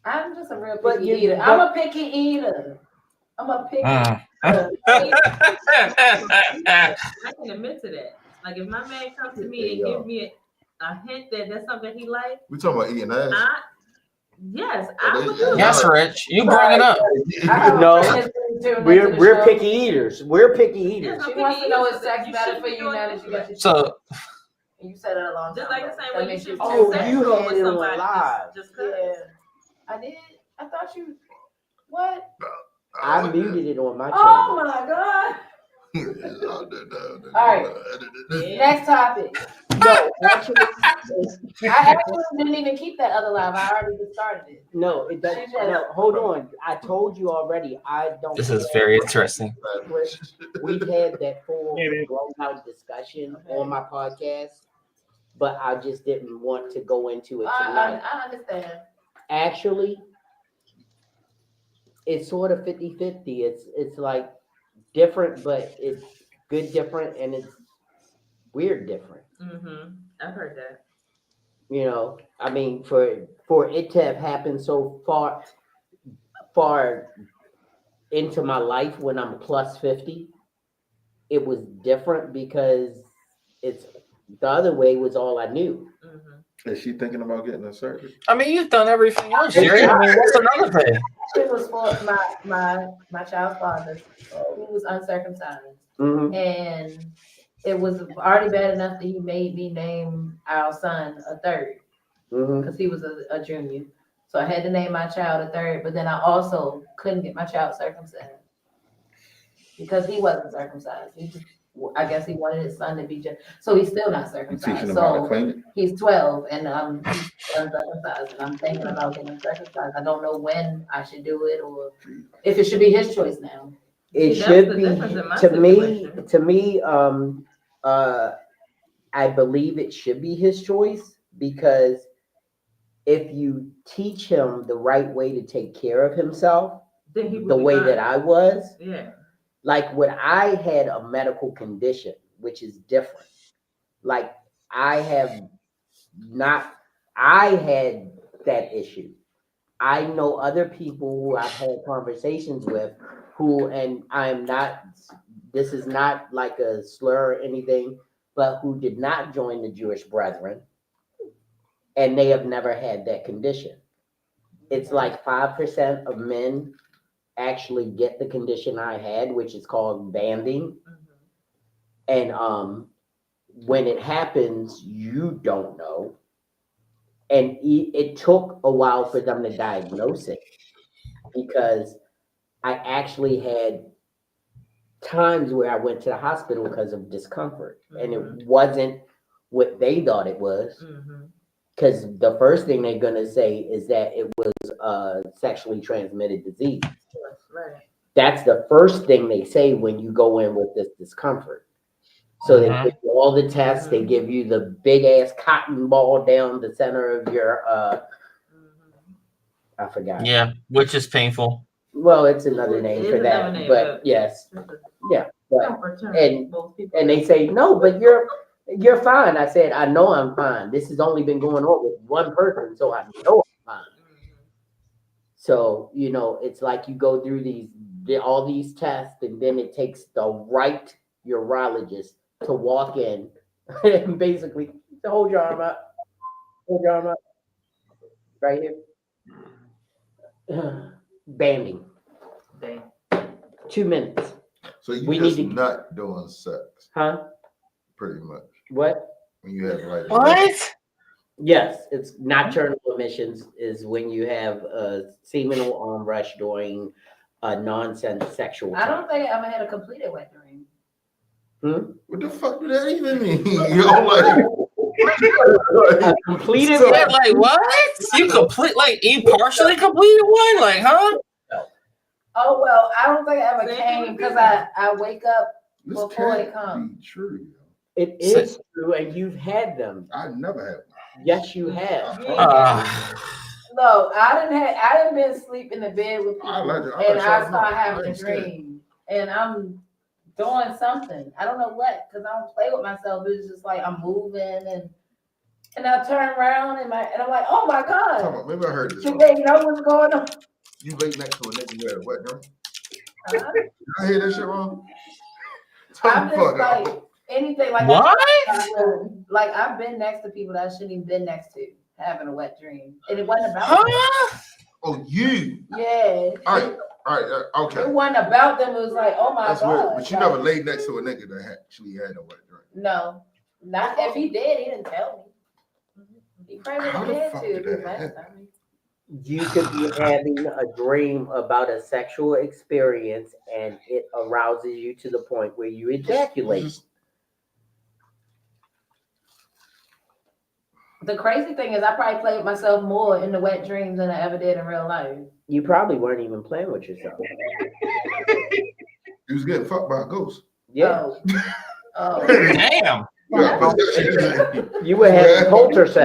I'm just a real But picky you- eater. I'm a picky eater. I'm a picky. I I can admit to that. Like if my man comes to me and give me a hint that that's something he likes. We talking about eating ass? Yes, I would do Yes, that. Rich. You bring it up. No, we're picky eaters. We're picky eaters. She wants to know if sex better for you now that you got your So you said it a long time. Just like the same way you should. Oh, you had it on live. Just yeah. I did. I thought you. What? I muted it on my channel. Oh my god. All right. Next topic. No, actually, I actually didn't even keep that other live. I already just started it. no, it doesn't. No, hold on. I told you already. I don't. this is very interesting. We've had that full blown-out discussion on my podcast, but I just didn't want to go into it tonight. I understand. Actually, it's sort of 50-50. It's like different, but it's good different, and it's weird different. Mm-hmm. I've heard that. You know, I mean, for it to have happened so far into my life when I'm plus 50, it was different because it's the other way was all I knew. Mm-hmm. Is she thinking about getting a surgery? I mean, you've done everything else, Jerry. I mean, what's another thing? It was for my child's father, who was uncircumcised, and it was already bad enough that he made me name our son a third because he was a junior. So I had to name my child a third, but then I also couldn't get my child circumcised because he wasn't circumcised. I guess he wanted his son to be so he's still not circumcised. So he's 12 and he's uncircumcised, and I'm thinking about getting circumcised. I don't know when I should do it or if it should be his choice now. It should be to me. I believe it should be his choice because if you teach him the right way to take care of himself, the way that I was, like when I had a medical condition, which is different. Like I had that issue. I know other people who I've had conversations with who, and this is not like a slur or anything, but who did not join the Jewish Brethren, and they have never had that condition. It's like 5% of men actually get the condition I had, which is called banding. And when it happens, you don't know. And it took a while for them to diagnose it because I actually had times where I went to the hospital because of discomfort, and it wasn't what they thought it was. Because the first thing they're gonna say is that it was a sexually transmitted disease. Right. That's the first thing they say when you go in with this discomfort. So they give you all the tests. They give you the big ass cotton ball down the center of your I forgot. Yeah, which is painful. Well, it's another name for that, but yes, yeah. But, and they say no, but you're fine. I said I know I'm fine. This has only been going on with one person, so I know I'm fine. So you know, it's like you go through all these tests, and then it takes the right urologist to walk in and basically hold your arm up, right here. Banding. 2 minutes. So you just not doing sex, huh? Pretty much. What? When you have like what? Yes, it's nocturnal emissions is when you have a seminal arm rush during a non-sexual time. I don't think I ever had a completed wet dream. What the fuck do that even mean? Like completed wet, like what? You partially completed one? Like, huh? Oh well, I don't think it ever came because I wake up before it comes. True. It is true, and you've had them. I never had one. Yes, you have. No, I didn't been asleep in the bed with people, and I start having a dream, and I'm doing something. I don't know what, because I don't play with myself. It's just like I'm moving, and I turn around and I'm like, oh my god! Maybe I heard this. Do they know what's going on? You lay next to a nigga who had a wet dream? I hear that shit wrong. I'm just like anything like what? Like I've been next to people that I shouldn't even been next to having a wet dream, and it wasn't about them. Oh, you? Yeah. All right, okay. It wasn't about them. It was like, oh my That's god. weird. But you never laid next to a nigga that actually had a wet dream. No, not if he did. He didn't tell me. He probably would have had to if it was last time. You could be having a dream about a sexual experience and it arouses you to the point where you ejaculate. The crazy thing is I probably played with myself more in the wet dreams than I ever did in real life. You probably weren't even playing with yourself. You was getting fucked by a ghost. Yeah. Oh. Damn. You were having poltergeist.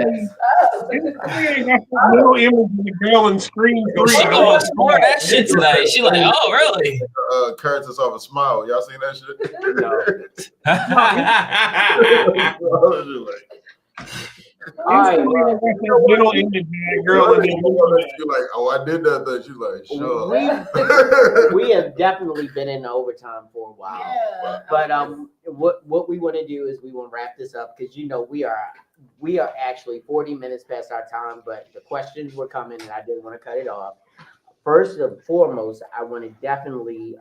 Little image of the girl in Scream 3. She gonna explore that shit tonight. She like, oh really? Characters of a smile. Y'all seen that shit? All right, little image of that girl in the She's like, oh, I did that thing. She's like, sure. We have definitely been in overtime for a while. Yeah. But what we want to do is we want to wrap this up because we are actually 40 minutes past our time, but the questions were coming and I didn't want to cut it off. First and foremost, I want to definitely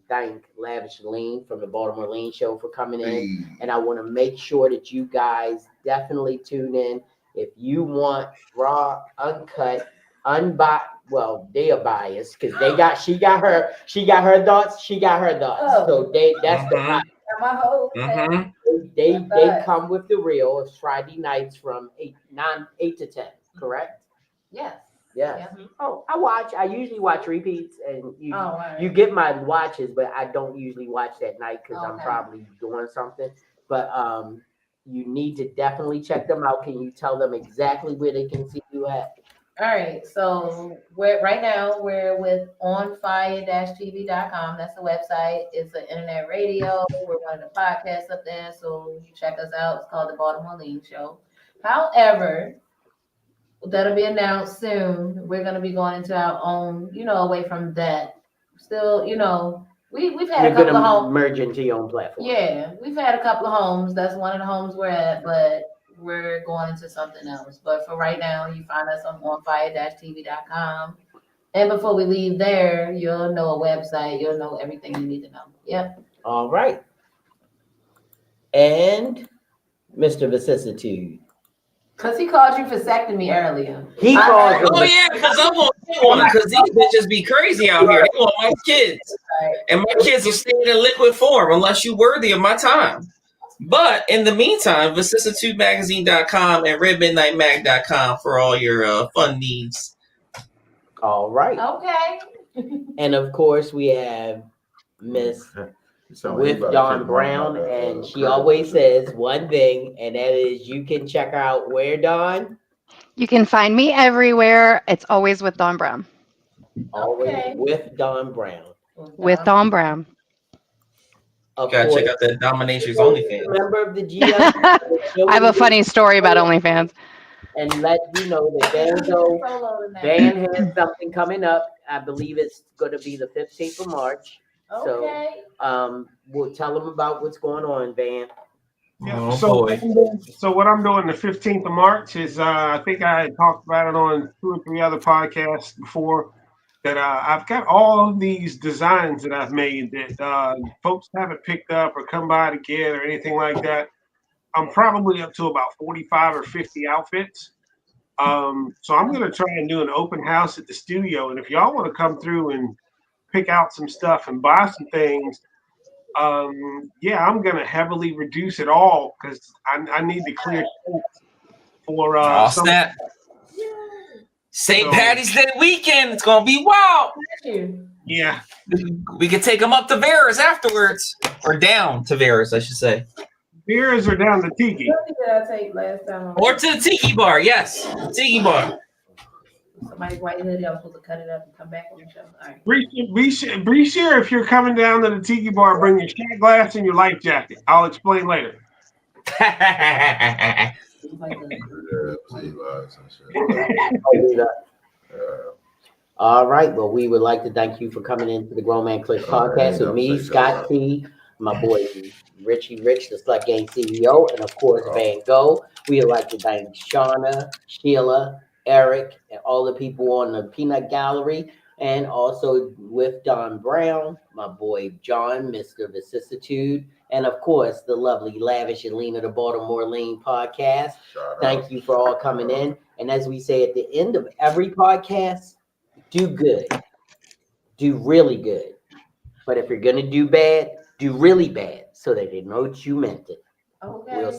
thank Lavish Lean from the Baltimore Lean Show for coming in. And I want to make sure that you guys definitely tune in. If you want raw, uncut, they are biased because she got her thoughts. Oh. So that's the My whole they come with the real. It's Friday nights from 8 to 10, correct? Yes. Yeah. Yeah. Oh, I usually watch repeats, and you right. you get my watches, but I don't usually watch that night because I'm Okay. probably doing something. But you need to definitely check them out. Can you tell them exactly where they can see you at? All right, so right now we're with onfire-tv.com. That's the website. It's an internet radio. We're running a podcast up there, so you check us out. It's called the Baltimore Lean Show. However, that'll be announced soon. We're going to be going into our own, away from that. Still, we've had a couple of homes. Merge into your own platform. Yeah, we've had a couple of homes. That's one of the homes we're at, but we're going into something else. But for right now, you find us on onfire-tv.com. And before we leave there, you'll know a website. You'll know everything you need to know. Yep. All right. And Mr. Vicissitude. Because he called you vasectomy earlier. He called you. Oh yeah, because I'm on one. Because these bitches be crazy out here. They want my kids, and my kids will stay in liquid form unless you're worthy of my time. But in the meantime, vicissitudemagazine.com and redmidnightmag.com for all your fun needs. All right. Okay. And of course, we have Miss with Dawn Brown, and she always says one thing, and that is you can check out where, Dawn? You can find me everywhere. It's always with Dawn Brown. Always with Dawn Brown. With Dawn Brown. Gotta check out that Dominatrix OnlyFans. Member of the GS. I have a funny story about OnlyFans. And let you know that Van has something coming up. I believe it's going to be the 15th of March. Okay. So we'll tell them about what's going on, Van. Yeah, Oh, so, boy. so what I'm doing the 15th of March is I think I had talked about it on 2 or 3 other podcasts before, that I've got all of these designs that I've made that folks haven't picked up or come by to get or anything like that. I'm probably up to about 45 or 50 outfits. So I'm going to try and do an open house at the studio. And if y'all want to come through and pick out some stuff and buy some things, yeah, I'm going to heavily reduce it all because I need to clear for snap. St. Patty's Day weekend. It's going to be wild. Yeah. We can take them up to Vera's afterwards. Or down to Vera's, I should say. Beers are down to Tiki. What did I take last time? Or to the Tiki Bar, yes. Tiki Bar. Somebody's white hoodie. I was supposed to cut it up and come back on the show. All right. Be sure if you're coming down to the Tiki Bar, bring your shot glass and your life jacket. I'll explain later. All right. Well, we would like to thank you for coming into the Grown Man Clique podcast with me, Scott T, my boy Richie Rich, the Slut Gang CEO, and of course Van Gogh. We would like to thank Shauna, Sheila, Eric, and all the people on the Peanut Gallery, and also with Don Brown, my boy John, Mr. Vicissitude, and of course the lovely Lavish and Lena, the Baltimore Lean podcast. Thank you for all coming in. And as we say at the end of every podcast, do good, do really good. But if you're gonna do bad, do really bad so that they know that you meant it. Okay. We'll